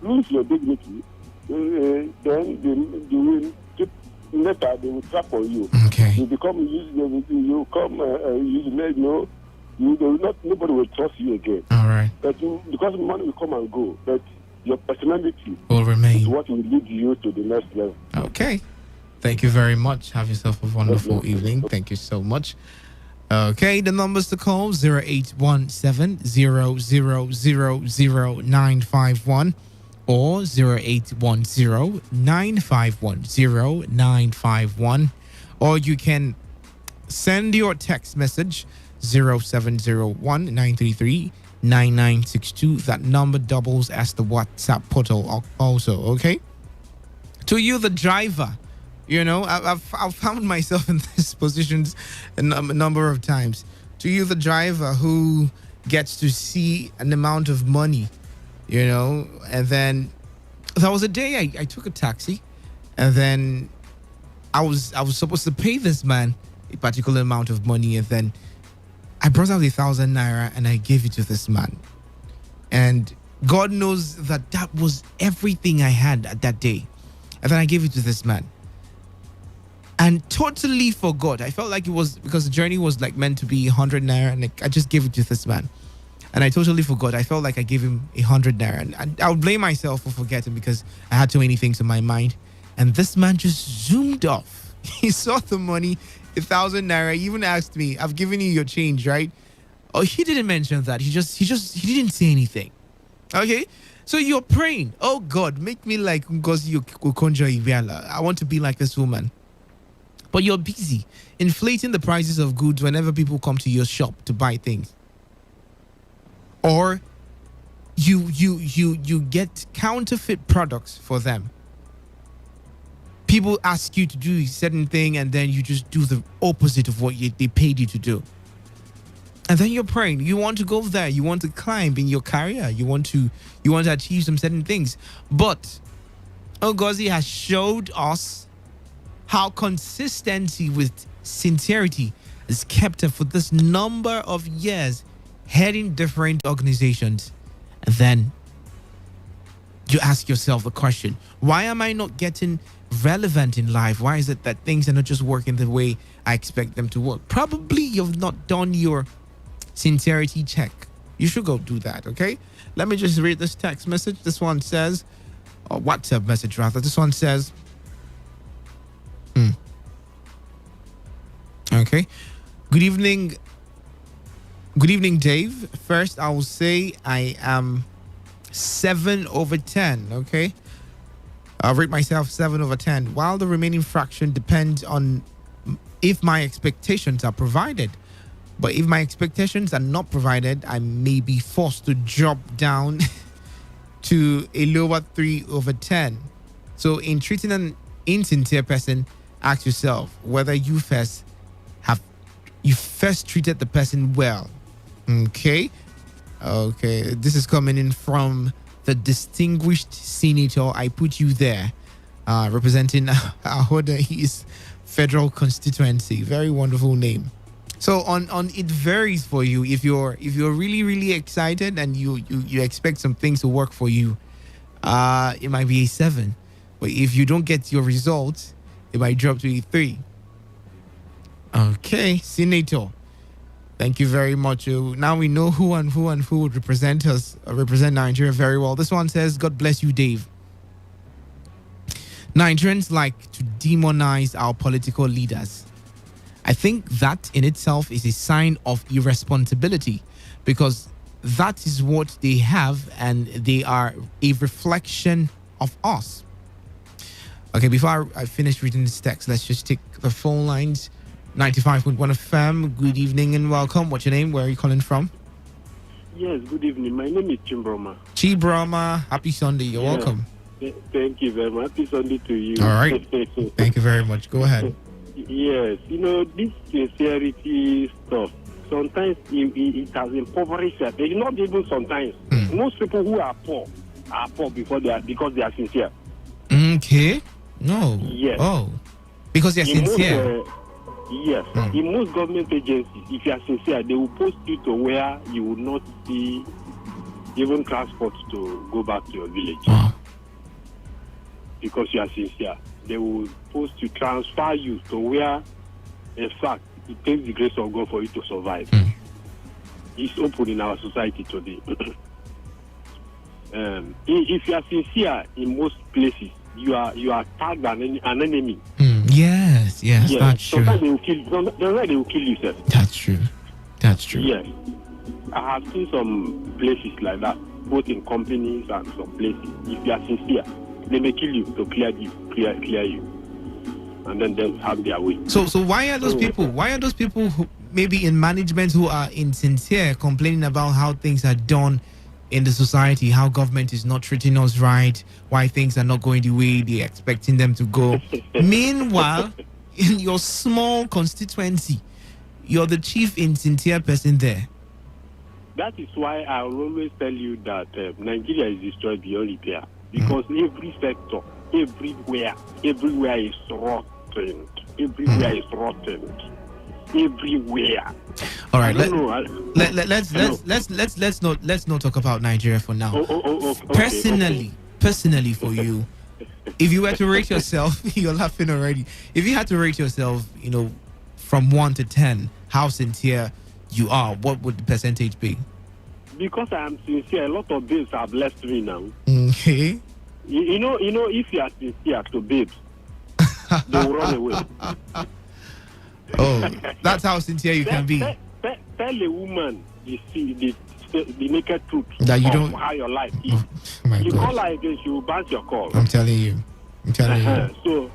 lose your dignity, then later they will trap on you. Okay. You become nobody will trust you again. All right. But because money will come and go, but your personality will remain. Is what will lead you to the next level. Okay. Thank you very much. Have yourself a wonderful evening. Thank you so much. Okay, the numbers to call 0817-0000951 or 0810-951-0951, or you can send your text message 0701-933-9962. That number doubles as the WhatsApp portal also, okay? To you, the driver, you know, I've found myself in these positions a number of times. To you, the driver who gets to see an amount of money, you know, and then there was a day I took a taxi, and then I was supposed to pay this man a particular amount of money, and then I brought out 1,000 naira and I gave it to this man. And God knows that was everything I had at that day. And then I gave it to this man. And totally forgot. I felt like it was because the journey was like meant to be 100 naira, and I just gave it to this man. And I totally forgot. I felt like I gave him 100 naira. And I would blame myself for forgetting because I had too many things in my mind. And this man just zoomed off. He saw the money, 1,000 naira. He even asked me, I've given you your change, right? Oh, he didn't mention that. He didn't say anything. Okay? So you're praying, oh God, make me like Ngozi Okonjo-Iweala. I want to be like this woman. But you're busy inflating the prices of goods whenever people come to your shop to buy things. Or you get counterfeit products for them. People ask you to do a certain thing and then you just do the opposite of what they paid you to do. And then you're praying. You want to go there. You want to climb in your career. You want to achieve some certain things. But Ogozi has showed us how consistency with sincerity has kept her for this number of years heading different organizations. And then you ask yourself the question, why am I not getting relevant in life? Why is it that things are not just working the way I expect them to work? Probably you've not done your sincerity check. You should go do that, okay? Let me just read this text message. This one says, or WhatsApp message rather. This one says, okay. Good evening, Dave. First, I will say I am 7/10, okay? I'll rate myself 7/10, while the remaining fraction depends on if my expectations are provided. But if my expectations are not provided, I may be forced to drop down to a lower 3/10. So in treating an insincere person, ask yourself whether you first treated the person well. Okay. This is coming in from the distinguished senator. I put you there, representing Ahoda. He is federal constituency. Very wonderful name. So on it varies for you. If you're really, really excited and you expect some things to work for you, it might be a 7. But if you don't get your results, it might drop to a 3. Okay, Senator. Thank you very much. Now we know who would represent us, represent Nigeria very well. This one says, God bless you, Dave. Nigerians like to demonize our political leaders. I think that in itself is a sign of irresponsibility, because that is what they have and they are a reflection of us. Okay, before I finish reading this text, let's just take the phone lines. 95.1 FM, good evening and welcome. What's your name? Where are you calling from? Yes, good evening. My name is Chimbroma. Chibrama, happy Sunday. You're welcome. Thank you very much. Happy Sunday to you. All right. Thank you very much. Go ahead. Yes, this sincerity stuff, sometimes it has impoverished us. Not even sometimes. Most people who are poor because they are sincere. Okay. No. Yes. Oh. Because they're sincere. Yes. In most government agencies, if you are sincere, they will post you to where you will not see even transport to go back to your village. Because you are sincere. They will post to transfer you to where, in fact, it takes the grace of God for you to survive. It's open in our society today. If you are sincere in most places, you are tagged an enemy. Yes, that's true. Sometimes they will kill you, sir. That's true. Yes. I have seen some places like that, both in companies and some places. If you are sincere, they may kill you to clear you, and then they'll have their way. So why are those people? Why are those people who maybe in management who are insincere complaining about how things are done in the society, how government is not treating us right, why things are not going the way they're expecting them to go? Meanwhile, in your small constituency, you're the chief insincere person there. That is why I will always tell you that Nigeria is destroyed beyond repair. Because every sector, everywhere is rotten. Everywhere is rotten. Everywhere. All right, let's not talk about Nigeria for now. Personally, for you, if you were to rate yourself, you're laughing already. If you had to rate yourself, from 1 to 10, how sincere you are, what would the percentage be? Because I am sincere, a lot of babes have left me now. Okay. You know, if you are sincere to babes, they will run away. Oh, that's how sincere you can be. Tell a woman the naked truth that you don't how your life is. Oh my you God. Call her again, she will bounce your call. I'm telling you. So,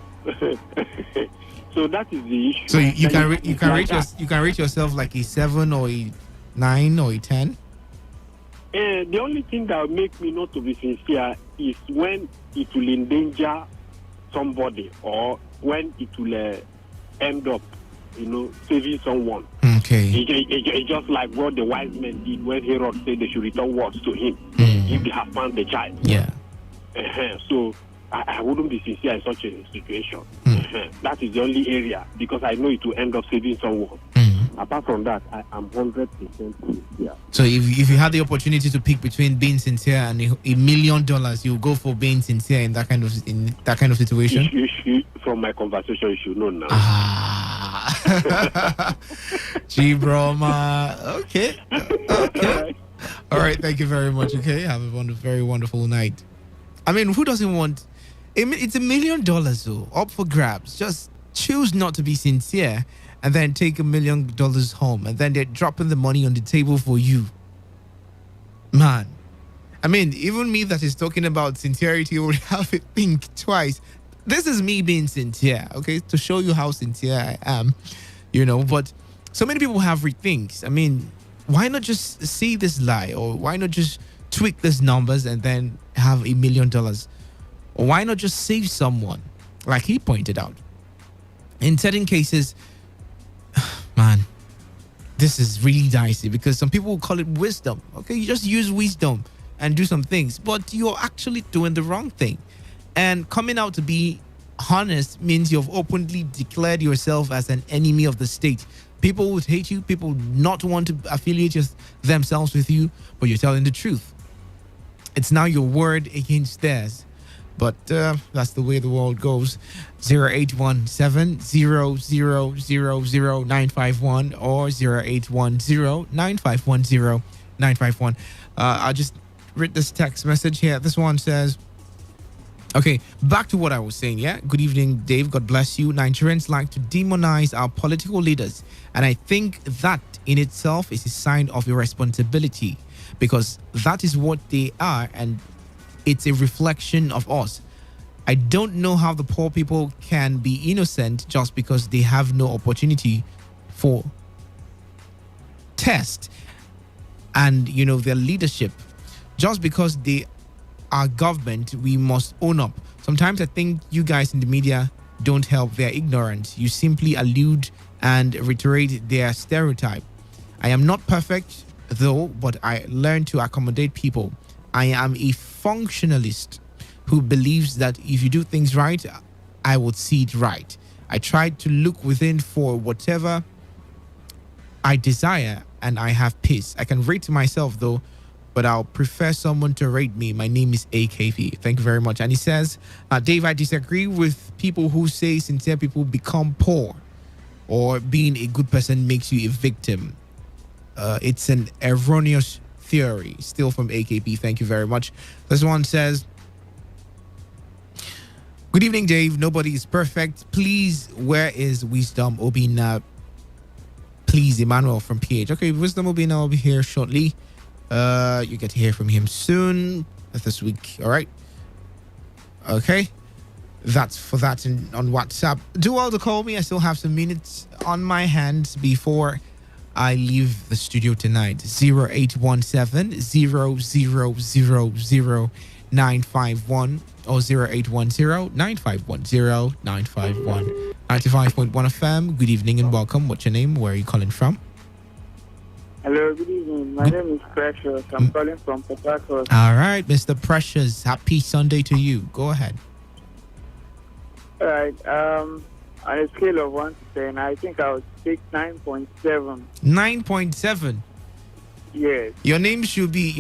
so that is the issue. So you can rate yourself like a 7 or a 9 or a 10. The only thing that will make me not to be sincere is when it will endanger somebody or when it will end up, saving someone. Okay. It's just like what the wise men did when Herod said they should return words to him if they have found the child. Yeah. So I wouldn't be sincere in such a situation. That is the only area, because I know it will end up saving someone. Apart from that, I am 100% sincere. So if you had the opportunity to pick between being sincere and $1 million, you go for being sincere in that kind of situation? From my conversation, you should know now. Gee, bro, okay. All right, thank you very much. Okay, have a very wonderful night. I mean, who doesn't want? It's $1 million, though, up for grabs. Just choose not to be sincere, and then take $1 million home, and then they're dropping the money on the table for you. Man, I mean, even me that is talking about sincerity would have to think twice. This is me being sincere, okay, to show you how sincere I am, but so many people have rethinks. I mean, why not just see this lie, or why not just tweak these numbers and then have $1 million? Or why not just save someone, like he pointed out? In certain cases, man, this is really dicey, because some people will call it wisdom. Okay, you just use wisdom and do some things, but you're actually doing the wrong thing. And coming out to be honest means you've openly declared yourself as an enemy of the state. People would hate you. People would not want to affiliate themselves with you, but you're telling the truth. It's now your word against theirs. But that's the way the world goes. 0817-0000951 or 0810-9510-951. I'll just read this text message here. This one says, okay, back to what I was saying, yeah? Good evening, Dave. God bless you. Nigerians like to demonize our political leaders, and I think that in itself is a sign of irresponsibility, because that is what they are, and it's a reflection of us. I don't know how the poor people can be innocent just because they have no opportunity for test and, their leadership. Just because they are government, we must own up. Sometimes I think you guys in the media don't help their ignorance. You simply allude and reiterate their stereotype. I am not perfect, though, but I learn to accommodate people. I am a functionalist who believes that if you do things right, I would see it right. I try to look within for whatever I desire, and I have peace. I can rate myself, though, but I'll prefer someone to rate me. My name is AKV. Thank you very much. And he says, Dave, I disagree with people who say sincere people become poor, or being a good person makes you a victim. It's an erroneous theory. Still from AKP. Thank you very much. This one says, good evening, Dave. Nobody is perfect. Please, where is Wisdom Obina? Please, Emmanuel from PH. Okay, Wisdom Obina will be here shortly. You get to hear from him soon this week. All right. Okay. That's for that on WhatsApp. Do well to call me. I still have some minutes on my hands before I leave the studio tonight. 0817-0000951 or 0810-9510-951. 95.1 FM. Good evening and welcome. What's your name? Where are you calling from? Hello, good evening. My name is Precious. I'm calling from Port Harcourt. All right, Mr. Precious. Happy Sunday to you. Go ahead. All right. On a scale of 1 to 10, I think I would take 9.7. 9.7. Yes. Your name should be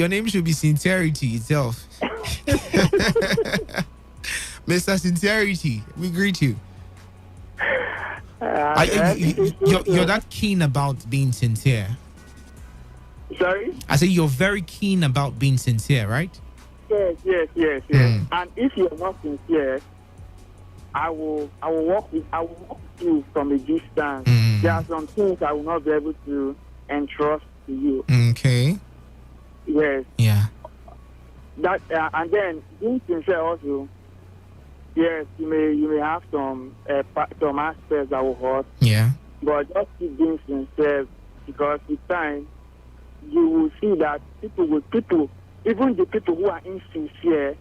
Sincerity itself. Mr. Sincerity, we greet you. You're that keen about being sincere. Sorry? I say you're very keen about being sincere, right? Yes. And if you're not sincere, I will walk with you from a distance. There are some things I will not be able to entrust to you. Okay. Yes. Yeah. That and then being sincere also. Yes, you may have some aspects that will hurt. Yeah. But just keep being sincere, because with time you will see that people, even the people who are insincere,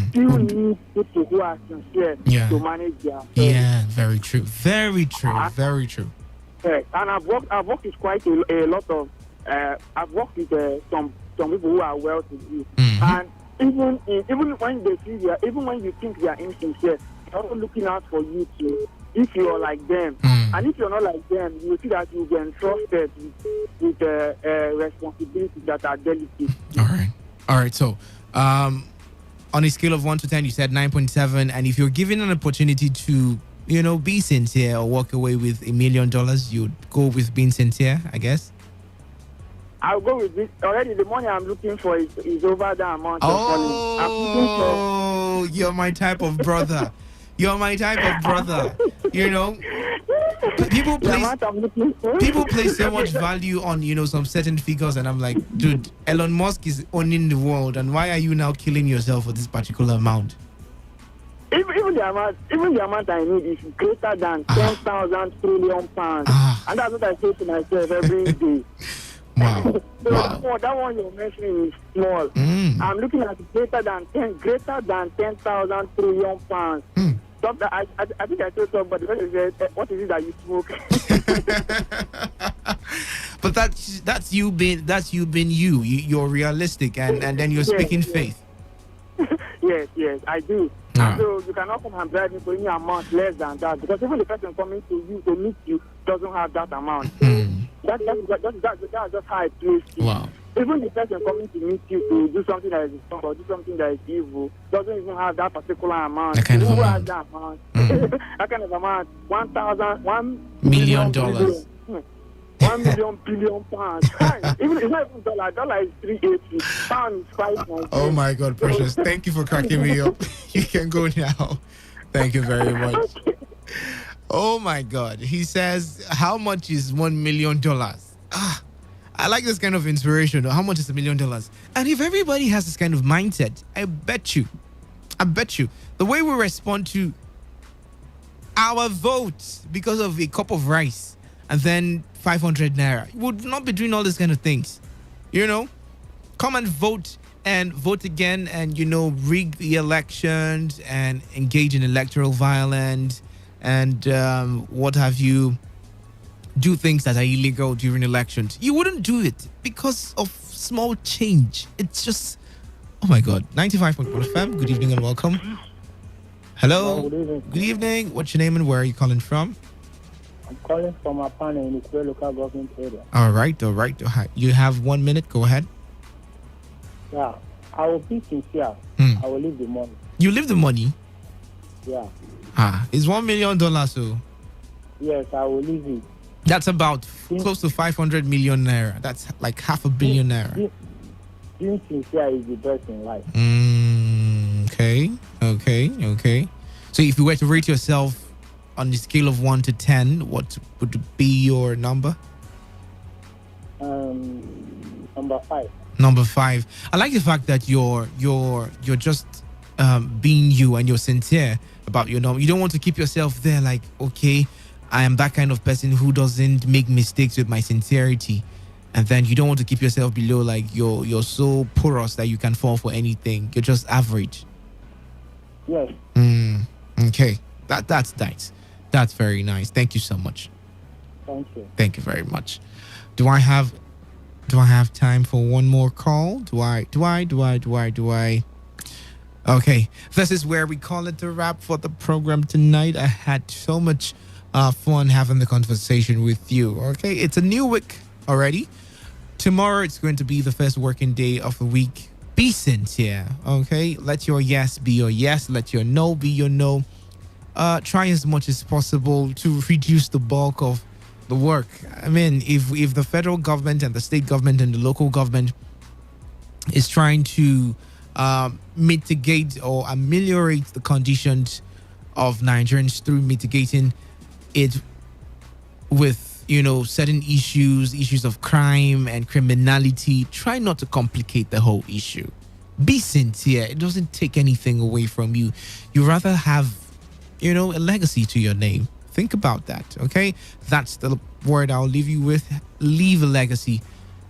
Still need people who are sincere to manage their affairs. Yeah, very true. Very true. Very true. And I've worked with quite a lot of. I've worked with some people who are well to do, and even when they see even when you think they are insincere, they're also looking out for you too. If you're like them, and if you're not like them, you see that you'll be entrusted with responsibilities that are delicate. All right. So, on a scale of 1 to 10, you said 9.7, and if you're given an opportunity to, be sincere or walk away with $1 million, you'd go with being sincere, I guess. I'll go with this. Already, the money I'm looking for is over the amount of money. Oh, you're my type of brother. You're my type of brother. People place so much value on some certain figures, and I'm like, dude, Elon Musk is owning the world, and why are you now killing yourself for this particular amount? Even the amount I need is greater than 10,000 trillion pounds, and that's what I say to myself every day. Wow. That one you're mentioning is small. I'm looking at greater than 10,000 trillion pounds. I think I told somebody, what is it that you smoke? But that's you being you. You're realistic, and then you're speaking faith. Yes, I do. So you cannot come and bribe me for any amount less than that, because even the person coming to you to meet you doesn't have that amount. That's just how I place it. Wow. Even the person coming to meet you to do something that is wrong or do something that is evil doesn't even have that particular amount. That kind of amount. Has that amount? That kind of amount. $1 million. $1 million billion pounds. Even it's not even dollar. Dollar is 380. Pound is 590. Oh my God, Precious! Thank you for cracking me up. You can go now. Thank you very much. Oh my God. He says, how much is $1 million? I like this kind of inspiration. How much is $1 million? And if everybody has this kind of mindset, I bet you, the way we respond to our votes because of a cup of rice and then 500 naira, would not be doing all these kind of things. Come and vote again and, rig the elections and engage in electoral violence and what have you. Do things that are illegal during elections. You wouldn't do it because of small change. It's just, oh my God. 95.1 FM. Good evening and welcome. Hello. Good evening. What's your name and where are you calling from? I'm calling from a panel in the local government area. All right. You have 1 minute. Go ahead. Yeah. I will be sincere. I will leave the money. You leave the money? Yeah. It's $1 million, so? Yes, I will leave it. That's about close to 500 million naira. That's like $500 million naira. Being sincere is the best in life. Okay. So if you were to rate yourself on the scale of 1 to 10, what would be your number? Number 5. Number 5. I like the fact that you're just being you and you're sincere about your number. You don't want to keep yourself there like, okay, I am that kind of person who doesn't make mistakes with my sincerity. And then you don't want to keep yourself below, like you're so porous that you can fall for anything. You're just average. Yes. Okay. That's nice. That's very nice. Thank you so much. Thank you. Thank you very much. Do I have time for one more call? Do I? Okay. This is where we call it a wrap for the program tonight. I had so much fun having the conversation with you. Okay, it's a new week already. Tomorrow it's going to be the first working day of the week. Be sincere. Okay, let your yes be your yes. Let your no be your no. Try as much as possible to reduce the bulk of the work. I mean, if the federal government and the state government and the local government is trying to mitigate or ameliorate the conditions of Nigerians through mitigating it with, certain issues of crime and criminality, try not to complicate the whole issue. Be sincere. It doesn't take anything away from you. You rather have, a legacy to your name. Think about that, okay? That's the word I'll leave you with. Leave a legacy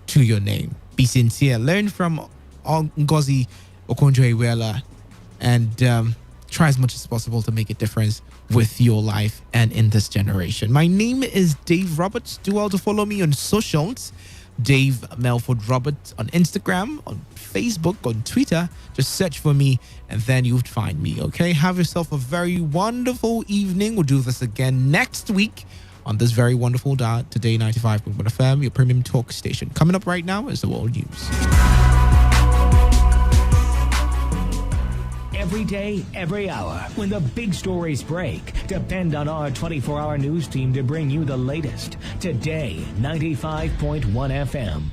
to your name. Be sincere. Learn from Ngozi Okonjo-Iweala. and try as much as possible to make a difference with your life and in this generation. My name is Dave Roberts. Do well to follow me on socials. Dave Melford Roberts on Instagram, on Facebook, on Twitter. Just search for me and then you'll find me, okay? Have yourself a very wonderful evening. We'll do this again next week on this very wonderful Today 95.1 FM, your premium talk station. Coming up right now is the World News. Every day, every hour, when the big stories break, depend on our 24-hour news team to bring you the latest. Today, 95.1 FM.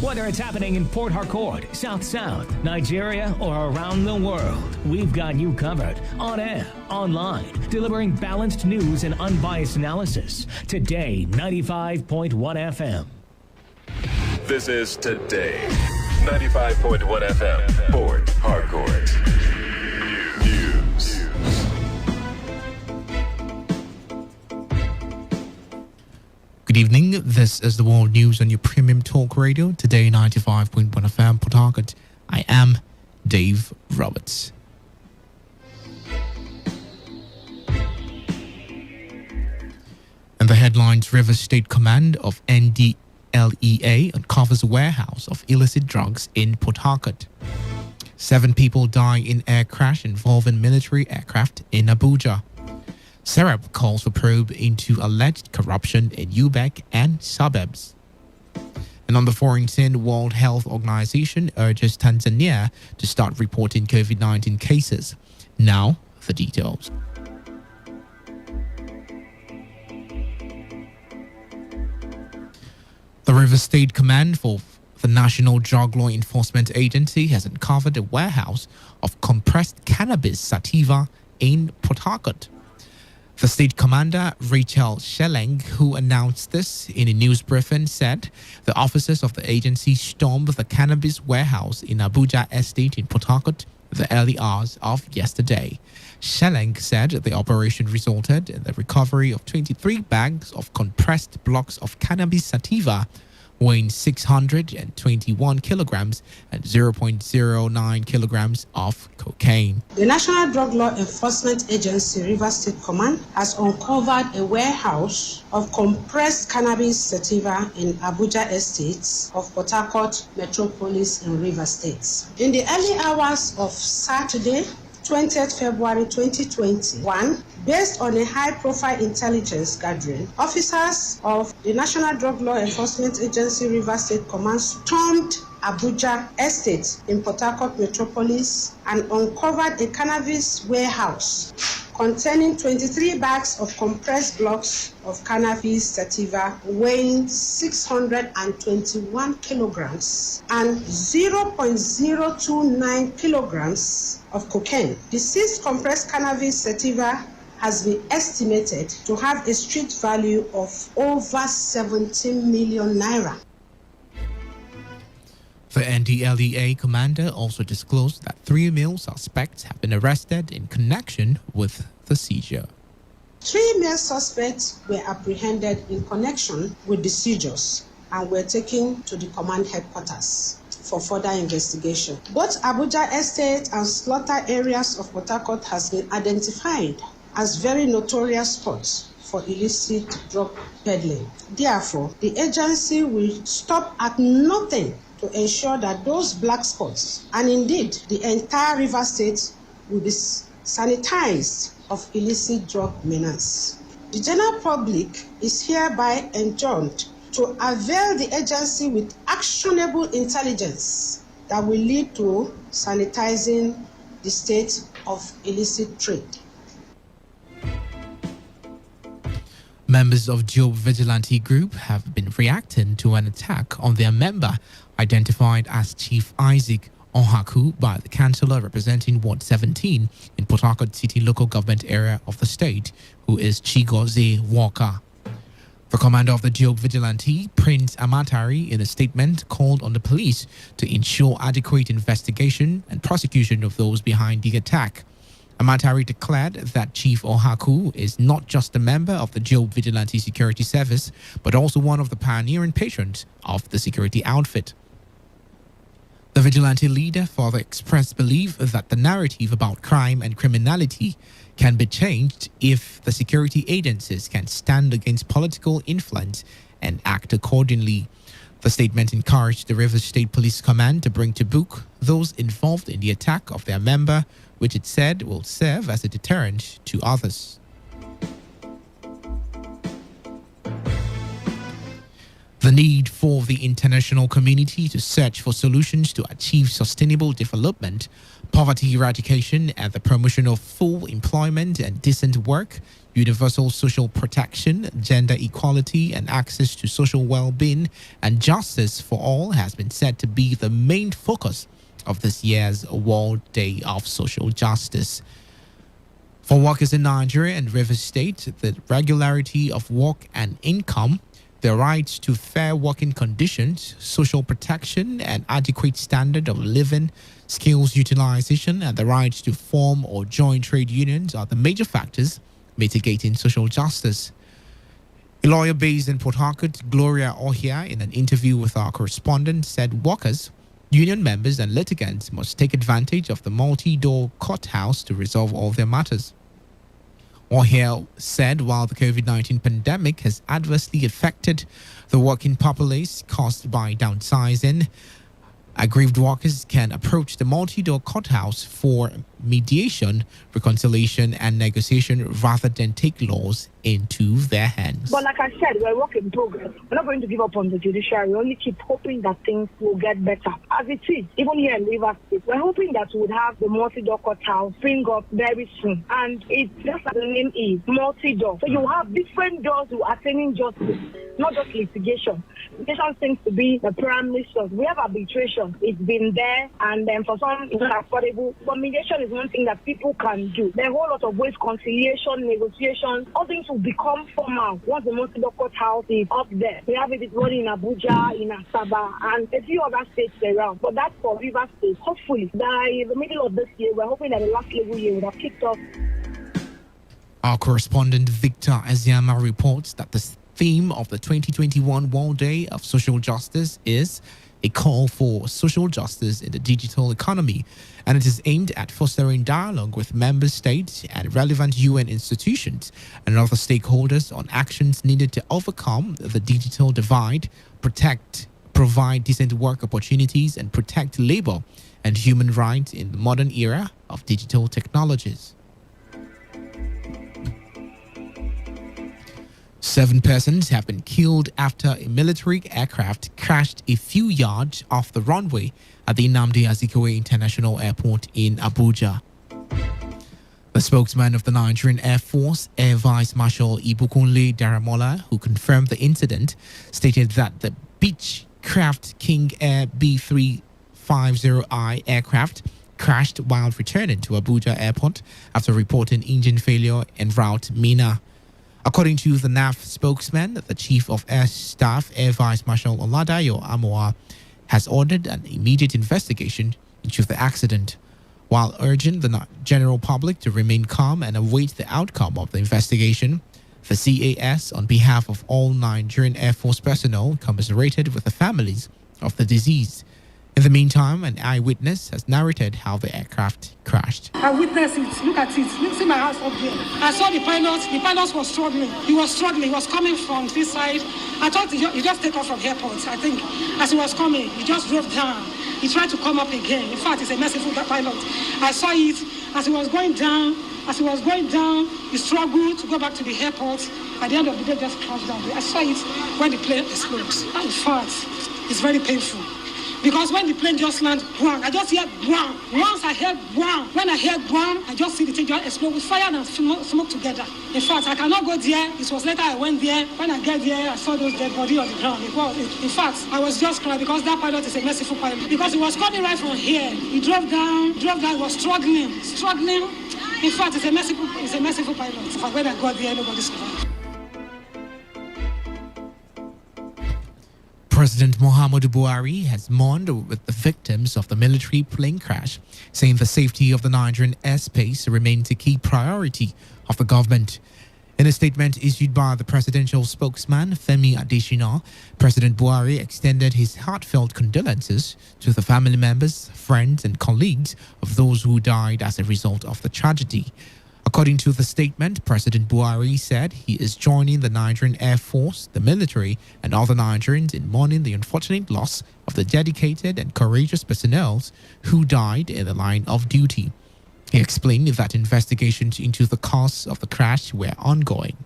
Whether it's happening in Port Harcourt, South, Nigeria, or around the world, we've got you covered. On air, online, delivering balanced news and unbiased analysis. Today, 95.1 FM. This is Today, 95.1 FM, Port Harcourt. News. Good evening. This is the World News on your premium talk radio. Today, 95.1 FM, Port Harcourt. I am Dave Roberts. And the headlines: River State Command of NDLEA uncovers a warehouse of illicit drugs in Port Harcourt. 7 people die in air crash involving military aircraft in Abuja. Serap calls for probe into alleged corruption in UBEC and suburbs. And on the foreign scene, World Health Organization urges Tanzania to start reporting COVID-19 cases. Now, the details. The River State Command for the National Drug Law Enforcement Agency has uncovered a warehouse of compressed cannabis sativa in Port Harcourt. The state commander, Rachel Shelleng, who announced this in a news briefing, said the officers of the agency stormed the cannabis warehouse in Abuja Estate in Port Harcourt the early hours of yesterday. Shelleng said the operation resulted in the recovery of 23 bags of compressed blocks of cannabis sativa weighing 621 kilograms and 0.09 kilograms of cocaine. The National Drug Law Enforcement Agency River State Command has uncovered a warehouse of compressed cannabis sativa in Abuja Estates of Port Harcourt Metropolis in River State. In the early hours of Saturday, 20th February 2021, based on a high-profile intelligence gathering, officers of the National Drug Law Enforcement Agency River State Command stormed Abuja Estate in Port Harcourt Metropolis and uncovered a cannabis warehouse containing 23 bags of compressed blocks of cannabis sativa weighing 621 kilograms and 0.029 kilograms of cocaine. The seized compressed cannabis sativa has been estimated to have a street value of over 17 million naira. The NDLEA commander also disclosed that 3 male suspects have been arrested in connection with the seizure. 3 male suspects were apprehended in connection with the seizures and were taken to the command headquarters for further investigation. Both Abuja Estate and slaughter areas of Port Harcourt has been identified as very notorious spots for illicit drug peddling. Therefore, the agency will stop at nothing to ensure that those black spots, and indeed the entire River State, will be sanitized of illicit drug menace. The general public is hereby enjoined to avail the agency with actionable intelligence that will lead to sanitizing the state of illicit trade. Members of Job Vigilante Group have been reacting to an attack on their member, identified as Chief Isaac Ohaku by the councillor representing Ward 17 in Port Harcourt City local government area of the state, who is Chigozie Walker. The commander of the Job Vigilante, Prince Amatari, in a statement called on the police to ensure adequate investigation and prosecution of those behind the attack. Amatari declared that Chief Ohaku is not just a member of the Job Vigilante Security Service, but also one of the pioneering patrons of the security outfit. The vigilante leader further expressed belief that the narrative about crime and criminality can be changed if the security agencies can stand against political influence and act accordingly. The statement encouraged the Rivers State Police Command to bring to book those involved in the attack of their member, which it said will serve as a deterrent to others. The need for the international community to search for solutions to achieve sustainable development, poverty eradication, and the promotion of full employment and decent work, universal social protection, gender equality, and access to social well-being and justice for all has been said to be the main focus of this year's World Day of Social Justice. For workers in Nigeria and Rivers State, the regularity of work and income, the rights to fair working conditions, social protection, and adequate standard of living, skills utilization, and the right to form or join trade unions are the major factors mitigating social justice. A lawyer based in Port Harcourt, Gloria Ohia, in an interview with our correspondent, said workers, union members, and litigants must take advantage of the multi-door courthouse to resolve all their matters. Ohia said while the COVID-19 pandemic has adversely affected the working populace caused by downsizing, aggrieved workers can approach the multi-door courthouse for mediation, reconciliation, and negotiation rather than take laws into their hands. But like I said, we're a work in progress. We're not going to give up on the judiciary. We only keep hoping that things will get better. As it is, even here in Rivers State, we're hoping that we would have the multi-door courthouse spring up very soon. And it's just as the name is, multi-door. So you have different doors to attaining justice, not just litigation. Litigation seems to be the primary source. We have arbitration. It's been there, and then for some, it's not affordable. But mediation is one thing that people can do. There are a whole lot of ways, conciliation, negotiation, all things will become formal once the multi-door courthouse is up there. We have it running in Abuja, in Asaba, and a few other states around. But that's for Rivers State. Hopefully, by the middle of this year, we're hoping that the last level year would have kicked off. Our correspondent Victor Aziama reports that the theme of the 2021 World Day of Social Justice is a call for social justice in the digital economy, and it is aimed at fostering dialogue with member states and relevant UN institutions and other stakeholders on actions needed to overcome the digital divide, provide decent work opportunities, and protect labor and human rights in the modern era of digital technologies. 7 persons have been killed after a military aircraft crashed a few yards off the runway at the Nnamdi Azikiwe International Airport in Abuja. The spokesman of the Nigerian Air Force, Air Vice Marshal Ibukunle Daramola, who confirmed the incident, stated that the Beechcraft King Air B350I aircraft crashed while returning to Abuja Airport after reporting engine failure en route Mina. According to the NAF spokesman, the Chief of Air Staff, Air Vice Marshal Oladayo Amoa, has ordered an immediate investigation into the accident, while urging the general public to remain calm and await the outcome of the investigation. The CAS, on behalf of all Nigerian Air Force personnel, commiserated with the families of the deceased. In the meantime, an eyewitness has narrated how the aircraft crashed. I witnessed it. Look at it. Look, see my house up there. I saw the pilot. The pilot was struggling. He was struggling. He was coming from this side. I thought he just take off from airport. I think as he was coming, he just drove down. He tried to come up again. In fact, it's a merciful pilot. I saw it as he was going down. He struggled to go back to the airport. At the end of the day, just crashed down. I saw it when the plane explodes. In fact, it's very painful. Because when the plane just lands, bang, I just hear bang. Once I hear bang, when I hear bang, I just see the thing just explode with fire and smoke together. In fact, I cannot go there. It was later I went there. When I get there, I saw those dead bodies on the ground. In fact, I was just crying because that pilot is a merciful pilot. Because he was coming right from here. He drove down, he was struggling. In fact, it's a merciful pilot. When I got there, nobody survived. President Muhammadu Buhari has mourned with the victims of the military plane crash, saying the safety of the Nigerian airspace remains a key priority of the government. In a statement issued by the presidential spokesman, Femi Adesina, President Buhari extended his heartfelt condolences to the family members, friends, and colleagues of those who died as a result of the tragedy. According to the statement, President Buhari said he is joining the Nigerian Air Force, the military, and other Nigerians in mourning the unfortunate loss of the dedicated and courageous personnel who died in the line of duty. He explained that investigations into the cause of the crash were ongoing.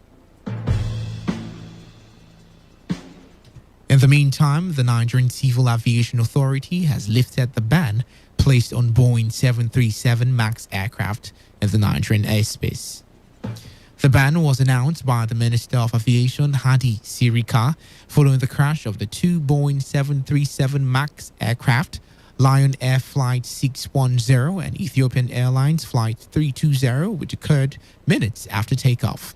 In the meantime, the Nigerian Civil Aviation Authority has lifted the ban placed on Boeing 737 MAX aircraft in the Nigerian airspace. The ban was announced by the Minister of Aviation, Hadi Sirika, following the crash of the two Boeing 737 MAX aircraft, Lion Air Flight 610 and Ethiopian Airlines Flight 320, which occurred minutes after takeoff.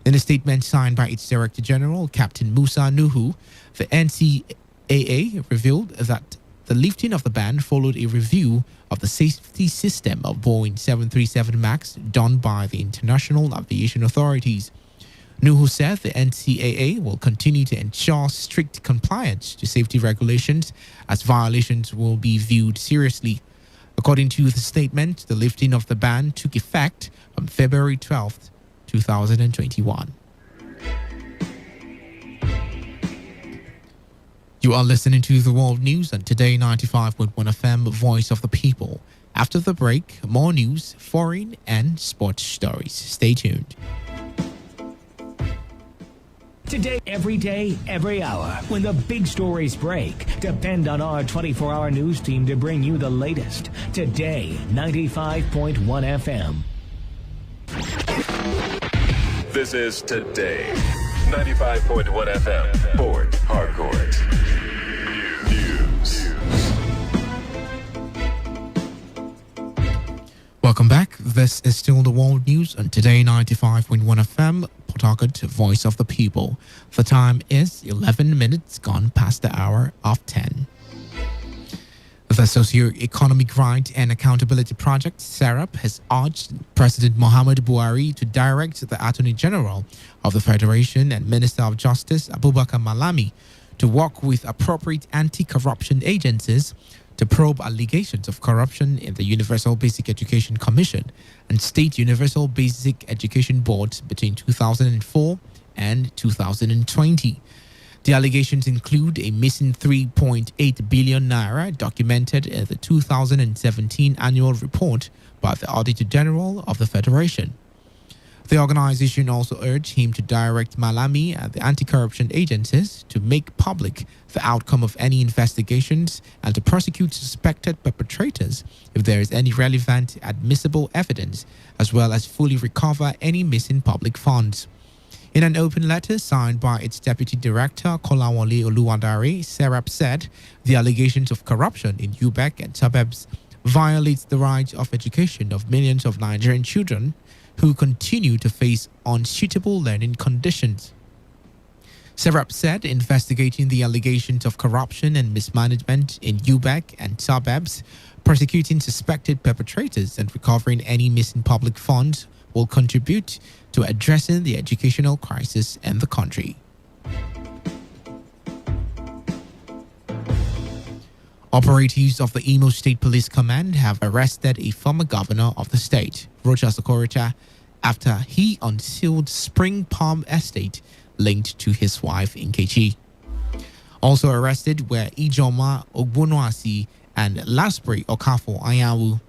In a statement signed by its Director General, Captain Musa Nuhu, the NCAA revealed that the lifting of the ban followed a review of the safety system of Boeing 737 MAX done by the International Aviation Authorities. Nuhu said the NCAA will continue to ensure strict compliance to safety regulations as violations will be viewed seriously. According to the statement, the lifting of the ban took effect on February 12th, 2021. You are listening to the World News on Today 95.1 FM, Voice of the People. After the break, more news, foreign and sports stories. Stay tuned. Today, every day, every hour, when the big stories break, depend on our 24-hour news team to bring you the latest. Today, 95.1 FM. This is Today, 95.1 FM, Port Harcourt. News. Welcome back. This is still the World News on Today 95.1 FM, Port Harcourt, Voice of the People. The time is 11 minutes gone past the hour of 10. The Socio-Economic Right and Accountability Project, SERAP, has urged President Muhammadu Buhari to direct the Attorney General of the Federation and Minister of Justice, Abubakar Malami, to work with appropriate anti-corruption agencies to probe allegations of corruption in the Universal Basic Education Commission and State Universal Basic Education Boards between 2004 and 2020. The allegations include a missing 3.8 billion naira documented in the 2017 annual report by the Auditor General of the Federation. The organization also urged him to direct Malami and the anti-corruption agencies to make public the outcome of any investigations and to prosecute suspected perpetrators if there is any relevant admissible evidence, as well as fully recover any missing public funds. In an open letter signed by its Deputy Director, Kolawole Oluwadare, SERAP said the allegations of corruption in UBEC and suburbs violates the right of education of millions of Nigerian children who continue to face unsuitable learning conditions. SERAP said investigating the allegations of corruption and mismanagement in UBEC and suburbs, prosecuting suspected perpetrators and recovering any missing public funds will contribute to addressing the educational crisis in the country. Operatives of the Imo State Police Command have arrested a former governor of the state, Rochas Okorocha, after he unsealed Spring Palm Estate linked to his wife Nkechi. Also arrested were Ijoma Ogbonoasi and Lasprey Okafo Ayawu.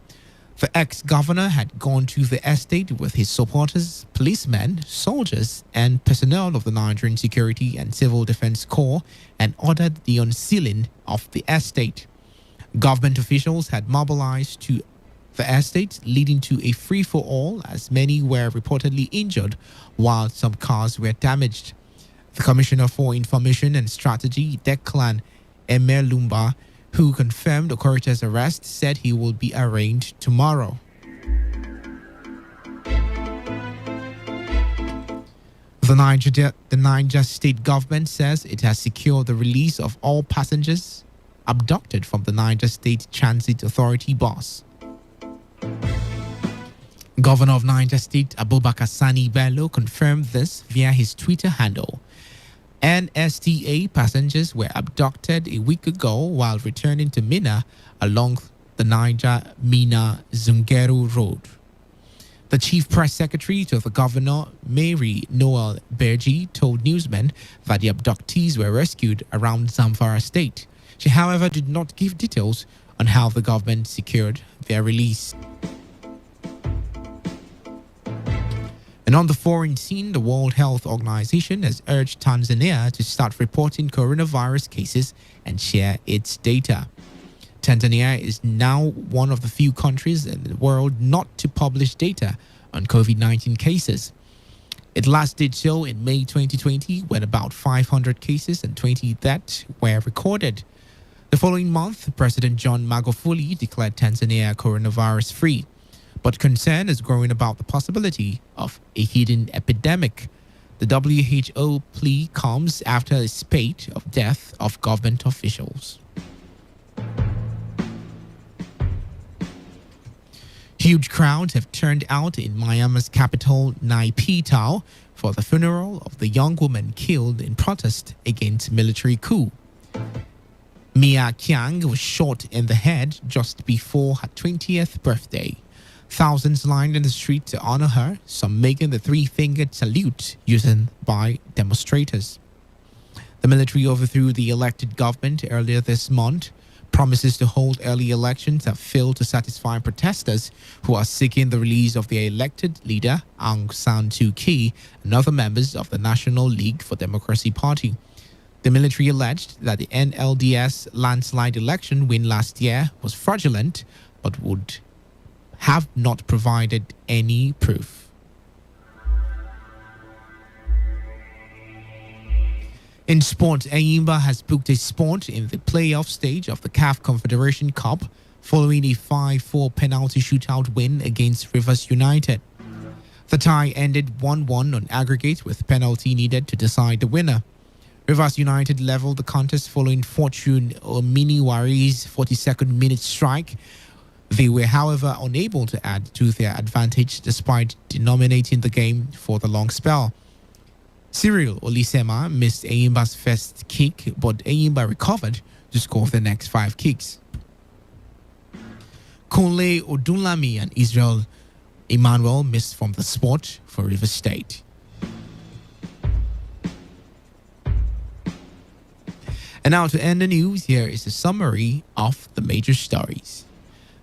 The ex-governor had gone to the estate with his supporters, policemen, soldiers, and personnel of the Nigerian Security and Civil Defense Corps and ordered the unsealing of the estate. Government officials had mobilized to the estate, leading to a free-for-all as many were reportedly injured while some cars were damaged. The Commissioner for Information and Strategy, Declan Emelumba, who confirmed Okorocha's arrest, said he will be arraigned tomorrow. The Niger state government says it has secured the release of all passengers abducted from the Niger State Transit Authority bus. Governor of Niger State Abubakar Sani Bello confirmed this via his Twitter handle. NSTA passengers were abducted a week ago while returning to Minna along the Niger-Minna-Zungeru Road. The chief press secretary to the governor, Mary Noel Bergie, told newsmen that the abductees were rescued around Zamfara State. She, however, did not give details on how the government secured their release. And on the foreign scene, the World Health Organization has urged Tanzania to start reporting coronavirus cases and share its data. Tanzania is now one of the few countries in the world not to publish data on COVID-19 cases. It last did so in May 2020 when about 500 cases and 20 deaths were recorded. The following month, President John Magufuli declared Tanzania coronavirus-free. But concern is growing about the possibility of a hidden epidemic. The WHO plea comes after a spate of death of government officials. Huge crowds have turned out in Myanmar's capital, Naypyidaw, for the funeral of the young woman killed in protest against military coup. Mia Kiang was shot in the head just before her 20th birthday. Thousands lined in the street to honor her, some making the three-fingered salute used by demonstrators. The military overthrew the elected government earlier this month. Promises to hold early elections have failed to satisfy protesters who are seeking the release of their elected leader, Aung San Suu Kyi, and other members of the National League for Democracy Party. The military alleged that the NLDS landslide election win last year was fraudulent, but would have not provided any proof. In sport, Enyimba has booked a spot in the playoff stage of the CAF Confederation Cup following a 5-4 penalty shootout win against Rivers United. The tie ended 1-1 on aggregate with penalty needed to decide the winner. Rivers United leveled the contest following Fortune Ominiwari's 42nd minute strike. They were, however, unable to add to their advantage despite dominating the game for the long spell. Cyril Olisema missed Enyimba's first kick, but Enyimba recovered to score the next 5 kicks. Kunle Odunlami and Israel Emmanuel missed from the spot for Rivers State. And now to end the news, here is a summary of the major stories.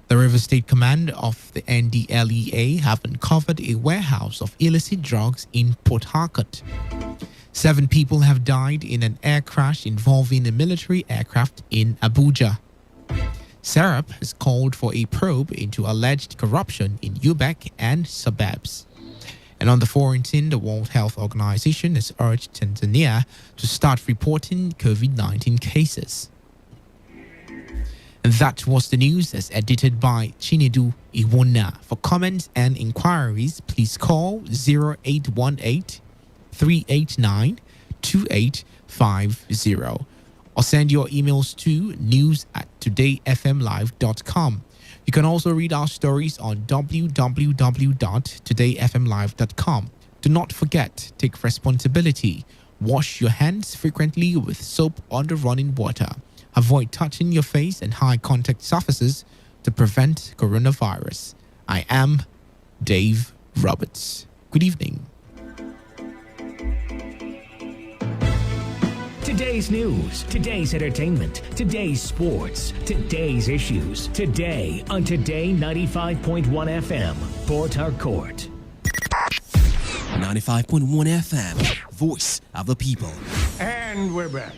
The River State Command of the NDLEA have uncovered a warehouse of illicit drugs in Port Harcourt. 7 people have died in an air crash involving a military aircraft in Abuja. SERAP has called for a probe into alleged corruption in UBEC and suburbs. And on the foreign scene, the World Health Organization has urged Tanzania to start reporting COVID-19 cases. And that was the news as edited by Chinedu Iwona. For comments and inquiries, please call 0818-389-2850 or send your emails to news@todayfmlive.com. You can also read our stories on www.todayfmlive.com. Do not forget, take responsibility. Wash your hands frequently with soap under running water. Avoid touching your face and high contact surfaces to prevent coronavirus. I am Dave Roberts. Good evening. Today's news, today's entertainment, today's sports, today's issues. Today on Today 95.1 FM, Port Harcourt. 95.1 FM, voice of the people. And we're back.